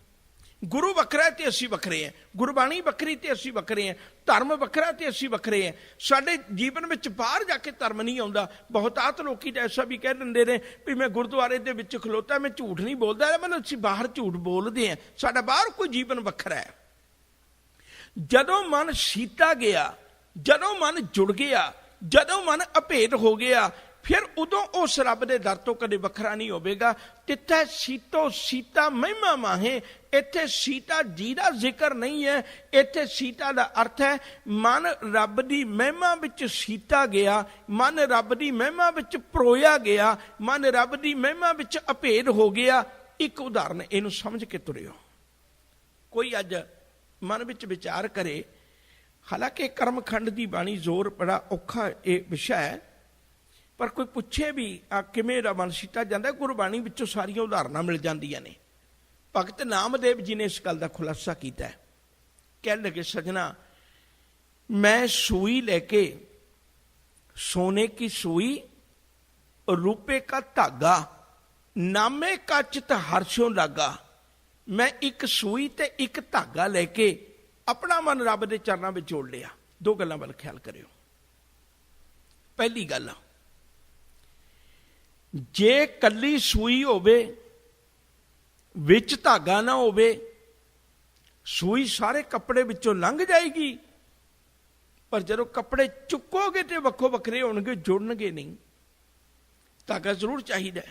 ਗੁਰੂ ਵੱਖਰਾ ਤੇ ਅਸੀਂ ਵੱਖਰੇ ਹਾਂ, ਗੁਰਬਾਣੀ ਵੱਖਰੀ ਤੇ ਅਸੀਂ ਵੱਖਰੇ ਹਾਂ, ਧਰਮ ਵੱਖਰਾ ਤੇ ਅਸੀਂ ਵੱਖਰੇ ਹਾਂ। ਸਾਡੇ ਜੀਵਨ ਵਿੱਚ ਬਾਹਰ ਜਾ ਕੇ ਧਰਮ ਨਹੀਂ ਆਉਂਦਾ। ਬਹੁਤਾਤ ਲੋਕੀ ਤਾਂ ਐਸਾ ਵੀ ਕਹਿ ਦਿੰਦੇ ਨੇ ਵੀ ਮੈਂ ਗੁਰਦੁਆਰੇ ਦੇ ਵਿੱਚ ਖਲੋਤਾ, ਮੈਂ ਝੂਠ ਨਹੀਂ ਬੋਲਦਾ, ਮਤਲਬ ਅਸੀਂ ਬਾਹਰ ਝੂਠ ਬੋਲਦੇ ਹਾਂ। ਸਾਡਾ ਬਾਹਰ ਕੋਈ ਜੀਵਨ ਵੱਖਰਾ ਹੈ। ਜਦੋਂ ਮਨ ਸੀਤਾ ਗਿਆ, ਜਦੋਂ ਮਨ ਜੁੜ ਗਿਆ, ਜਦੋਂ ਮਨ ਅਭੇਦ ਹੋ ਗਿਆ, ਫਿਰ ਉਦੋਂ ਉਸ ਰੱਬ ਦੇ ਦਰ ਤੋਂ ਕਦੇ ਵੱਖਰਾ ਨਹੀਂ ਹੋਵੇਗਾ। ਤਿੱਥੈ ਸੀਤੋ ਸੀਤਾ ਮਹਿਮਾ ਮਾਹੇ। ਇੱਥੇ ਸੀਤਾ ਜੀ ਦਾ ਜ਼ਿਕਰ ਨਹੀਂ ਹੈ, ਇੱਥੇ ਸੀਤਾ ਦਾ ਅਰਥ ਹੈ ਮਨ ਰੱਬ ਦੀ ਮਹਿਮਾ ਵਿੱਚ ਸੀਤਾ ਗਿਆ, ਮਨ ਰੱਬ ਦੀ ਮਹਿਮਾ ਵਿੱਚ ਪਰੋਇਆ ਗਿਆ, ਮਨ ਰੱਬ ਦੀ ਮਹਿਮਾ ਵਿੱਚ ਅਭੇਦ ਹੋ ਗਿਆ। ਇੱਕ ਉਦਾਹਰਨ ਇਹਨੂੰ ਸਮਝ ਕੇ ਤੁਰਿਓ। ਕੋਈ ਅੱਜ ਮਨ ਵਿੱਚ ਵਿਚਾਰ ਕਰੇ, ਹਾਲਾਂਕਿ ਕਰਮਖੰਡ ਦੀ ਬਾਣੀ ਜ਼ੋਰ ਬੜਾ ਔਖਾ ਇਹ ਵਿਸ਼ਾ ਹੈ, ਪਰ ਕੋਈ ਪੁੱਛੇ ਵੀ ਆ ਕਿਵੇਂ ਦਾ ਮਨ ਸੀਤਾ ਜਾਂਦਾ, ਗੁਰਬਾਣੀ ਵਿੱਚੋਂ ਸਾਰੀਆਂ ਉਦਾਹਰਨਾਂ ਮਿਲ ਜਾਂਦੀਆਂ ਨੇ। ਭਗਤ ਨਾਮਦੇਵ ਜੀ ਨੇ ਇਸ ਗੱਲ ਦਾ ਖੁਲਾਸਾ ਕੀਤਾ ਹੈ। ਕਹਿਣ ਲੱਗੇ, ਸਜਣਾ ਮੈਂ ਸੂਈ लेके सोने की सुई रुपए का धागा नामे का चित हर्षों लागा। मैं एक सूई ते एक धागा लेके अपना मन रब के चरणों में जोड़ लिया। दो गल्लां वल ख्याल करियो। पहली गल, जे कली सूई होवे विच धागा ना होवे, सूई सारे कपड़े विचों लंघ जाएगी, पर जदों कपड़े चुकोगे तो वक्खो वखरे होणगे, जुड़नगे नहीं। धागा जरूर चाहिए।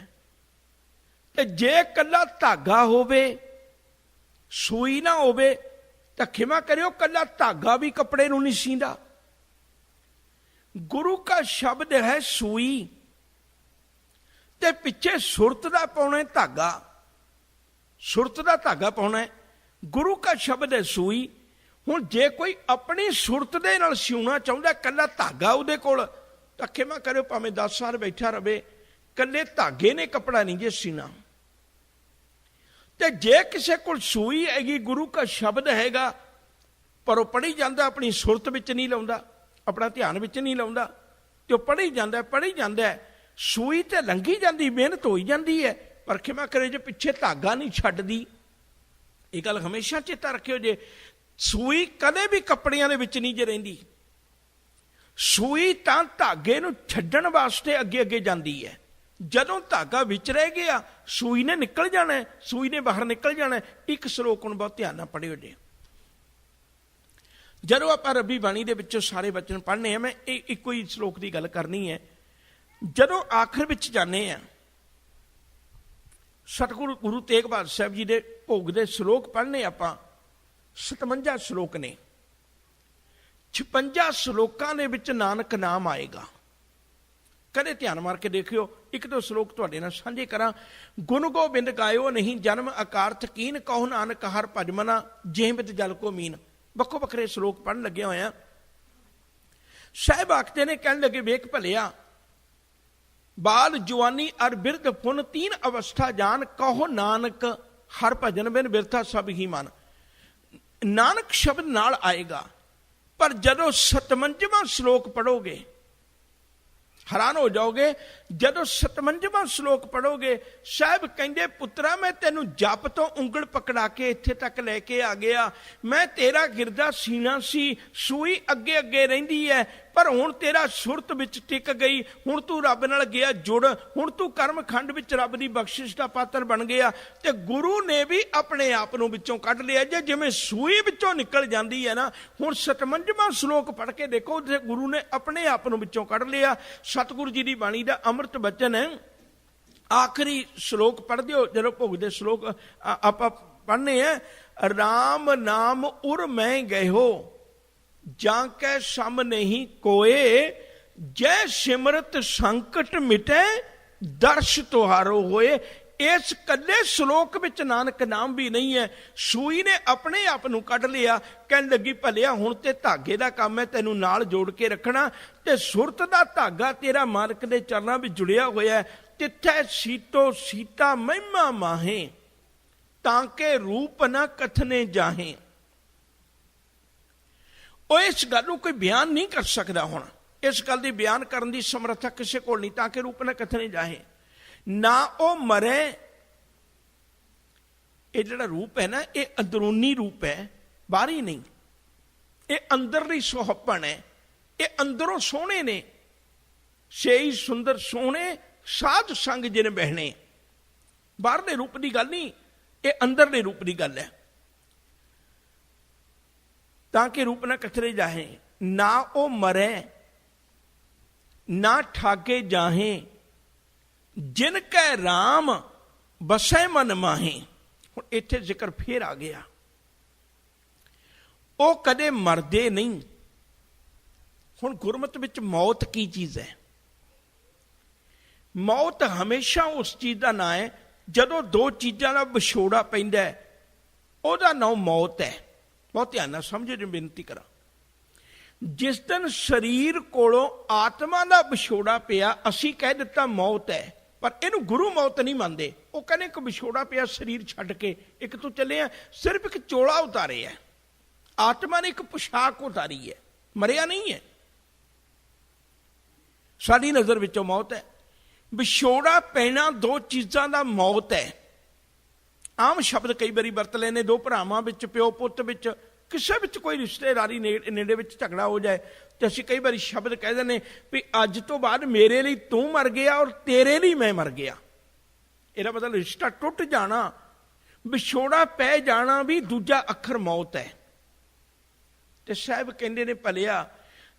ते जे कला धागा होवे सूई ना होवे तो खिमा करियो, कला धागा भी कपड़े नूं नहीं सींदा। गुरु का शब्द है सूई, ते पिछे सुरत दा पाउणा है धागा, सुरत दा धागा पाउणा है। गुरु का शब्द है सूई। हुण जे कोई अपनी सुरत दे नाल सिउणा चाहुंदा, कला धागा उहदे कोल, तां खिमा करियो भावें 10 साल बैठा रहे, कल्ले धागे ने कपड़ा नहीं जे सीना। ते जे किसे कोल सूई हैगी, गुरु का शब्द हैगा, पर वो पढ़ी जांदा, अपनी सुरत विच नहीं लाउंदा, अपना ध्यान विच नहीं लाउंदा, ते पढ़ी जांदा पढ़ी जांदा। सूई ते लंघी जांदी, मेहनत होई जांदी है, पर खिमा करे जे पिछे धागा नहीं छड्डदी। ये गल हमेशा चेता रखियो, जे सूई कदे भी कपड़ियां दे विच नहीं जे रहिंदी। सूई तां धागे नूं छड्डण वास्ते अगे अगे जांदी है। जदों धागा विच रह गया, सूई ने निकल जाना है, सूई ने बाहर निकल जाना है। एक श्लोक हुण बहुत ध्यान नाल पढ़ियो जे। जदों आपां रब्बी बाणी दे विचों सारे वचन पढ़ने हैं, मैं इक्को ही श्लोक की गल करनी है। जदों आखिर विच जाने हैं, सतगुरु गुरु तेग बहादुर साहब जी दे भोग दे श्लोक पढ़ने आपां, 57 श्लोक ने। 56 श्लोकां दे विच नानक नाम आएगा। कदे ध्यान मार के देखियो। एक दो श्लोक तुहाडे नाल साझे करां। गुण गोबिंद गायो नहीं जन्म अकारथ कीन, कहो नानक हर भज मना जेहिं जल को मीन। वक्खो वखरे श्लोक पढ़न लगे होए आ। साहिब आखदे ने, कहण लगे, वेख भलिया बाल जवानी अर बिरध पुन तीन अवस्था जान, कहो नानक हर भजन बिन बिरथा सब ही मन। नानक शब्द नाल आएगा, पर जदों 57वां श्लोक पढ़ोगे हैरान हो जाओगे। जदों 57वां श्लोक पढ़ोगे, साहब कहंदे, पुत्रा मैं तेनू जप तो उंगल पकड़ा के इत्थे तक लैके आ गया। मैं तेरा गिरदा सीना सी, सूई अगे अगे रहिंदी है, पर हुण तेरा सुरत विच टिक गई। हुण तू रब नाल गया जुड़, हुण तू कर्म खंड विच रब दी बख्शिश दा पात्र बन गया। ते गुरु ने भी अपने आप नूं विचों कढ लिया। जे जिवें सूई विचों निकल जांदी है ना, हुण 57वां श्लोक पढ़ के देखो, गुरु ने अपने आप नूं विचों कढ लिया। सतगुरु जी दी बाणी दा अमृत बचन है। आखिरी श्लोक पढ़ दिओ, जदों भोग दे श्लोक आपां पढ़ने हैं। राम नाम उर मैं गयो, जाके सम नहीं कोए, जय सिमरत संकट मिटे, दर्श तुहारो होए। इस कल्ले श्लोक विच नानक नाम भी नहीं है। सूई ने अपने आप नूं कढ लिया, कहन लगी भलिया हुण ते धागे दा काम है तैनूं नाल जोड़ के रखना, ते सुरत दा धागा तेरा मालक दे चरनां विच जुड़िया होया है। तिथे सीतो सीता महिमा माहे, ताके रूप ना कथने जाहे। ਉਹ इस गल नूं कोई बयान नहीं कर सकता। हुण इस गल दी बयान करन दी समर्था किसी कोल नहीं, ताकि रूप ना कथने जाहे। ना वो मरे, ये जिहड़ा रूप है ना, ये अंदरूनी रूप है, बाहरी नहीं। ये अंदरली सुहपन है, ये अंदरों सोहने ने। छेई सुंदर सोहने साध संग जिन बहने। बाहरले रूप की गल नहीं, ये अंदरले रूप की गल है। ताकि रूप ना कथरे जाहे, ना वो मरे ना ठाके जाहे, जिन कै राम बसै मन माहे। हुण इत्थे जिक्र फिर आ गया, वो कदे मरदे नहीं। हुण गुरमत विच मौत की चीज है? मौत हमेशा उस चीज का नाम है जदों दो चीज़ों का विछोड़ा पैंदा है, उहदा नाम मौत है। बहुत ध्यान नाल समझो जी, बेनती करा। जिस दिन शरीर कोलों आत्मा का विछोड़ा पिया, असी कह दिता मौत है, पर इनू गुरु मौत नहीं मानते। वो कहने एक विछोड़ा पिया शरीर छड्ड के, एक तो चले हैं, सिर्फ एक चोला उतारे है, आत्मा ने एक पोशाक उतारी है, मरिया नहीं है। साडी नज़र विचों मौत है। विछोड़ा पैना दो चीज़ों का मौत है। आम शब्द कई बारी वरत लेने, दो भरावां विच, प्यो पुत विच, किसी विच कोई रिश्तेदारी नेड़े विच झगड़ा हो जाए तो असीं कई बारी शब्द कह देने भी अज तो बाद मेरे लिए तू मर गया और तेरे लिए मैं मर गया। इहदा मतलब रिश्ता टुट जाना, विछोड़ा पै जाना भी दूजा अखर मौत है। ते साहब कहंदे ने भलिया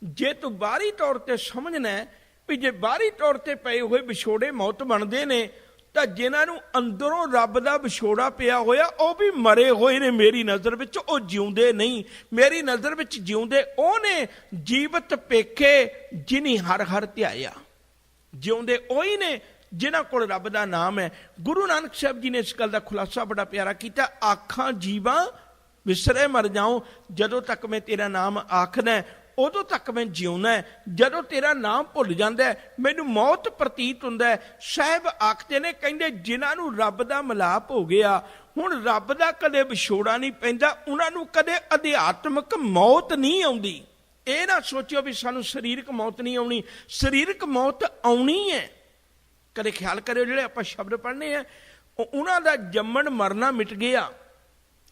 जे तू बाहरी तौर पर समझना है भी जे बाहरी तौर पर पए हुए विछोड़े मौत बनते हैं, तो जिन्होंने अंदरों रब का विछोड़ा पिया होया वह भी मरे हुए ने। मेरी नज़र विच वो जिउंदे नहीं, मेरी नज़र विच जिउंदे वो ने जीवत पेखे जिन्हीं हर हर ध्याया। जिउंदे वही ने जिन्हां कोल रब का नाम है। गुरु नानक साहब जी ने इस गल का खुलासा बड़ा प्यारा किया, आखां जीवा विसरे मर जाऊं, जदों तक मैं तेरा नाम आखना उदों तक मैं जिउना है, जदों तेरा नाम भुल जाता है मैनूं मौत प्रतीत हुंदा है। साहब आखते ने, कहंदे जिन्हां नूं रब दा मिलाप हो गया, हुण रब दा कदे विछोड़ा नहीं पैंदा, उन्हां नूं कदे अध्यात्मक मौत नहीं आउंदी। ਇਹ ना सोचियो भी सानूं शरीरक मौत नहीं आउणी, शरीरक मौत आउणी है। कदे ख्याल करियो जिहड़े आपां शब्द पढ़ने हैं, उन्हां दा जम्मण मरना मिट गया,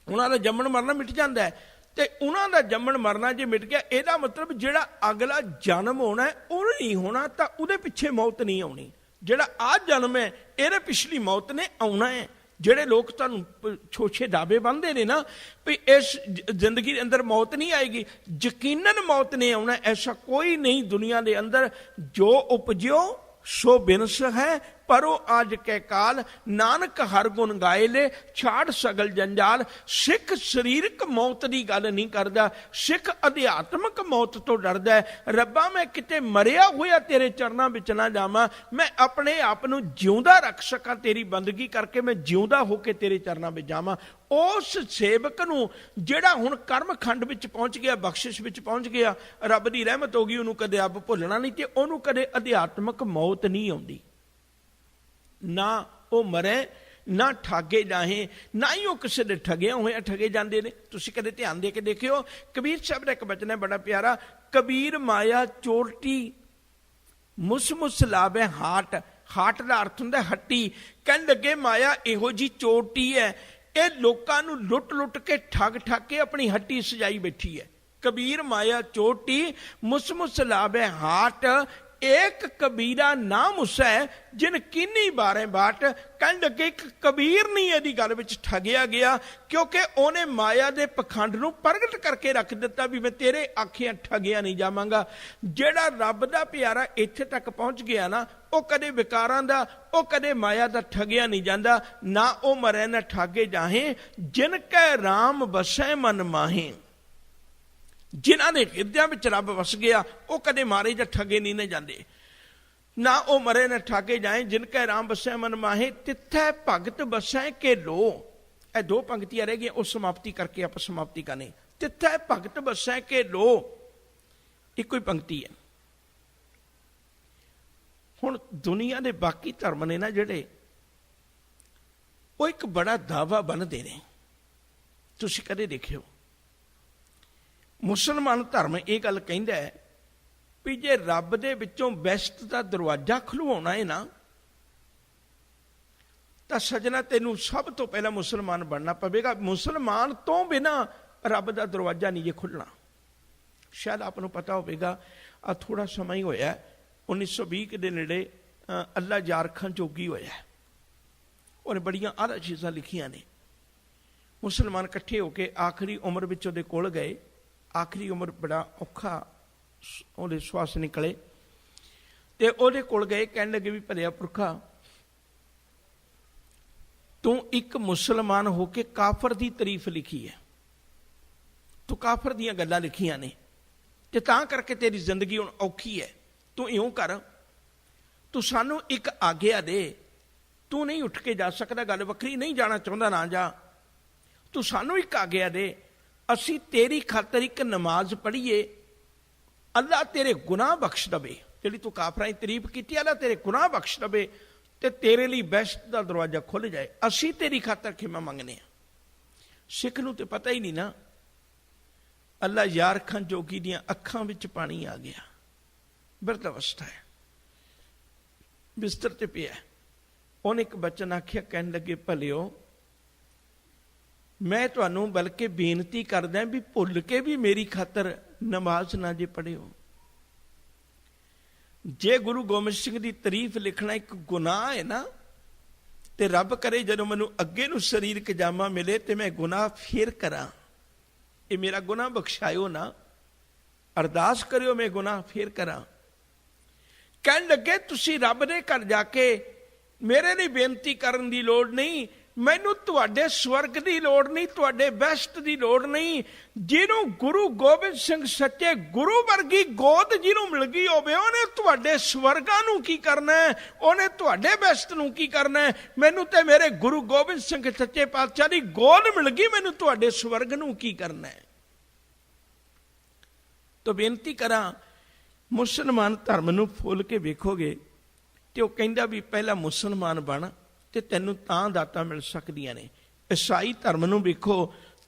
उन्हां दा जम्मण मरना मिट जांदा है। ते उन्हां दा जम्मण मरना जे मिट गया, ਇਹਦਾ मतलब जिहड़ा अगला जन्म होना है वो नहीं होना, तो उहदे पिछे मौत नहीं आउणी। जिहड़ा आ जन्म है ਇਹਦੇ पिछली मौत ने आउणा है। ਜਿਹੜੇ लोग तुहानूं छोछे दावे बंधे ने ना भी इस जिंदगी के अंदर मौत नहीं आएगी, यकीनन मौत नहीं आउणा। ऐसा कोई नहीं दुनिया के अंदर। जो उपजियो सो बिनस है, परो आज के काल, नानक हर गुण गाए ले, छाड़ सगल जंजाल। सिख शरीरक मौत की गल नहीं करता, सिख अध्यात्मक मौत तो डरदा है। रब्बा मैं किते मरिया हुआ तेरे चरणों विच ना जावां, मैं अपने आप नूं जिउंदा रख सकां, तेरी बंदगी करके मैं जिउंदा होके तेरे चरणों विच जावां। उस सेवक नूं जिहड़ा हुण कर्म खंड विच पहुंच गया, बख्शिश विच पहुंच गया, रब की रहमत हो गई, उहनूं कदे अब भुलना नहीं, ते उहनूं कदे अध्यात्मक मौत नहीं आउंदी। ना वो मरे ना ठागे जाहे, ना ही वो किसी ने ठगिया हुए ठगे जाते हैं। तुसीं कदे ध्यान दे के देखियो, कबीर साहब का एक वचन है बड़ा प्यारा, कबीर माया चोरटी मुस मुस लावे हाट। हाट का अर्थ हुंदा हट्टी। कहन लगे माया इहो जी चोरटी है, ये लोगों नूं लुट लुट के ठग ठग के अपनी हट्टी सजाई बैठी है। कबीर माया चोरटी मुस मुस लावे हाट, एक कबीरा नाम उसा है जिन किन्नी बारे बाट। कहन लगे एक कबीर नहीं यदि गल विच ठगिया गया, क्योंकि उन्हें माया के पखंड नूं प्रगट करके रख दिता भी मैं तेरे आखियां ठगिया नहीं जावांगा। जिहड़ा रब दा प्यारा इत्थे तक पहुंच गया ना, वो कदे विकारां दा, वो कदे माया दा ठगिया नहीं जांदा। ना वो मरे ना ठागे जाहे, जिन कै राम बसै मन माहे। जिन्हां ने हिरदियां विच रब वस गया वो कदे मारे जां ठगे नहीं ने जांदे। ना ओ मरे न ठाके जाए, जिनके राम बसै मन माहे, तिथै भगत बसै के लो। ਇਹ दो पंक्तियां रह गई, उस समाप्ति करके आप समाप्ति करने। तिथै भगत बसै के लो, एक ही पंक्ति है। हुण दुनिया के बाकी धर्म ने ना जिहड़े, वो एक बड़ा दावा बनते हैं। तुसीं कदे देखियो मुसलमान धर्म ये गल कहंदा है भी जे रब दे विचों बेस्ट का दरवाजा खुलवाउणा है ना, तो सजना तेनू सब तो पहला मुसलमान बनना पवेगा। मुसलमान तो बिना रब का दरवाजा नहीं जे खुलना। शायद आपको पता होगा, आ थोड़ा समय ही होया 1920 के नेड़े अल्लाह यार खां जोगी होया, उन्हें बड़ियां आला चीज़ां लिखियां ने। मुसलमान इकट्ठे होकर आखिरी उम्र विच उहदे कोल गए। आखिरी उम्र बड़ा औखा उहदे श्वास निकले, ते उहदे कोल गए, कहने लगे भी भलिया पुरखा, तू एक मुसलमान होके काफर की तारीफ लिखी है, तू काफर दियां गल्लां लिखियां ने, ते तां करके तेरी जिंदगी हुण औखी है। तू इउं कर, तू सानू एक आग्या दे, तू नहीं उठ के जा सकदा, गल वक्री, नहीं जाना चाहुंदा ना जा, तू सानू एक आग्या दे, असी तेरी खातर एक नमाज पढ़ीए, अल्लाह तेरे गुनाह बख्श दवे। जिहड़ी तू काफरां दी तारीफ कीती, अल्लाह तेरे गुनाह बख्श दवे, ते तेरे लिए बेस्ट का दरवाजा खुल जाए। असी तेरी खातर खिमा मंगने। सिख नूं ते पता ही नहीं ना। अल्लाह यार खां जोगी दियां अखां विच पानी आ गया, बिरध अवस्था है, बिस्तर ते पिया। उन्हें एक बचन आखिया, कहन लगे भलियो, मैं तुहानूं बल्कि बेनती करदा भी भुल के भी मेरी खातर नमाज ना जे पढ़ियो। जे गुरु गोबिंद सिंह की तारीफ लिखना एक गुनाह है ना, तो रब करे जदों मैनूं अगे नूं शरीरक जामा मिले तो मैं गुनाह फिर करा, ये मेरा गुनाह बख्शायो ना, अरदास करियो मैं गुनाह फिर करा। कहन लगे तुसीं रब दे घर जाके मेरे लिए बेनती करन दी लोड़ नहीं, मैनू तुहाडे स्वर्ग की लोड़ नहीं, तुहाडे बेस्ट की लोड़ नहीं। जिन्हों गुरु गोबिंद सिंह सच्चे गुरु वर्गी गोद जिन्हों मिल गई होवे, उन्हें तुहाडे स्वर्गां नूं की करना है, उन्हें तुहाडे बेस्ट नूं की करना है। मैनू ते मेरे गुरु गोबिंद सिंह सच्चे पातशाह की गोद मिल गई, मैनू तुहाडे स्वर्ग नूं की करना है। तो बेनती करा, मुसलमान धर्म नूं फुल के वेखोगे तो कहंदा भी पहला मुसलमान बन ते तैनूं तां दातां मिल सकदियां ने। ईसाई धर्म नूं वेखो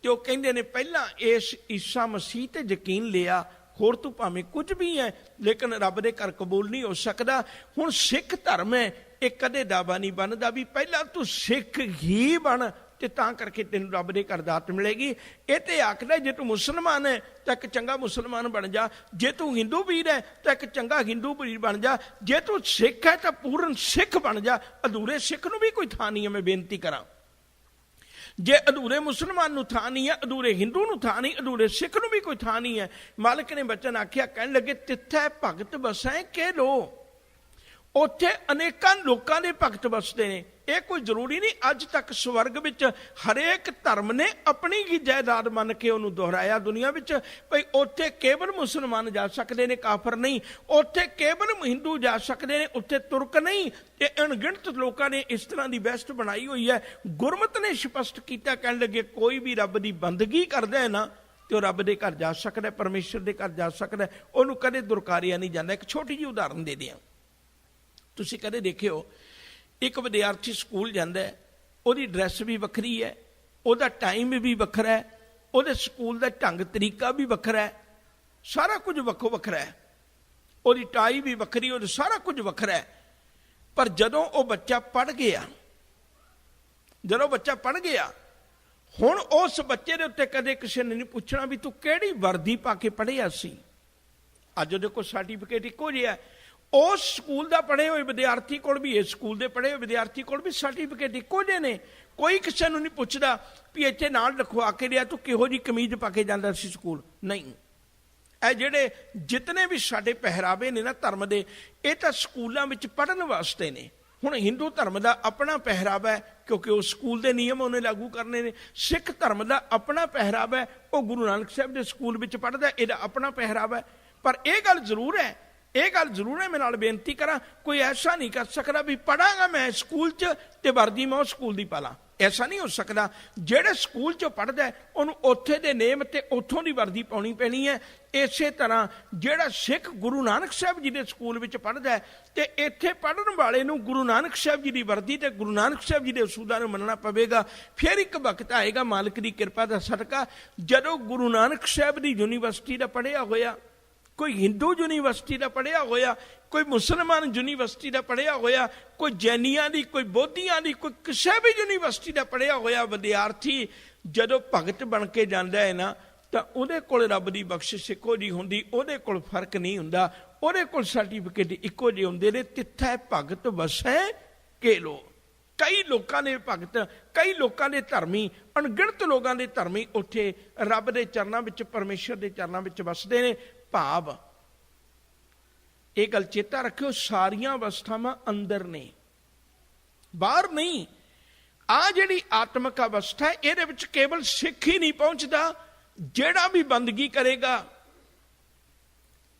तो कहंदे ने पहला इस ईसा मसीह ते यकीन लिया, होर तू भावें कुछ भी है लेकिन रब दे घर कबूल नहीं हो सकदा। हुण सिख धर्म है, ये कदे दावा नहीं बनदा भी पहला तू सिख ही बन ते तां करके तेनूं रब दे घर दात मिलेगी। ये तो आखदा जे तू मुसलमान है तो एक चंगा मुसलमान बन जा, जे तू हिंदू वीर है तो एक चंगा हिंदू वीर बन जा, जे तू सिख है तो पूर्ण सिख बन जा। अधूरे सिख नूं भी कोई थां नहीं है, मैं बेनती करा। जे अधूरे मुसलमान नूं थां नहीं है, अधूरे हिंदू नूं थां नहीं, अधूरे सिख नूं भी कोई थां नहीं है। मालिक ने बचन आख्या, कहन लगे तिथै भगत बसै के लो, उत्थे अनेकां लोकां दे भगत बसते ने। यह कोई जरूरी नहीं, अज तक स्वर्ग विच हरेक धर्म ने अपनी ही जायदाद मन के उन्होंने दोहराया दुनिया विच, भाई उत्थे केवल मुसलमान जा सकते हैं, काफर नहीं। उत्थे केवल हिंदू जा सकते हैं, उत्थे तुर्क नहीं। ये अणगिणत लोगों ने इस तरह की बहस बनाई हुई है। गुरमत ने स्पष्ट किया, कहने लगे कोई भी रब की बंदगी करता है ना तो रब के घर जा सकता है, परमेश्वर के घर जा सकता है, उन्होंने कदे दुरकारिया नहीं जाता। एक छोटी जी उदाहरण दे दिया, तुसीं कदे देखियो एक विद्यार्थी स्कूल जाता है, उसकी ड्रैस भी वक्री है, उसका टाइम भी वक्रा है, उसके स्कूल का ढंग तरीका भी वक्रा है, सारा कुछ वक्रो वक्रा है, उसकी टाई भी वक्री, वो सारा कुछ वक्रा है। पर जदों वो बच्चा पढ़ गया, जदों बच्चा पढ़ गया, हुण उस बच्चे के उत्ते कदे किसी ने नहीं पूछना भी तू किहड़ी वर्दी पा के पढ़िया सी। अज उहदे कोल सर्टिफिकेट इक्को जिहा है, उस स्कूल का पढ़े हुए विद्यार्थी को भी, इस स्कूल के पढ़े हुए विद्यार्थी को भी सर्टिफिकेट इक्को जे ने। कोई किसी को नहीं पूछता भी इत्थे नाल लिखवा के लिया तू किहो जी कमीज पा के जांदा सी स्कूल, नहीं। ਇਹ ਜਿਹੜੇ जितने भी साडे पहरावे ने ना धर्म के, ये तो स्कूलों में पढ़न वास्ते ने। हुण हिंदू धर्म का अपना पहरावा है क्योंकि वो स्कूल के नियम उन्हें लागू करने ने। सिख धर्म का अपना पहरावा है, वो गुरु नानक साहब के स्कूल में पढ़दा, यदा अपना पहरावा है। पर यह गल जरूर है ਇਹ ਗੱਲ ਜ਼ਰੂਰ ਹੈ, ਮੈਂ ਨਾਲ ਬੇਨਤੀ ਕਰਾਂ, ਕੋਈ ਐਸਾ ਨਹੀਂ ਕਰ ਸਕਦਾ ਵੀ ਪੜਾਂਗਾ ਮੈਂ ਸਕੂਲ 'ਚ ਤੇ ਵਰਦੀ ਮੈਂ ਉਹ ਸਕੂਲ ਦੀ ਪਾ ਲਾਂ। ਐਸਾ ਨਹੀਂ ਹੋ ਸਕਦਾ। ਜਿਹੜੇ ਸਕੂਲ 'ਚੋਂ ਪੜ੍ਹਦਾ ਉਹਨੂੰ ਉੱਥੇ ਦੇ ਨੇਮ ਤੇ ਉੱਥੋਂ ਦੀ ਵਰਦੀ ਪਾਉਣੀ ਪੈਣੀ ਹੈ। ਇਸੇ ਤਰ੍ਹਾਂ ਜਿਹੜਾ ਸਿੱਖ ਗੁਰੂ ਨਾਨਕ ਸਾਹਿਬ ਜੀ ਦੇ ਸਕੂਲ ਵਿੱਚ ਪੜ੍ਹਦਾ ਤੇ ਇੱਥੇ ਪੜ੍ਹਨ ਵਾਲੇ ਨੂੰ ਗੁਰੂ ਨਾਨਕ ਸਾਹਿਬ ਜੀ ਦੀ ਵਰਦੀ ਤੇ ਗੁਰੂ ਨਾਨਕ ਸਾਹਿਬ ਜੀ ਦੇ ਅਸੂਲਾਂ ਨੂੰ ਮੰਨਣਾ ਪਵੇਗਾ। ਫਿਰ ਇੱਕ ਵਕਤ ਆਏਗਾ ਮਾਲਕ ਦੀ ਕਿਰਪਾ ਦਾ ਸਦਕਾ, ਜਦੋਂ ਗੁਰੂ ਨਾਨਕ ਸਾਹਿਬ ਦੀ ਯੂਨੀਵਰਸਿਟੀ ਦਾ ਪੜ੍ਹਿਆ ਹੋਇਆ, ਕੋਈ ਹਿੰਦੂ ਯੂਨੀਵਰਸਿਟੀ ਦਾ ਪੜ੍ਹਿਆ ਹੋਇਆ, ਕੋਈ ਮੁਸਲਮਾਨ ਯੂਨੀਵਰਸਿਟੀ ਦਾ ਪੜ੍ਹਿਆ ਹੋਇਆ, ਕੋਈ ਜੈਨੀਆਂ ਦੀ, ਕੋਈ ਬੋਧੀਆਂ ਦੀ, ਕੋਈ ਕਿਸੇ ਵੀ ਯੂਨੀਵਰਸਿਟੀ ਦਾ ਪੜ੍ਹਿਆ ਹੋਇਆ ਵਿਦਿਆਰਥੀ ਜਦੋਂ ਭਗਤ ਬਣ ਕੇ ਜਾਂਦਾ ਹੈ ਨਾ, ਤਾਂ ਉਹਦੇ ਕੋਲ ਰੱਬ ਦੀ ਬਖਸ਼ਿਸ਼ ਇੱਕੋ ਜਿਹੀ ਹੁੰਦੀ, ਉਹਦੇ ਕੋਲ ਫਰਕ ਨਹੀਂ ਹੁੰਦਾ, ਉਹਦੇ ਕੋਲ ਸਰਟੀਫਿਕੇਟ ਇੱਕੋ ਜਿਹੇ ਹੁੰਦੇ ਨੇ। ਤਿੱਥੈ ਭਗਤ ਵਸੈ ਕੇਲੋ। ਕਈ ਲੋਕਾਂ ਦੇ ਭਗਤ, ਕਈ ਲੋਕਾਂ ਦੇ ਧਰਮੀ, ਅਣਗਿਣਤ ਲੋਕਾਂ ਦੇ ਧਰਮੀ ਉੱਥੇ ਰੱਬ ਦੇ ਚਰਨਾਂ ਵਿੱਚ, ਪਰਮੇਸ਼ਰ ਦੇ ਚਰਨਾਂ ਵਿੱਚ ਵਸਦੇ ਨੇ। ਭਾਵ ਇਹ ਗੱਲ ਚੇਤਾ ਰੱਖਿਓ, ਸਾਰੀਆਂ ਅਵਸਥਾਵਾਂ ਅੰਦਰ ਨੇ, ਬਾਹਰ ਨਹੀਂ। ਆ ਜਿਹੜੀ ਆਤਮਿਕ ਅਵਸਥਾ ਹੈ, ਇਹਦੇ ਵਿੱਚ ਕੇਵਲ ਸਿੱਖ ਹੀ ਨਹੀਂ ਪਹੁੰਚਦਾ, ਜਿਹੜਾ ਵੀ ਬੰਦਗੀ ਕਰੇਗਾ।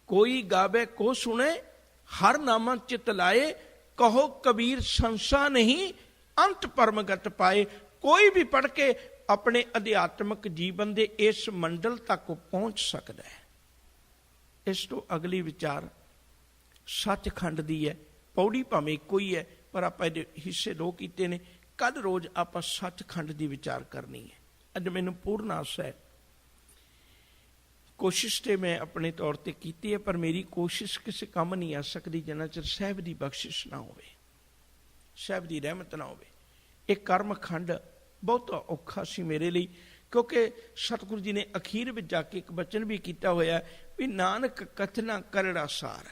ਕੋਈ ਗਾਵੇ ਕੋ ਸੁਣੇ, ਹਰ ਨਾਮਾ ਚਿਤ ਲਾਏ, ਕਹੋ ਕਬੀਰ ਸੰਸਾ ਨਹੀਂ, ਅੰਤ ਪਰਮਗਤ ਪਾਏ। ਕੋਈ ਵੀ ਪੜ੍ਹ ਕੇ ਆਪਣੇ ਅਧਿਆਤਮਿਕ ਜੀਵਨ ਦੇ ਇਸ ਮੰਡਲ ਤੱਕ ਪਹੁੰਚ ਸਕਦਾ ਹੈ। ਇਸ ਤੋਂ ਅਗਲੀ ਵਿਚਾਰ ਸੱਚਖੰਡ ਦੀ ਹੈ। ਪੌੜੀ ਭਾਵੇਂ ਇੱਕੋ ਹੀ ਹੈ, ਪਰ ਆਪਾਂ ਇਹਦੇ ਹਿੱਸੇ ਦੋ ਕੀਤੇ ਨੇ। ਕੱਲ੍ਹ ਰੋਜ਼ ਆਪਾਂ ਸੱਚਖੰਡ ਦੀ ਵਿਚਾਰ ਕਰਨੀ ਹੈ। ਅੱਜ ਮੈਨੂੰ ਪੂਰਨ ਆਸ ਹੈ, ਕੋਸ਼ਿਸ਼ ਤੇ ਮੈਂ ਆਪਣੇ ਤੌਰ ਤੇ ਕੀਤੀ ਹੈ, ਪਰ ਮੇਰੀ ਕੋਸ਼ਿਸ਼ ਕਿਸੇ ਕੰਮ ਨਹੀਂ ਆ ਸਕਦੀ ਜਿੰਨਾ ਚਿਰ ਸਾਹਿਬ ਦੀ ਬਖਸ਼ਿਸ਼ ਨਾ ਹੋਵੇ, ਸਾਹਿਬ ਦੀ ਰਹਿਮਤ ਨਾ ਹੋਵੇ। ਇਹ ਕਰਮਖੰਡ ਬਹੁਤ ਔਖਾ ਸੀ ਮੇਰੇ ਲਈ, ਕਿਉਂਕਿ ਸਤਿਗੁਰੂ ਜੀ ਨੇ ਅਖੀਰ ਵਿੱਚ ਜਾ ਕੇ ਇੱਕ ਬਚਨ ਵੀ ਕੀਤਾ ਹੋਇਆ ਵੀ ਨਾਨਕ ਕਥਨਾ ਕਰੜਾ ਸਾਰ।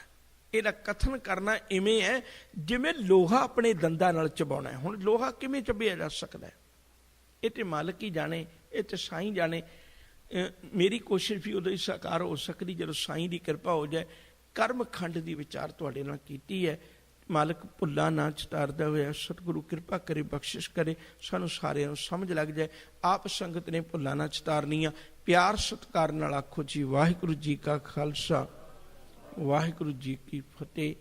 ਇਹਦਾ ਕਥਨ ਕਰਨਾ ਇਵੇਂ ਹੈ ਜਿਵੇਂ ਲੋਹਾ ਆਪਣੇ ਦੰਦਾਂ ਨਾਲ ਚਬਾਉਣਾ ਹੈ। ਹੁਣ ਲੋਹਾ ਕਿਵੇਂ ਚਬਿਆ ਜਾ ਸਕਦਾ ਹੈ? ਇਹ ਤੇ ਮਾਲਕ ਹੀ ਜਾਣੇ, ਇਹ ਤੇ ਸਾਈਂ ਜਾਣੇ। ਮੇਰੀ ਕੋਸ਼ਿਸ਼ ਵੀ ਉਦੋਂ ਹੀ ਸਾਕਾਰ ਹੋ ਸਕਦੀ ਜਦੋਂ ਸਾਈਂ ਦੀ ਕਿਰਪਾ ਹੋ ਜਾਏ। ਕਰਮਖੰਡ ਦੀ ਵਿਚਾਰ ਤੁਹਾਡੇ ਨਾਲ ਕੀਤੀ ਹੈ। ਮਾਲਕ ਭੁੱਲਾ ਨਾ ਚਤਾਰਦਾ ਹੋਇਆ ਸਤਿਗੁਰੂ ਕਿਰਪਾ ਕਰੇ, ਬਖਸ਼ਿਸ਼ ਕਰੇ, ਸਾਨੂੰ ਸਾਰਿਆਂ ਨੂੰ ਸਮਝ ਲੱਗ ਜਾਏ। ਆਪ ਸੰਗਤ ਨੇ ਭੁੱਲਾ ਨਾ ਚਤਾਰਨੀਆਂ। ਪਿਆਰ ਸਤਿਕਾਰ ਨਾਲ ਆਖੋ ਜੀ ਵਾਹਿਗੁਰੂ ਜੀ ਕਾ ਖਾਲਸਾ, ਵਾਹਿਗੁਰੂ ਜੀ ਕੀ ਫਤਿਹ।